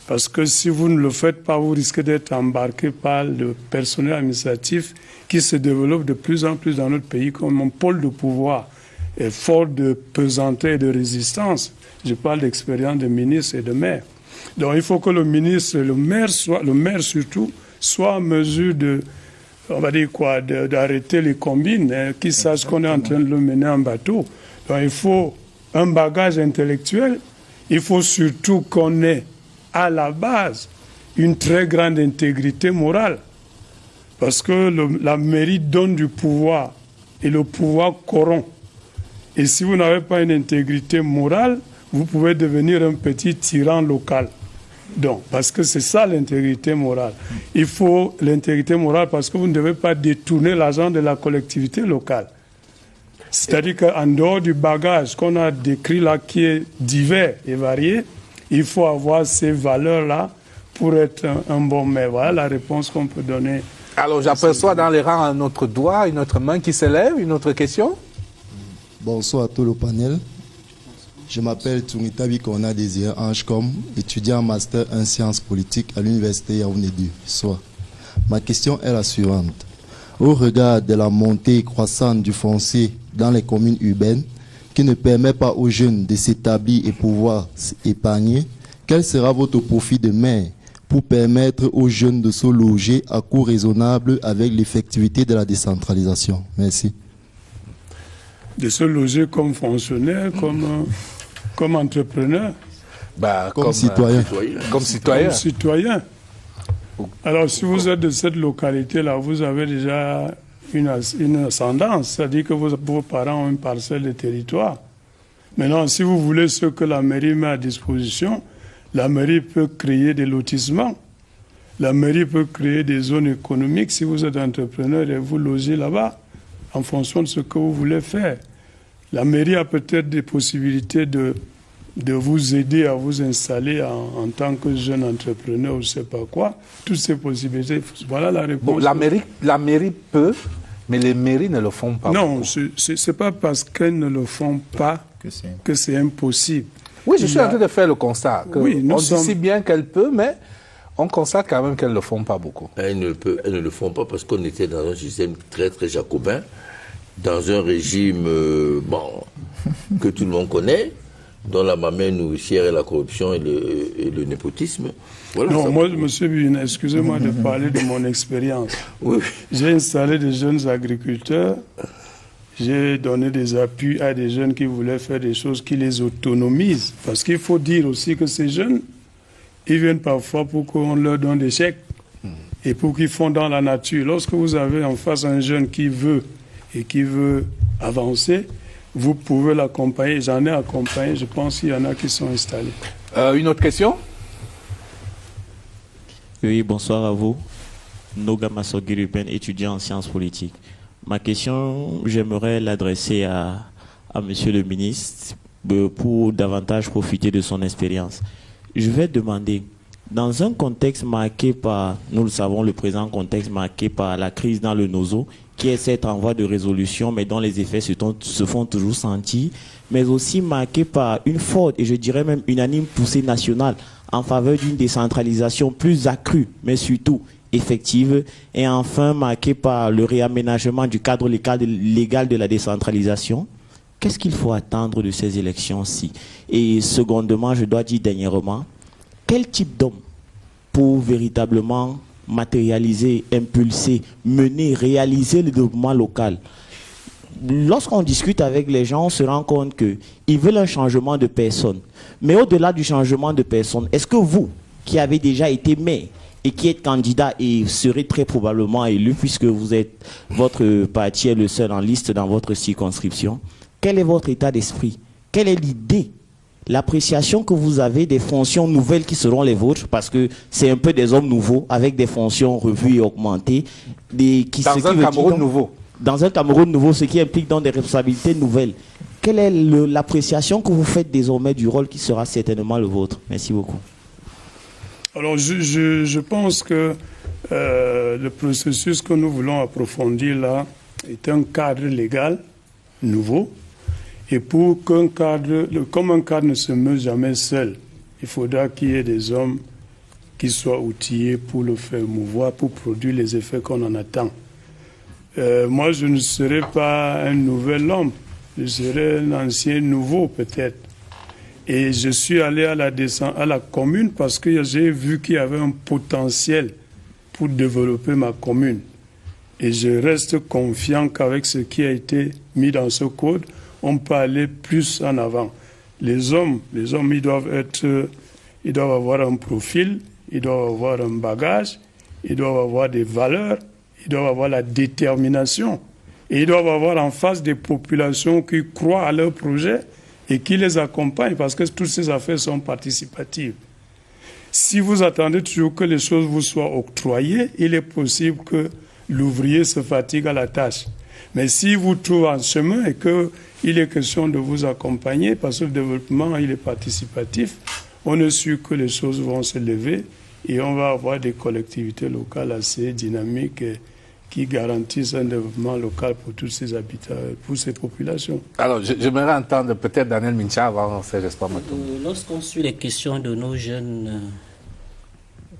Speaker 2: Parce que si vous ne le faites pas, vous risquez d'être embarqué par le personnel administratif qui se développe de plus en plus dans notre pays comme un pôle de pouvoir et fort de pesanteur et de résistance. Je parle d'expérience de ministre et de maire. Donc il faut que le ministre et le maire surtout, soient en mesure d'arrêter les combines, qu'ils sachent qu'on est en train de le mener en bateau. Donc il faut un bagage intellectuel, il faut surtout qu'on ait à la base une très grande intégrité morale. Parce que la mairie donne du pouvoir et le pouvoir corrompt. Et si vous n'avez pas une intégrité morale, vous pouvez devenir un petit tyran local. Donc, parce que c'est ça l'intégrité morale. Il faut l'intégrité morale parce que vous ne devez pas détourner l'argent de la collectivité locale. C'est-à-dire qu'en dehors du bagage qu'on a décrit là, qui est divers et varié, il faut avoir ces valeurs-là pour être un bon maire. Voilà la réponse qu'on peut donner.
Speaker 1: Alors, j'aperçois dans les rangs un autre doigt, une autre main qui s'élève. Une autre question?
Speaker 10: Bonsoir à tout le panel. Je m'appelle Tungitabi Kona Désiré Ange-Com, étudiant en master en sciences politiques à l'université Yaoundé 2. Soit. Ma question est la suivante. Au regard de la montée croissante du foncier dans les communes urbaines, qui ne permet pas aux jeunes de s'établir et pouvoir épargner, quel sera votre profit de maire pour permettre aux jeunes de se loger à coût raisonnable avec l'effectivité de la décentralisation? Merci.
Speaker 2: De se loger comme fonctionnaire, comme entrepreneur,
Speaker 10: comme citoyen.
Speaker 1: Comme citoyen.
Speaker 2: Comme citoyen. Alors, si vous êtes de cette localité-là, vous avez déjà une ascendance, c'est-à-dire que vos parents ont une parcelle de territoire. Maintenant, si vous voulez ce que la mairie met à disposition, la mairie peut créer des lotissements. La mairie peut créer des zones économiques si vous êtes entrepreneur et vous logez là-bas en fonction de ce que vous voulez faire. La mairie a peut-être des possibilités de vous aider à vous installer en tant que jeune entrepreneur ou je ne sais pas quoi. Toutes ces possibilités, voilà la réponse.
Speaker 1: Bon, la mairie peut, mais les mairies ne le font pas.
Speaker 2: Non, ce n'est pas parce qu'elles ne le font pas que c'est impossible.
Speaker 1: Oui, je suis en train de faire le constat.
Speaker 2: Oui,
Speaker 1: on dit si bien qu'elle peut, mais on constate quand même qu'elles ne le font pas beaucoup.
Speaker 3: Elles ne le font pas parce qu'on était dans un système très, très jacobin, dans un régime que tout le monde connaît, dont la mamelle nourricière est la corruption et le népotisme. Voilà,
Speaker 2: non, moi, M. Bina, excusez-moi de parler de mon expérience. Oui. J'ai installé des jeunes agriculteurs, j'ai donné des appuis à des jeunes qui voulaient faire des choses qui les autonomisent. Parce qu'il faut dire aussi que ces jeunes, ils viennent parfois pour qu'on leur donne des chèques et pour qu'ils font dans la nature. Lorsque vous avez en face un jeune qui veut avancer, vous pouvez l'accompagner. J'en ai accompagné, je pense qu'il y en a qui sont installés.
Speaker 1: Une autre question?
Speaker 11: Oui, bonsoir à vous. Noga Masogiripen, étudiant en sciences politiques. Ma question, j'aimerais l'adresser à Monsieur le ministre pour davantage profiter de son expérience. Je vais demander, dans un contexte marqué par, nous le savons, le présent contexte marqué par la crise dans le Nozo, qui est cette en voie de résolution, mais dont les effets se font toujours sentir, mais aussi marqué par une forte, et je dirais même unanime poussée nationale en faveur d'une décentralisation plus accrue, mais surtout effective, et enfin marqué par le réaménagement du cadre légal de la décentralisation. Qu'est-ce qu'il faut attendre de ces élections-ci? Et secondement, je dois dire dernièrement, quel type d'homme pour véritablement matérialiser, impulser, mener, réaliser le développement local? Lorsqu'on discute avec les gens, on se rend compte qu'ils veulent un changement de personne. Mais au-delà du changement de personne, est-ce que vous, qui avez déjà été maire et qui êtes candidat et serez très probablement élu, puisque votre parti est le seul en liste dans votre circonscription, quel est votre état d'esprit? Quelle est l'idée, l'appréciation que vous avez des fonctions nouvelles qui seront les vôtres, parce que c'est un peu des hommes nouveaux, avec des fonctions revues et augmentées.
Speaker 1: Dans un Cameroun nouveau.
Speaker 11: Dans un Cameroun nouveau, ce qui implique donc des responsabilités nouvelles. Quelle est l'appréciation que vous faites désormais du rôle qui sera certainement le vôtre? Merci beaucoup.
Speaker 2: Alors, je pense que le processus que nous voulons approfondir là est un cadre légal nouveau. Et pour comme un cadre ne se meut jamais seul, il faudra qu'il y ait des hommes qui soient outillés pour le faire mouvoir, pour produire les effets qu'on en attend. Moi, je ne serai pas un nouvel homme, je serai un ancien nouveau peut-être. Et je suis allé à la commune parce que j'ai vu qu'il y avait un potentiel pour développer ma commune. Et je reste confiant qu'avec ce qui a été mis dans ce code, on peut aller plus en avant. Les hommes, ils doivent avoir un profil, ils doivent avoir un bagage, ils doivent avoir des valeurs, ils doivent avoir la détermination. Et ils doivent avoir en face des populations qui croient à leur projet et qui les accompagnent, parce que toutes ces affaires sont participatives. Si vous attendez toujours que les choses vous soient octroyées, il est possible que l'ouvrier se fatigue à la tâche. Mais si vous trouvez un chemin et qu'il est question de vous accompagner, parce que le développement, il est participatif, on est sûr que les choses vont se lever et on va avoir des collectivités locales assez dynamiques qui garantissent un développement local pour tous ces habitants, pour ces populations.
Speaker 1: Alors, j'aimerais entendre peut-être Daniel Mincha avant Serge Espoir Matombo.
Speaker 5: Lorsqu'on suit les questions de nos jeunes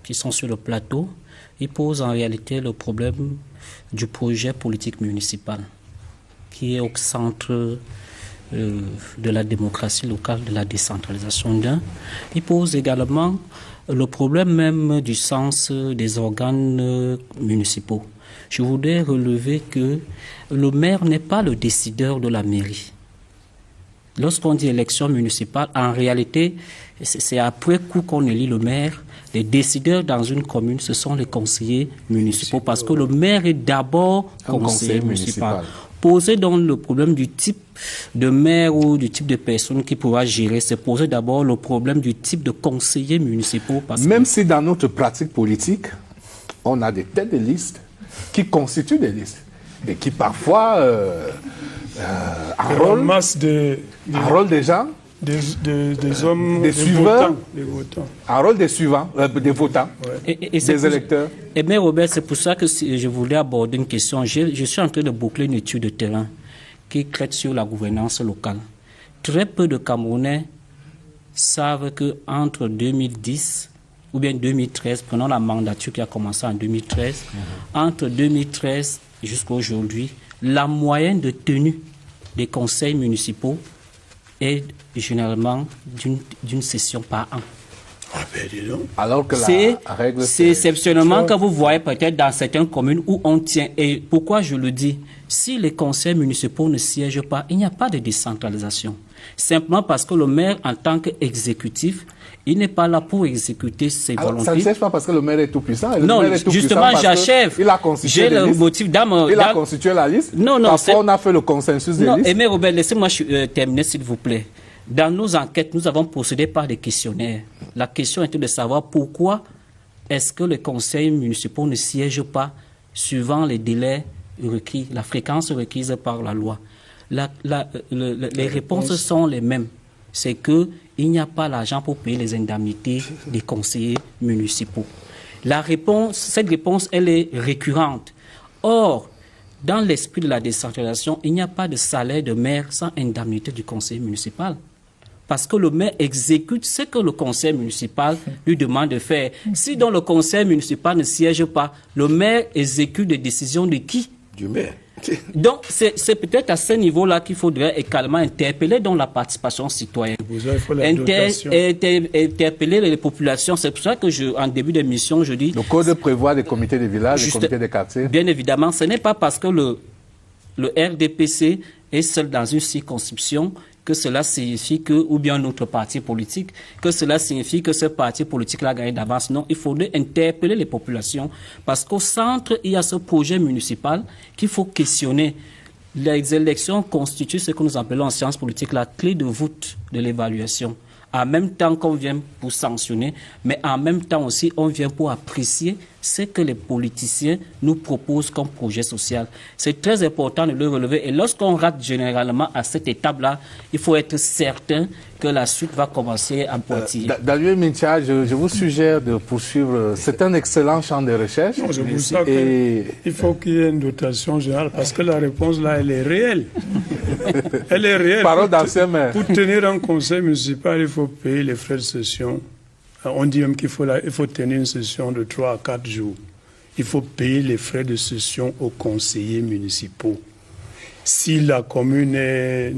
Speaker 5: qui sont sur le plateau, ils posent en réalité le problème du projet politique municipal qui est au centre de la démocratie locale, de la décentralisation d'un. Ils posent également le problème même du sens des organes municipaux. Je voudrais relever que le maire n'est pas le décideur de la mairie. Lorsqu'on dit élection municipale, en réalité, c'est après coup qu'on élit le maire. Les décideurs dans une commune, ce sont les conseillers municipaux, parce que le maire est d'abord conseiller municipal. Poser donc le problème du type de maire ou du type de personne qui pourra gérer, c'est poser d'abord le problème du type de conseillers municipaux.
Speaker 1: Même si dans notre pratique politique, on a des têtes de liste qui constituent des listes et qui parfois enrôlent des gens,
Speaker 2: des hommes,
Speaker 1: des suiveurs,
Speaker 2: des votants.
Speaker 1: Enrôlent des suivants, des votants, des électeurs.
Speaker 5: Et mais Robert, c'est pour ça que je voulais aborder une question. Je suis en train de boucler une étude de terrain qui traite sur la gouvernance locale. Très peu de Camerounais savent qu'entre 2010 ou bien 2013, prenons la mandature qui a commencé en 2013, entre 2013 jusqu'à aujourd'hui, la moyenne de tenue des conseils municipaux est généralement d'une session par an.
Speaker 1: Alors que la règle,
Speaker 5: c'est exceptionnellement que vous voyez peut-être dans certaines communes où on tient. Et pourquoi je le dis? Si les conseils municipaux ne siègent pas, il n'y a pas de décentralisation. Simplement parce que le maire, en tant qu'exécutif, il n'est pas là pour exécuter ses volontés.
Speaker 1: Ça ne siège pas parce que le maire est tout puissant.
Speaker 5: Non, justement, j'achève.
Speaker 1: Il a constitué la liste. Il a constitué la liste.
Speaker 5: Non,
Speaker 1: parfois, on a fait le consensus des listes.
Speaker 5: Mais Robert, laissez-moi terminer, s'il vous plaît. Dans nos enquêtes, nous avons procédé par des questionnaires. La question était de savoir pourquoi est-ce que les conseils municipaux ne siègent pas suivant les délais requis, la fréquence requise par la loi. Les réponses sont les mêmes. C'est qu'il n'y a pas l'argent pour payer les indemnités des conseillers municipaux. Cette réponse, elle est récurrente. Or, dans l'esprit de la décentralisation, il n'y a pas de salaire de maire sans indemnité du conseiller municipal. Parce que le maire exécute ce que le conseil municipal lui demande de faire. Si dans le conseil municipal ne siège pas, le maire exécute des décisions de qui?
Speaker 3: Du maire.
Speaker 5: Donc, c'est peut-être à ce niveau-là qu'il faudrait également interpeller dans la participation citoyenne. Interpeller les populations. C'est pour ça que, en début d'émission, je dis...
Speaker 1: Le code prévoit des comités de village, des comités de quartier.
Speaker 5: Bien évidemment, ce n'est pas parce que le RDPC est seul dans une circonscription que cela signifie que, ou bien notre parti politique, que cela signifie que ce parti politique l'a gagné d'avance. Non, il faudrait interpeller les populations parce qu'au centre, il y a ce projet municipal qu'il faut questionner. Les élections constituent ce que nous appelons en sciences politiques la clé de voûte de l'évaluation. En même temps qu'on vient pour sanctionner, mais en même temps aussi, on vient pour apprécier ce que les politiciens nous proposent comme projet social. C'est très important de le relever. Et lorsqu'on rate généralement à cette étape-là, il faut être certain que la suite va commencer à pointiller.
Speaker 1: Daniel Mincha, je vous suggère de poursuivre. C'est un excellent champ de recherche.
Speaker 2: Non, c'est pour ça qu'il faut qu'il y ait une dotation générale, parce que la réponse là, elle est réelle. Elle est réelle.
Speaker 1: Parole d'ancien maire.
Speaker 2: Pour tenir un conseil municipal, il faut payer les frais de session. On dit même qu'il faut tenir une session de 3 à 4 jours. Il faut payer les frais de session aux conseillers municipaux. Si la commune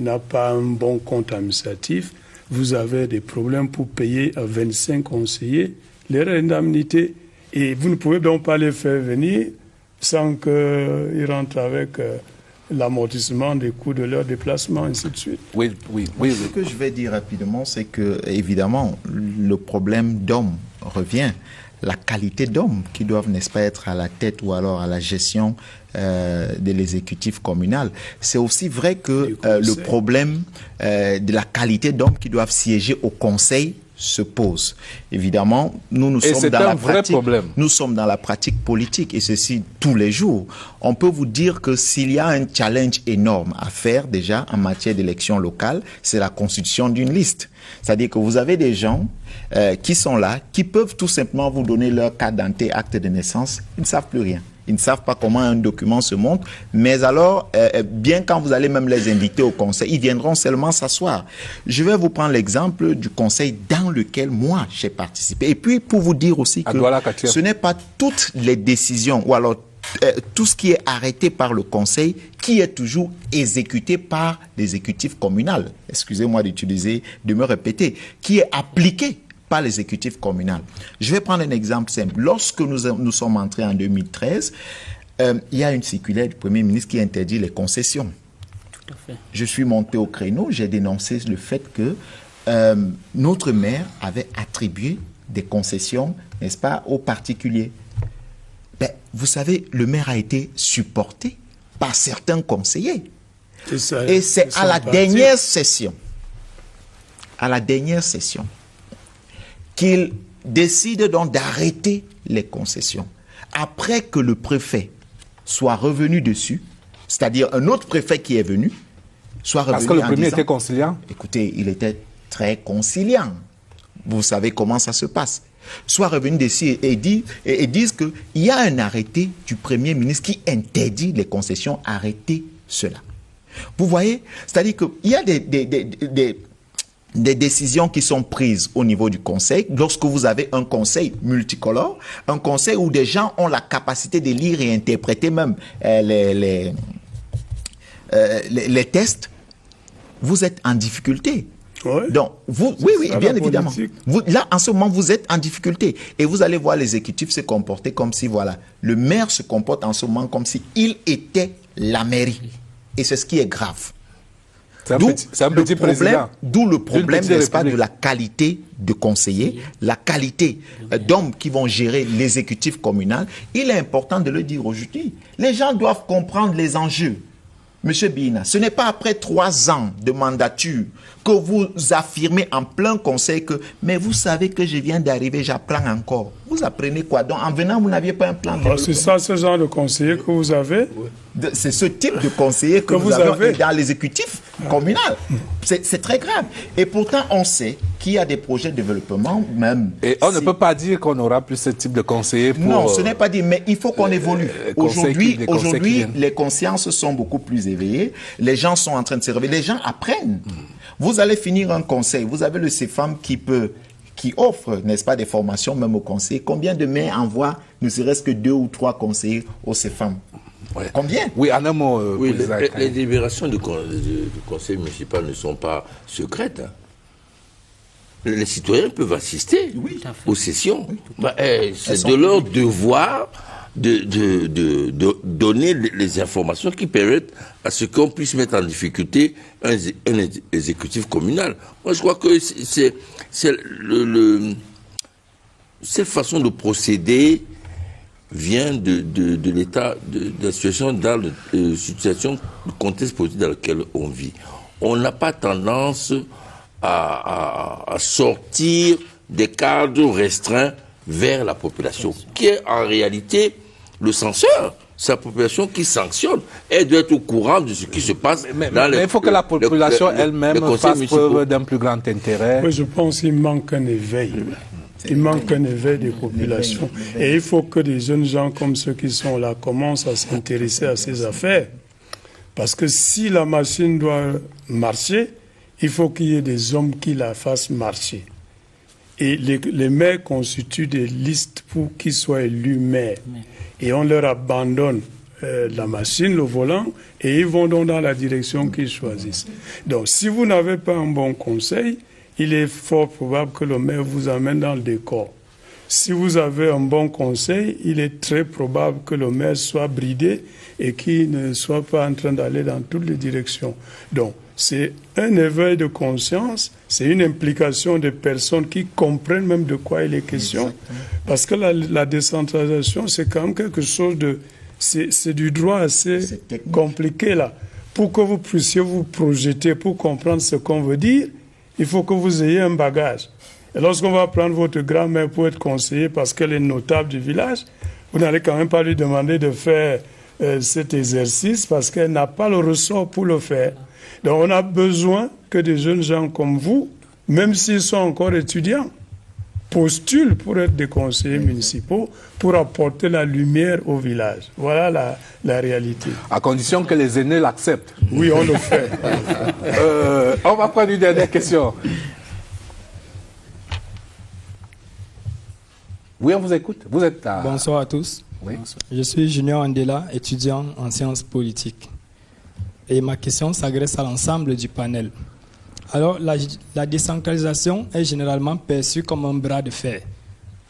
Speaker 2: n'a pas un bon compte administratif, vous avez des problèmes pour payer à 25 conseillers les indemnités. Et vous ne pouvez donc pas les faire venir sans qu'ils rentrent avec l'amortissement des coûts de leur déplacement, ainsi de suite.
Speaker 1: Oui.
Speaker 4: Ce que je vais dire rapidement, c'est que, évidemment, le problème d'hommes revient. la qualité d'hommes qui doivent, n'est-ce pas, être à la tête ou alors à la gestion de l'exécutif communal. C'est aussi vrai que le problème de la qualité d'hommes qui doivent siéger au conseil se pose. Évidemment, nous sommes dans la pratique. Nous sommes dans la pratique politique et ceci tous les jours. On peut vous dire que s'il y a un challenge énorme à faire déjà en matière d'élection locale, c'est la constitution d'une liste. C'est-à-dire que vous avez des gens qui sont là, qui peuvent tout simplement vous donner leur carte d'identité, acte de naissance, ils ne savent plus rien. Ils ne savent pas comment un document se monte, mais alors, bien quand vous allez même les inviter au conseil, ils viendront seulement s'asseoir. Je vais vous prendre l'exemple du conseil dans lequel moi j'ai participé. Et puis, pour vous dire aussi que ce n'est pas toutes les décisions, ou alors tout ce qui est arrêté par le conseil, qui est toujours exécuté par l'exécutif communal. Excusez-moi de me répéter, qui est appliqué par l'exécutif communal. Je vais prendre un exemple simple. Lorsque nous sommes entrés en 2013, il y a une circulaire du Premier ministre qui interdit les concessions.
Speaker 5: Tout à fait.
Speaker 4: Je suis monté au créneau, j'ai dénoncé le fait que notre maire avait attribué des concessions, n'est-ce pas, aux particuliers. Ben, vous savez, le maire a été supporté par certains conseillers. Et c'est à la dernière session, qu'il décide donc d'arrêter les concessions. Après que le préfet soit revenu dessus, c'est-à-dire un autre préfet qui est venu, soit revenu en disant...
Speaker 1: Parce que le premier était conciliant.
Speaker 4: Écoutez, il était très conciliant. Vous savez comment ça se passe. Soit revenu dessus et disent qu'il y a un arrêté du Premier ministre qui interdit les concessions, arrêtez cela. Vous voyez, c'est-à-dire qu'il y a des décisions qui sont prises au niveau du conseil, lorsque vous avez un conseil multicolore, un conseil où des gens ont la capacité de lire et interpréter même les tests, vous êtes en difficulté.
Speaker 2: Ouais.
Speaker 4: Donc, oui, bien évidemment. Là, en ce moment, vous êtes en difficulté. Et vous allez voir l'exécutif se comporter comme si, voilà, le maire se comporte en ce moment comme s'il était la mairie. Et c'est ce qui est grave.
Speaker 1: C'est un petit président.
Speaker 4: D'où le problème, n'est-ce pas, de la qualité de conseillers, la qualité d'hommes qui vont gérer l'exécutif communal. Il est important de le dire aujourd'hui. Les gens doivent comprendre les enjeux. Monsieur Bina, ce n'est pas après 3 ans de mandature que vous affirmez en plein conseil que « mais vous savez que je viens d'arriver, j'apprends encore ». Vous apprenez quoi? Donc en venant, vous n'aviez pas un plan de...
Speaker 2: C'est ça, ce genre de conseiller que vous avez?
Speaker 4: C'est ce type de conseiller que vous avez dans l'exécutif communal. C'est très grave. Et pourtant, on sait qu'il y a des projets de développement même...
Speaker 1: Et on ne peut pas dire qu'on n'aura plus ce type de conseiller pour...
Speaker 4: Non, ce n'est pas dit, mais il faut qu'on évolue. Aujourd'hui, les consciences sont beaucoup plus éveillées. Les gens sont en train de se réveiller. Les gens apprennent. Vous allez finir un conseil. Vous avez le CFAM qui offre, n'est-ce pas, des formations même aux conseillers. Combien de maires envoient ne serait-ce que 2 ou 3 conseillers au CFAM? Ouais. Combien?
Speaker 1: Oui, en un mot.
Speaker 3: Les délibérations du conseil municipal ne sont pas secrètes. Hein. Les citoyens peuvent assister aux sessions. C'est de leur devoir de donner les informations qui permettent à ce qu'on puisse mettre en difficulté un exécutif communal. Moi, je crois que cette façon de procéder vient de l'état de la situation, dans la situation, le contexte politique dans lequel on vit. On n'a pas tendance à sortir des cadres restreints vers la population, qui est en réalité le censeur. C'est la population qui sanctionne. Elle doit être au courant de ce qui se passe. Mais
Speaker 1: il faut que la population elle-même fasse preuve d'un plus grand intérêt.
Speaker 2: Oui, je pense qu'il manque un éveil. Il manque un éveil des populations. Et il faut que des jeunes gens comme ceux qui sont là commencent à s'intéresser à ces affaires. Parce que si la machine doit marcher, il faut qu'il y ait des hommes qui la fassent marcher. Et les maires constituent des listes pour qu'ils soient élus maires. Et on leur abandonne la machine, le volant, et ils vont donc dans la direction qu'ils choisissent. Donc, si vous n'avez pas un bon conseil, il est fort probable que le maire vous amène dans le décor. Si vous avez un bon conseil, il est très probable que le maire soit bridé et qu'il ne soit pas en train d'aller dans toutes les directions. Donc, c'est un éveil de conscience, c'est une implication des personnes qui comprennent même de quoi il est question. Exactement. Parce que la décentralisation, c'est quand même quelque chose de... C'est du droit assez compliqué là. Pour que vous puissiez vous projeter, pour comprendre ce qu'on veut dire, il faut que vous ayez un bagage. Et lorsqu'on va prendre votre grand-mère pour être conseiller parce qu'elle est notable du village, vous n'allez quand même pas lui demander de faire cet exercice parce qu'elle n'a pas le ressort pour le faire. Donc on a besoin que des jeunes gens comme vous, même s'ils sont encore étudiants, postulent pour être des conseillers municipaux, pour apporter la lumière au village. Voilà la réalité.
Speaker 1: À condition que les aînés l'acceptent.
Speaker 2: Oui, on le fait.
Speaker 1: On va prendre une dernière question. Oui, on vous écoute. Vous êtes à...
Speaker 12: Bonsoir à tous.
Speaker 1: Oui.
Speaker 12: Je suis Junior Andela, étudiant en sciences politiques. Et ma question s'adresse à l'ensemble du panel. Alors, la décentralisation est généralement perçue comme un bras de fer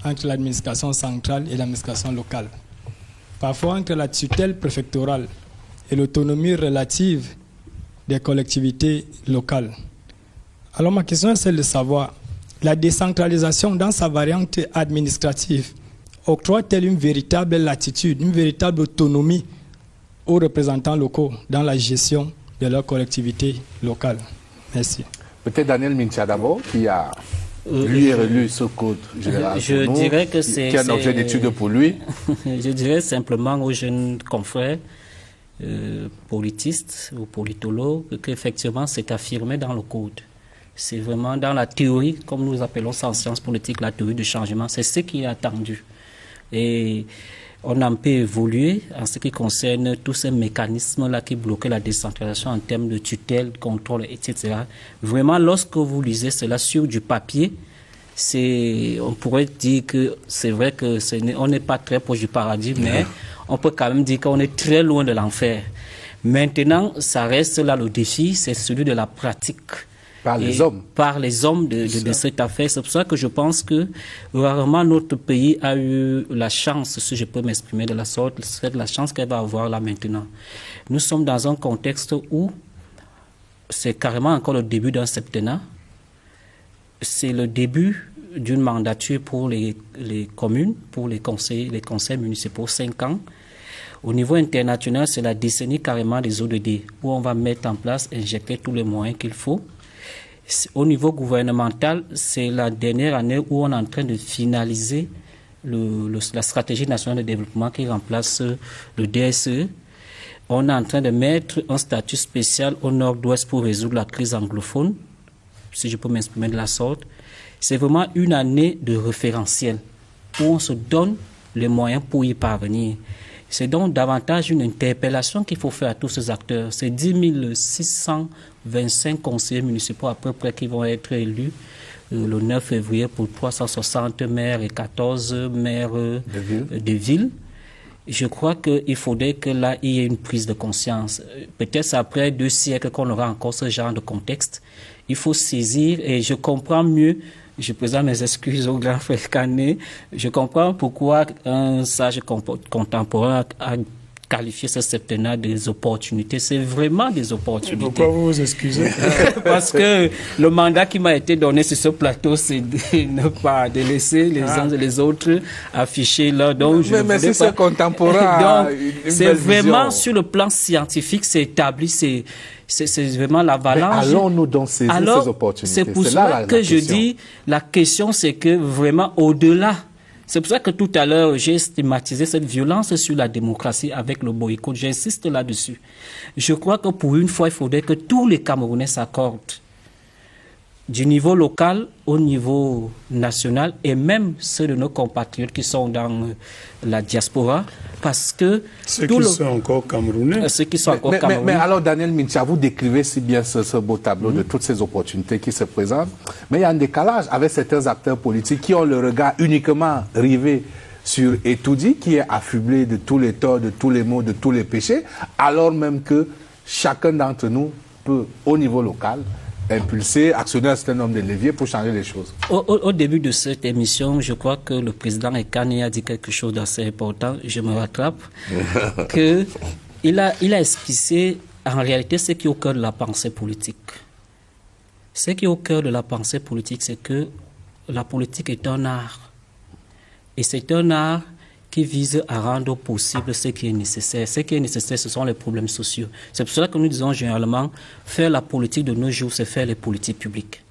Speaker 12: entre l'administration centrale et l'administration locale. Parfois entre la tutelle préfectorale et l'autonomie relative des collectivités locales. Alors, ma question est celle de savoir, la décentralisation dans sa variante administrative octroie-t-elle une véritable latitude, une véritable autonomie aux représentants locaux dans la gestion de leur collectivité locale? Merci.
Speaker 1: Peut-être Daniel Mintia d'abord, qui a relu ce code général.
Speaker 5: Je dirais que c'est...
Speaker 1: Qui est un objet d'étude pour lui.
Speaker 5: Je dirais simplement aux jeunes confrères politistes ou politologues qu'effectivement c'est affirmé dans le code. C'est vraiment dans la théorie, comme nous appelons ça en sciences politiques, la théorie du changement. C'est ce qui est attendu. Et on a un peu évolué en ce qui concerne tous ces mécanismes-là qui bloquaient la décentralisation en termes de tutelle, de contrôle, etc. Vraiment, lorsque vous lisez cela sur du papier, on pourrait dire que c'est vrai que on n'est pas très proche du paradis, mais on peut quand même dire qu'on est très loin de l'enfer. Maintenant, ça reste là le défi, c'est celui de la pratique.
Speaker 1: Par les hommes.
Speaker 5: Par les hommes de cette affaire. C'est pour ça que je pense que rarement notre pays a eu la chance, si je peux m'exprimer de la sorte, c'est la chance qu'elle va avoir là maintenant. Nous sommes dans un contexte où c'est carrément encore le début d'un septennat. C'est le début d'une mandature pour les communes, pour les conseils municipaux, 5 ans. Au niveau international, c'est la décennie carrément des ODD, où on va mettre en place, injecter tous les moyens qu'il faut. Au niveau gouvernemental, c'est la dernière année où on est en train de finaliser la stratégie nationale de développement qui remplace le DSE. On est en train de mettre un statut spécial au nord-ouest pour résoudre la crise anglophone, si je peux m'exprimer de la sorte. C'est vraiment une année de référentiel où on se donne les moyens pour y parvenir. C'est donc davantage une interpellation qu'il faut faire à tous ces acteurs. C'est 10 625 conseillers municipaux à peu près qui vont être élus le 9 février pour 360 maires et 14 maires de villes. Je crois qu'il faudrait que là, il y ait une prise de conscience. Peut-être après 2 siècles qu'on aura encore ce genre de contexte. Il faut saisir, et je comprends mieux, je présente mes excuses au grand frère Kané, je comprends pourquoi un sage contemporain a qualifié ce septennat des opportunités. C'est vraiment des opportunités.
Speaker 2: Pourquoi vous vous excusez?
Speaker 5: Parce que le mandat qui m'a été donné sur ce plateau, c'est de ne pas laisser les uns et les autres afficher là. Donc,
Speaker 1: mais si c'est contemporain,
Speaker 5: donc, c'est vraiment sur le plan scientifique, c'est établi, c'est vraiment l'avalanche.
Speaker 1: Allons-nous donc saisir ces opportunités?
Speaker 5: C'est pour cela que je dis, la question c'est que vraiment au-delà. C'est pour ça que tout à l'heure, j'ai stigmatisé cette violence sur la démocratie avec le boycott. J'insiste là-dessus. Je crois que pour une fois, il faudrait que tous les Camerounais s'accordent du niveau local au niveau national et même ceux de nos compatriotes qui sont dans la diaspora, parce que...
Speaker 2: Ceux qui sont encore Camerounais.
Speaker 5: Ceux qui sont encore Camerounais.
Speaker 1: Mais alors, Daniel Mintia, vous décrivez si bien ce beau tableau de toutes ces opportunités qui se présentent, mais il y a un décalage avec certains acteurs politiques qui ont le regard uniquement rivé sur Etoudi, qui est affublé de tous les torts, de tous les maux, de tous les péchés, alors même que chacun d'entre nous peut, au niveau local, impulser, actionner un certain nombre de leviers pour changer les choses.
Speaker 5: Au début de cette émission, je crois que le président Ekane a dit quelque chose d'assez important, je me rattrape, qu'il a esquissé en réalité, ce qui est au cœur de la pensée politique, c'est que la politique est un art. Et c'est un art qui vise à rendre possible ce qui est nécessaire. Ce qui est nécessaire, ce sont les problèmes sociaux. C'est pour cela que nous disons généralement, faire la politique de nos jours, c'est faire les politiques publiques.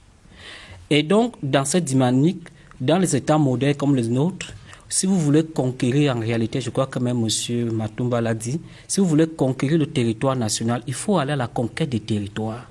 Speaker 5: Et donc, dans cette dynamique, dans les États modernes comme les nôtres, si vous voulez conquérir, en réalité, je crois que même M. Matumba l'a dit, si vous voulez conquérir le territoire national, il faut aller à la conquête des territoires.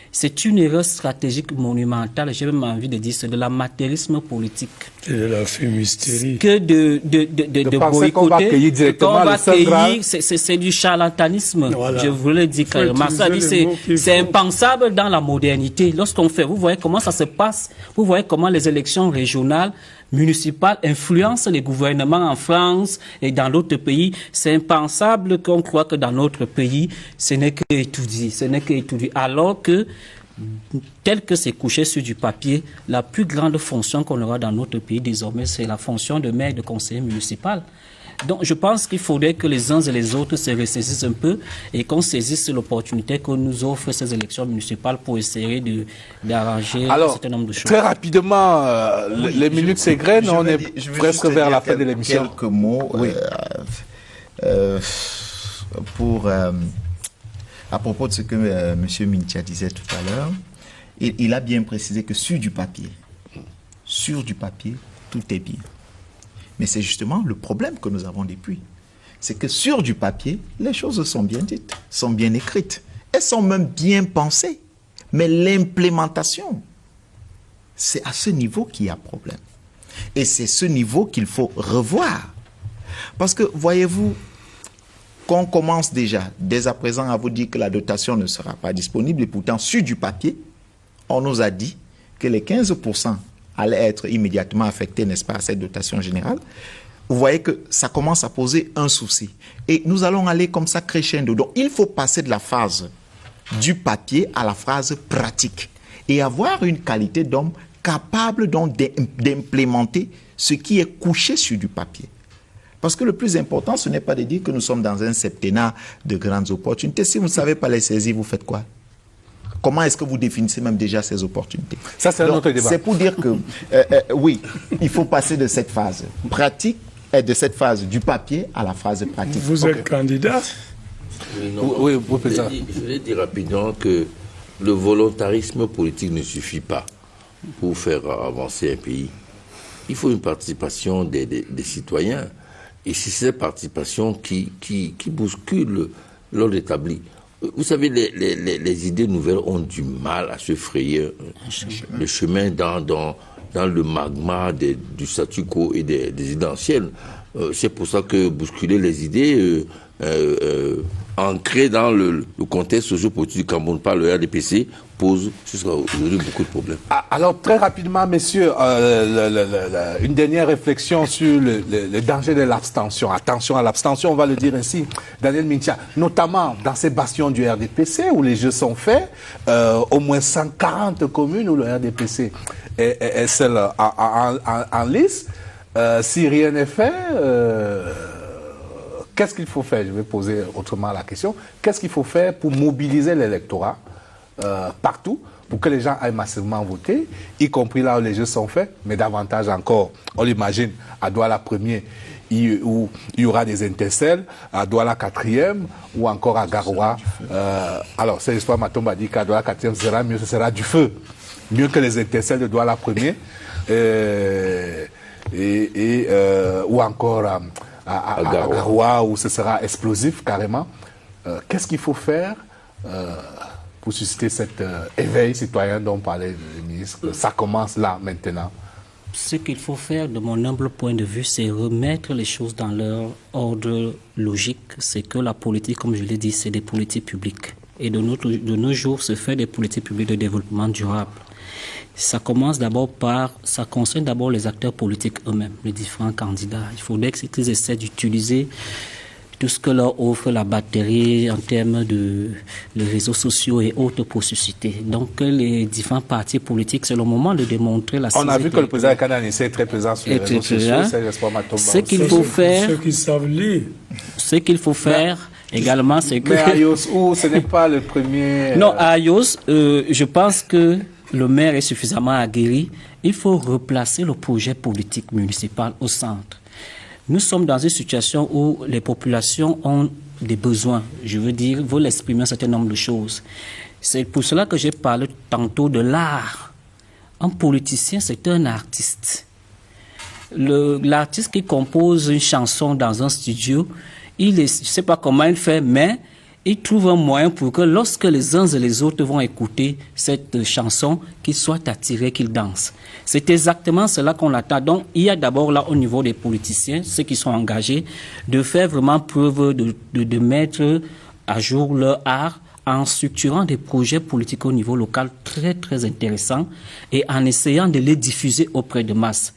Speaker 5: C'est une erreur stratégique monumentale, j'ai même envie de dire, c'est de l'amateurisme politique.
Speaker 2: Et de la fumisterie.
Speaker 5: Que de
Speaker 1: penser qu'on va accueillir directement le central.
Speaker 5: C'est du charlatanisme,
Speaker 2: Voilà.
Speaker 5: je voulais dire carrément. Ça dit, c'est impensable dans la modernité. Lorsqu'on fait, vous voyez comment ça se passe, vous voyez comment les élections régionales, municipales influencent les gouvernements en France et dans d'autres pays. C'est impensable qu'on croit que dans notre pays, ce n'est que étudié, alors que tel que c'est couché sur du papier, la plus grande fonction qu'on aura dans notre pays désormais, c'est la fonction de maire et de conseiller municipal. Donc je pense qu'il faudrait que les uns et les autres se ressaisissent un peu et qu'on saisisse l'opportunité que nous offrent ces élections municipales pour essayer d'arranger un certain nombre de choses.
Speaker 1: Très rapidement, les minutes s'égrènent, on est presque vers la fin de l'émission.
Speaker 4: Quelques mots à propos de ce que M. Mintia disait tout à l'heure. Il a bien précisé que sur du papier, tout est bien. Mais c'est justement le problème que nous avons depuis. C'est que sur du papier, les choses sont bien dites, sont bien écrites. Elles sont même bien pensées. Mais l'implémentation, c'est à ce niveau qu'il y a problème. Et c'est ce niveau qu'il faut revoir. Parce que, voyez-vous, qu'on commence déjà, dès à présent, à vous dire que la dotation ne sera pas disponible, et pourtant, sur du papier, on nous a dit que les 15% allaient être immédiatement affectés, n'est-ce pas, à cette dotation générale. Vous voyez que ça commence à poser un souci. Et nous allons aller comme ça crescendo. Donc, il faut passer de la phase du papier à la phase pratique et avoir une qualité d'homme capable donc d'implémenter ce qui est couché sur du papier. Parce que le plus important, ce n'est pas de dire que nous sommes dans un septennat de grandes opportunités. Si vous ne savez pas les saisir, vous faites quoi? Comment est-ce que vous définissez même déjà ces opportunités?
Speaker 1: Ça, c'est un autre débat.
Speaker 4: C'est pour dire que, oui, il faut passer de cette phase pratique et de cette phase du papier à la phase pratique.
Speaker 2: Vous êtes candidat?
Speaker 1: Oui, vous pouvez ça.
Speaker 3: Je voulais dire rapidement que le volontarisme politique ne suffit pas pour faire avancer un pays. Il faut une participation des citoyens. Et c'est cette participation qui bouscule l'ordre établi. Vous savez, les idées nouvelles ont du mal à se frayer le chemin dans le magma du statu quo et des idées anciennes. C'est pour ça que bousculer les idées ancrées dans le contexte sociopolitique du Cameroun par le RDPC pose aujourd'hui beaucoup de problèmes.
Speaker 1: Alors, très rapidement, messieurs, une dernière réflexion sur le danger de l'abstention. Attention à l'abstention, on va le dire ainsi. Daniel Mintia, notamment dans ces bastions du RDPC où les jeux sont faits, au moins 140 communes où le RDPC est seul en lice. Si rien n'est fait, qu'est-ce qu'il faut faire? Je vais poser autrement la question. Qu'est-ce qu'il faut faire pour mobiliser l'électorat partout, pour que les gens aillent massivement voter, y compris là où les jeux sont faits, mais davantage encore, on l'imagine, à Douala 1er, où il y aura des intercelles, à Douala 4e, ou encore à Garoua. Alors, c'est l'histoire, Matomba dit qu'à Douala 4e, ce sera mieux, ce sera du feu. Mieux que les intercelles de Douala 1er, ou encore à Garoua, où ce sera explosif carrément. Qu'est-ce qu'il faut faire pour susciter cet éveil citoyen dont parlait le ministre? Ça commence là, maintenant.
Speaker 5: Ce qu'il faut faire, de mon humble point de vue, c'est remettre les choses dans leur ordre logique. C'est que la politique, comme je l'ai dit, c'est des politiques publiques. Et de nos jours, se fait des politiques publiques de développement durable. Ça concerne d'abord les acteurs politiques eux-mêmes, les différents candidats. Il faudrait qu'ils essaient d'utiliser tout ce que leur offre la batterie en termes de réseaux sociaux et autres pour susciter. Donc les différents partis politiques, c'est le moment de démontrer la
Speaker 1: On a vu que le président Kanani est très présent sur les réseaux sociaux.
Speaker 5: Ce qu'il faut faire,
Speaker 2: ceux qui savent lire.
Speaker 5: Ce qu'il faut faire, également, c'est que...
Speaker 1: Mais à Ayos, ce n'est pas le premier...
Speaker 5: Non, à Ayos, je pense que le maire est suffisamment aguerri. Il faut replacer le projet politique municipal au centre. Nous sommes dans une situation où les populations ont des besoins. Je veux dire, veulent exprimer un certain nombre de choses. C'est pour cela que j'ai parlé tantôt de l'art. Un politicien, c'est un artiste. L'artiste qui compose une chanson dans un studio, je ne sais pas comment il fait, mais il trouve un moyen pour que lorsque les uns et les autres vont écouter cette chanson, qu'ils soient attirés, qu'ils dansent. C'est exactement cela qu'on attend. Donc, il y a d'abord là, au niveau des politiciens, ceux qui sont engagés, de faire vraiment preuve de mettre à jour leur art en structurant des projets politiques au niveau local très, très intéressants et en essayant de les diffuser auprès de masse.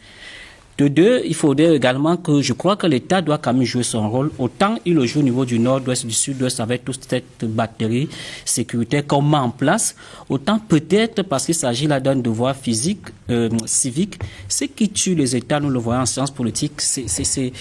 Speaker 5: De deux, il faudrait également que, je crois que l'État doit quand même jouer son rôle. Autant il le joue au niveau du nord-ouest, du sud-ouest, avec toute cette batterie sécuritaire qu'on met en place, autant peut-être, parce qu'il s'agit là d'un devoir physique, civique, ce qui tue les États, nous le voyons en sciences politiques, c'est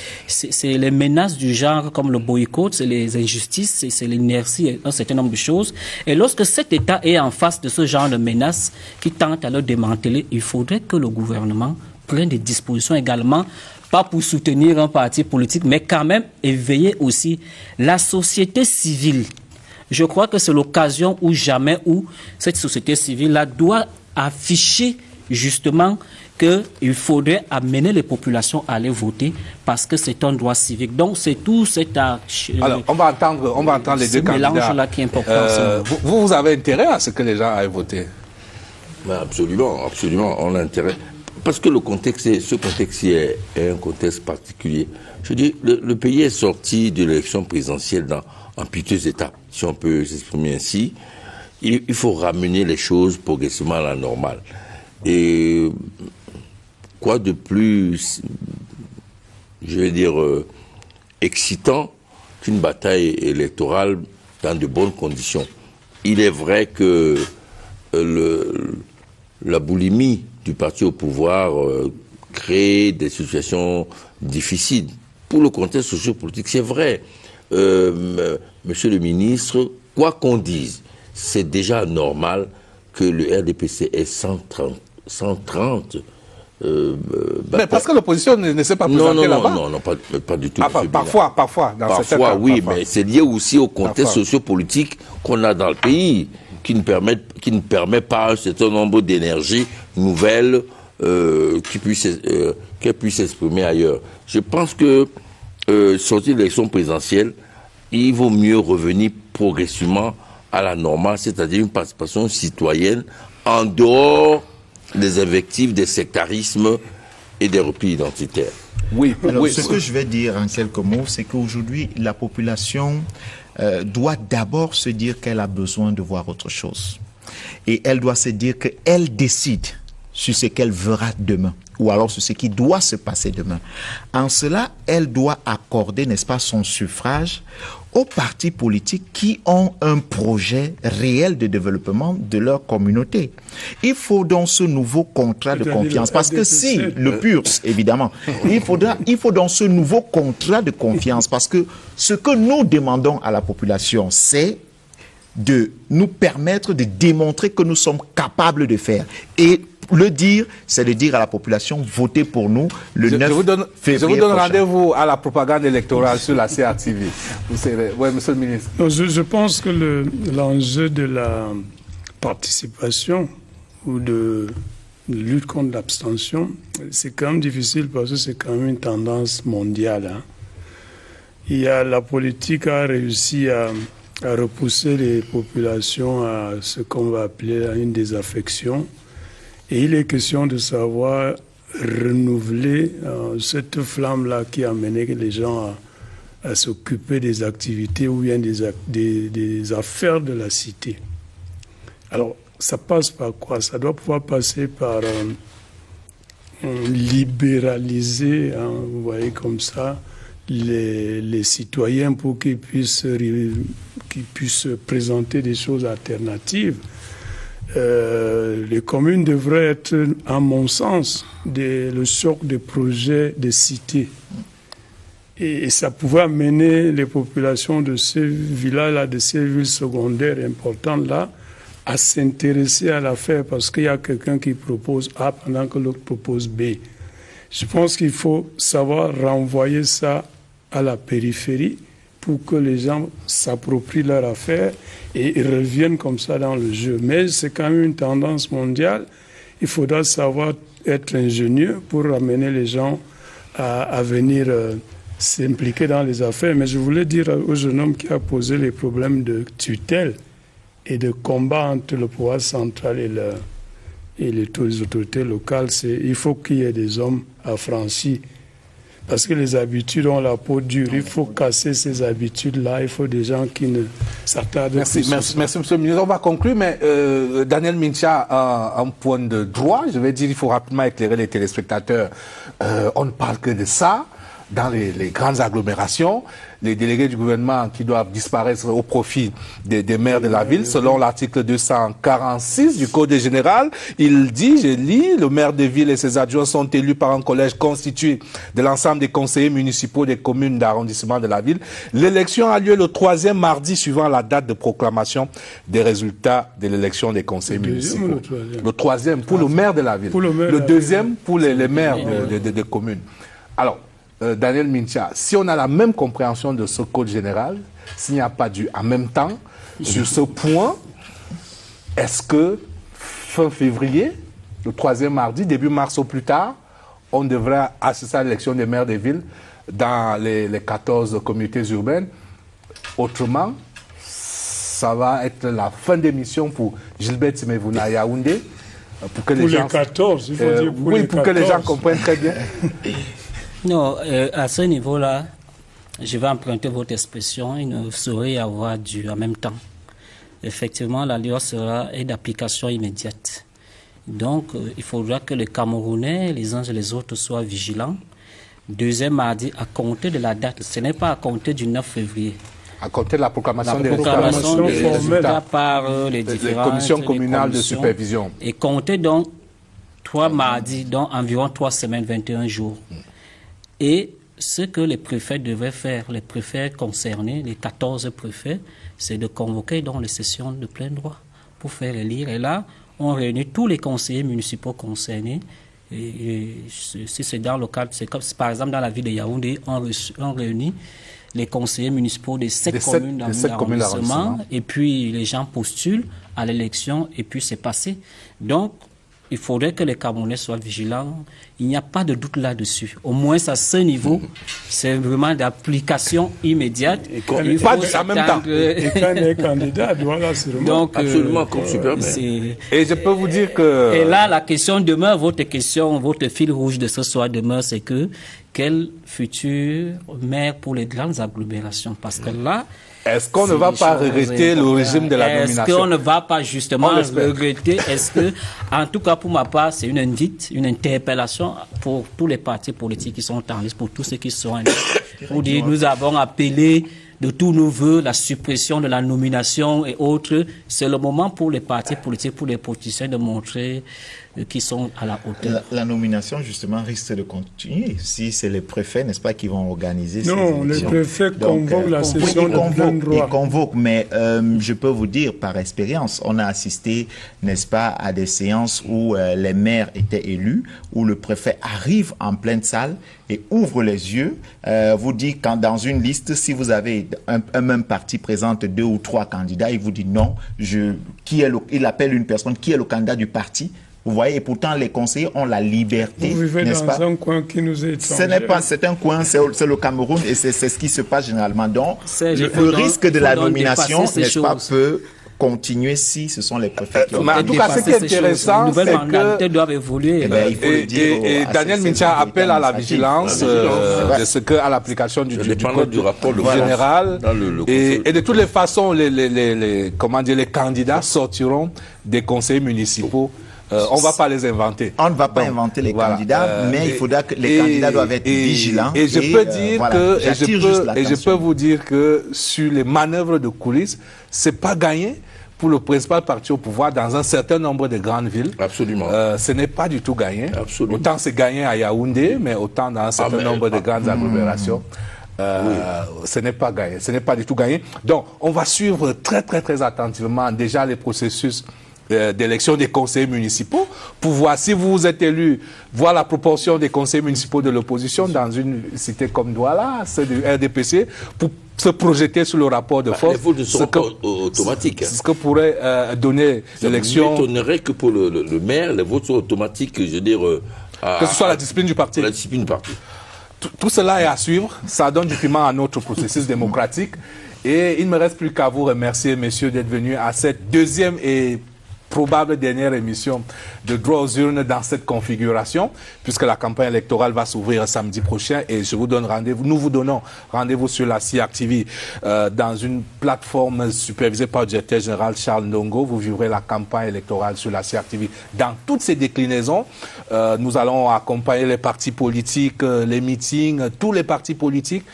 Speaker 5: les menaces du genre comme le boycott, c'est les injustices, c'est l'inertie, un certain nombre de choses. Et lorsque cet État est en face de ce genre de menaces qui tentent à le démanteler, il faudrait que le gouvernement prenne des dispositions également, pas pour soutenir un parti politique, mais quand même éveiller aussi la société civile. Je crois que c'est l'occasion ou jamais où cette société civile-là doit afficher justement qu'il faudrait amener les populations à aller voter parce que c'est un droit civique. Donc c'est tout cet
Speaker 1: Alors on va entendre les deux candidats.
Speaker 5: Mélange-là qui est important.
Speaker 1: Vous avez intérêt à ce que les gens aillent voter?
Speaker 3: Absolument, absolument, on a intérêt. Parce que ce contexte-ci est un contexte particulier. Je dis, le pays est sorti de l'élection présidentielle en piteux état, si on peut s'exprimer ainsi. Il faut ramener les choses progressivement à la normale. Et quoi de plus, je vais dire, excitant qu'une bataille électorale dans de bonnes conditions. Il est vrai que la boulimie du parti au pouvoir crée des situations difficiles. Pour le contexte sociopolitique, c'est vrai. Monsieur le ministre, quoi qu'on dise, c'est déjà normal que le RDPC ait 130
Speaker 1: mais parce que l'opposition ne s'est pas présentée là-bas.
Speaker 3: Non, pas du tout.
Speaker 1: Enfin, parfois, dans certains cas.
Speaker 3: Oui, mais c'est lié aussi au contexte sociopolitique qu'on a dans le pays, qui ne permet pas un certain nombre d'énergies nouvelles qui puissent s'exprimer ailleurs. Je pense que sortir de l'élection présidentielle, il vaut mieux revenir progressivement à la normale, c'est-à-dire une participation citoyenne en dehors des invectives, des sectarismes et des replis identitaires.
Speaker 4: Oui. Alors, ce que je vais dire en quelques mots, c'est qu'aujourd'hui, la population doit d'abord se dire qu'elle a besoin de voir autre chose. Et elle doit se dire qu'elle décide sur ce qu'elle verra demain, ou alors sur ce qui doit se passer demain. En cela, elle doit accorder, n'est-ce pas, son suffrage aux partis politiques qui ont un projet réel de développement de leur communauté. Il faut donc ce nouveau contrat de confiance, parce que si, le PUR, évidemment, il faut donc ce nouveau contrat de confiance, parce que ce que nous demandons à la population, c'est de nous permettre de démontrer que nous sommes capables de faire. Et le dire, c'est de dire à la population, votez pour nous le 9 février.
Speaker 1: Je vous donne rendez-vous à la propagande électorale sur la CRTV. Oui, monsieur le ministre.
Speaker 2: Je pense que l'enjeu de la participation ou de lutte contre l'abstention, c'est quand même difficile parce que c'est quand même une tendance mondiale. La politique a réussi à repousser les populations à ce qu'on va appeler une désaffection. Et il est question de savoir renouveler cette flamme-là qui a amené les gens à s'occuper des activités ou bien des affaires de la cité. Alors, ça passe par quoi? Ça doit pouvoir passer par libéraliser, vous voyez comme ça, les citoyens pour qu'ils puissent présenter des choses alternatives. Les communes devraient être, à mon sens, le socle de projets de cité. Et ça pouvait amener les populations de ces villages-là, de ces villes secondaires importantes-là, à s'intéresser à l'affaire parce qu'il y a quelqu'un qui propose A pendant que l'autre propose B. Je pense qu'il faut savoir renvoyer ça à la périphérie pour que les gens s'approprient leur affaire et reviennent comme ça dans le jeu. Mais c'est quand même une tendance mondiale. Il faudra savoir être ingénieux pour ramener les gens à venir s'impliquer dans les affaires. Mais je voulais dire au jeune homme qui a posé les problèmes de tutelle et de combat entre le pouvoir central et les autorités locales, il faut qu'il y ait des hommes affranchis. Parce que les habitudes ont la peau dure. Il faut casser ces habitudes-là. Il faut des gens qui ne s'attardent pas.
Speaker 1: Merci, monsieur le ministre. On va conclure, mais Daniel Mincha a un point de droit. Je vais dire, il faut rapidement éclairer les téléspectateurs. On ne parle que de ça. Dans les grandes agglomérations, les délégués du gouvernement qui doivent disparaître au profit des maires de la ville, selon l'article 246 du Code général, il dit, je lis, le maire de ville et ses adjoints sont élus par un collège constitué de l'ensemble des conseillers municipaux des communes d'arrondissement de la ville. L'élection a lieu le 3e mardi suivant la date de proclamation des résultats de l'élection des conseillers municipaux. Le 3e pour le maire de la ville. Le 2e pour les maires de communes. Alors, Daniel Mincha, si on a la même compréhension de ce code général, s'il n'y a pas du en même temps, sur ce point, est-ce que fin février, le 3e mardi, début mars au plus tard, on devrait assister à l'élection des maires des villes dans les 14 communautés urbaines? Autrement, ça va être la fin d'émission pour Gilbert Timévouna à Yaoundé.
Speaker 2: Pour les 14, il faut dire pour les 14.
Speaker 1: Pour que les gens comprennent très bien.
Speaker 5: Non, à ce niveau-là, je vais emprunter votre expression, il ne saurait y avoir du en même temps. Effectivement, la loi est d'application immédiate. Donc, il faudra que les Camerounais, les uns et les autres, soient vigilants. 2e mardi, à compter de la date, ce n'est pas à compter du 9 février.
Speaker 1: À compter de la proclamation des
Speaker 5: résultats par les différentes
Speaker 1: commissions communales de supervision.
Speaker 5: Et compter donc 3 mardis, donc environ 3 semaines, 21 jours. Et ce que les préfets devaient faire, les préfets concernés, les 14 préfets, c'est de convoquer donc les sessions de plein droit pour faire élire. Et là, on réunit tous les conseillers municipaux concernés. Et si c'est dans le cadre, c'est comme par exemple dans la ville de Yaoundé, on réunit les conseillers municipaux des 7 communes d'arrondissement. Et puis les gens postulent à l'élection et puis c'est passé. Donc, il faudrait que les Camerounais soient vigilants. Il n'y a pas de doute là-dessus. Au moins, à ce niveau, c'est vraiment d'application immédiate.
Speaker 2: Et pas en même temps. Et quand on est candidat, voilà,
Speaker 3: donc, absolument, comme super.
Speaker 1: Et je peux vous dire que...
Speaker 5: Et là, la question demeure, votre fil rouge de ce soir demeure, c'est que quel futur maire pour les grandes agglomérations? Parce que là...
Speaker 1: Est-ce qu'on ne va pas regretter le régime de la nomination?
Speaker 5: Est-ce qu'on ne va pas justement regretter? Est-ce que, en tout cas pour ma part, c'est une invite, une interpellation pour tous les partis politiques qui sont en liste, pour tous ceux qui sont en liste, pour dire nous avons appelé de tous nos voeux la suppression de la nomination et autres. C'est le moment pour les partis politiques, pour les politiciens de montrer qu'ils sont à la hauteur.
Speaker 4: La nomination, justement, risque de continuer. Si c'est les préfets, n'est-ce pas, qui vont organiser ces élections.
Speaker 2: Non, les préfets convoquent la session de plein droit.
Speaker 4: Ils convoquent, mais je peux vous dire, par expérience, on a assisté, n'est-ce pas, à des séances où les maires étaient élus, où le préfet arrive en pleine salle et ouvre les yeux, vous dit quand dans une liste, si vous avez un même parti présente 2 ou 3 candidats, il vous dit non, il appelle une personne qui est le candidat du parti. Vous voyez, et pourtant les conseillers ont la liberté.
Speaker 2: Vous vivez dans un coin qui nous est étranger.
Speaker 4: Ce n'est pas, c'est un coin, c'est le Cameroun et c'est ce qui se passe généralement. Donc, le risque de la nomination, n'est-ce pas, peut continuer si ce sont les préfets qui ont...
Speaker 1: En tout cas, ce qui est intéressant, c'est que...
Speaker 5: doivent évoluer.
Speaker 1: Et Daniel Mincha appelle à la vigilance de ce que, à l'application du code
Speaker 3: du rapport
Speaker 1: général. Et de toutes les façons, les candidats sortiront des conseils municipaux. On ne va pas les inventer.
Speaker 4: On ne va pas inventer les candidats, mais il faudra que les candidats doivent être vigilants.
Speaker 1: Et je peux dire je peux vous dire que sur les manœuvres de coulisses, c'est pas gagné pour le principal parti au pouvoir dans un certain nombre de grandes villes.
Speaker 3: Absolument.
Speaker 1: Ce n'est pas du tout gagné.
Speaker 3: Absolument.
Speaker 1: Autant c'est gagné à Yaoundé, mais autant dans un certain nombre de grandes agglomérations. ce n'est pas gagné, ce n'est pas du tout gagné. Donc, on va suivre très, très, très attentivement déjà les processus d'élection des conseillers municipaux pour voir si vous êtes élu, voir la proportion des conseillers municipaux de l'opposition dans une cité comme Douala, celle du RDPC, pour se projeter sur le rapport de force.
Speaker 3: Les votes ne sont pas automatiques.
Speaker 1: C'est ce que pourrait donner l'élection.
Speaker 3: Ça m'étonnerait que pour le maire, les votes soient automatiques, je veux dire...
Speaker 1: que ce soit la discipline du parti.
Speaker 3: La discipline du parti.
Speaker 1: Tout cela est à suivre. Ça donne du piment à notre processus démocratique. Et il ne me reste plus qu'à vous remercier, messieurs, d'être venus à cette deuxième et probable dernière émission de Droit aux urnes dans cette configuration, puisque la campagne électorale va s'ouvrir samedi prochain et je vous donne rendez-vous, nous vous donnons rendez-vous sur la CIAC TV dans une plateforme supervisée par le directeur général Charles Ndongo. Vous vivrez la campagne électorale sur la CIAC TV dans toutes ses déclinaisons. Nous allons accompagner les partis politiques, les meetings, tous les partis politiques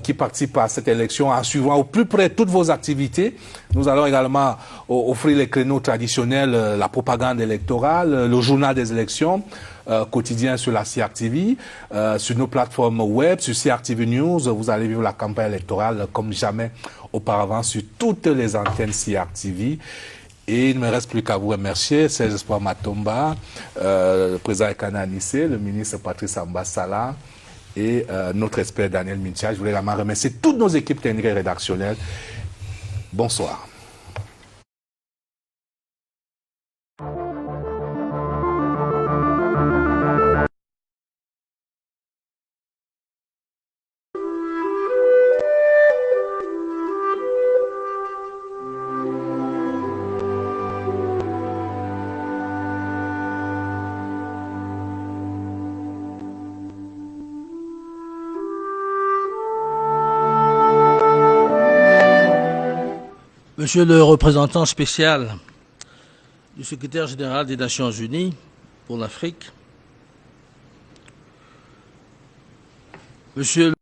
Speaker 1: qui participent à cette élection en suivant au plus près toutes vos activités. Nous allons également offrir les créneaux traditionnels, la propagande électorale, le journal des élections, quotidien sur la CIAC TV, sur nos plateformes web, sur CIAC TV News. Vous allez vivre la campagne électorale comme jamais auparavant sur toutes les antennes CIAC TV. Et il ne me reste plus qu'à vous remercier, Serge Espoir Matomba, le président Ekana Anissé, le ministre Patrice Ambassala, et notre expert Daniel Mintia. Je voulais également remercier toutes nos équipes techniques et rédactionnelles. Bonsoir.
Speaker 13: Monsieur le représentant spécial du secrétaire général des Nations Unies pour l'Afrique, Monsieur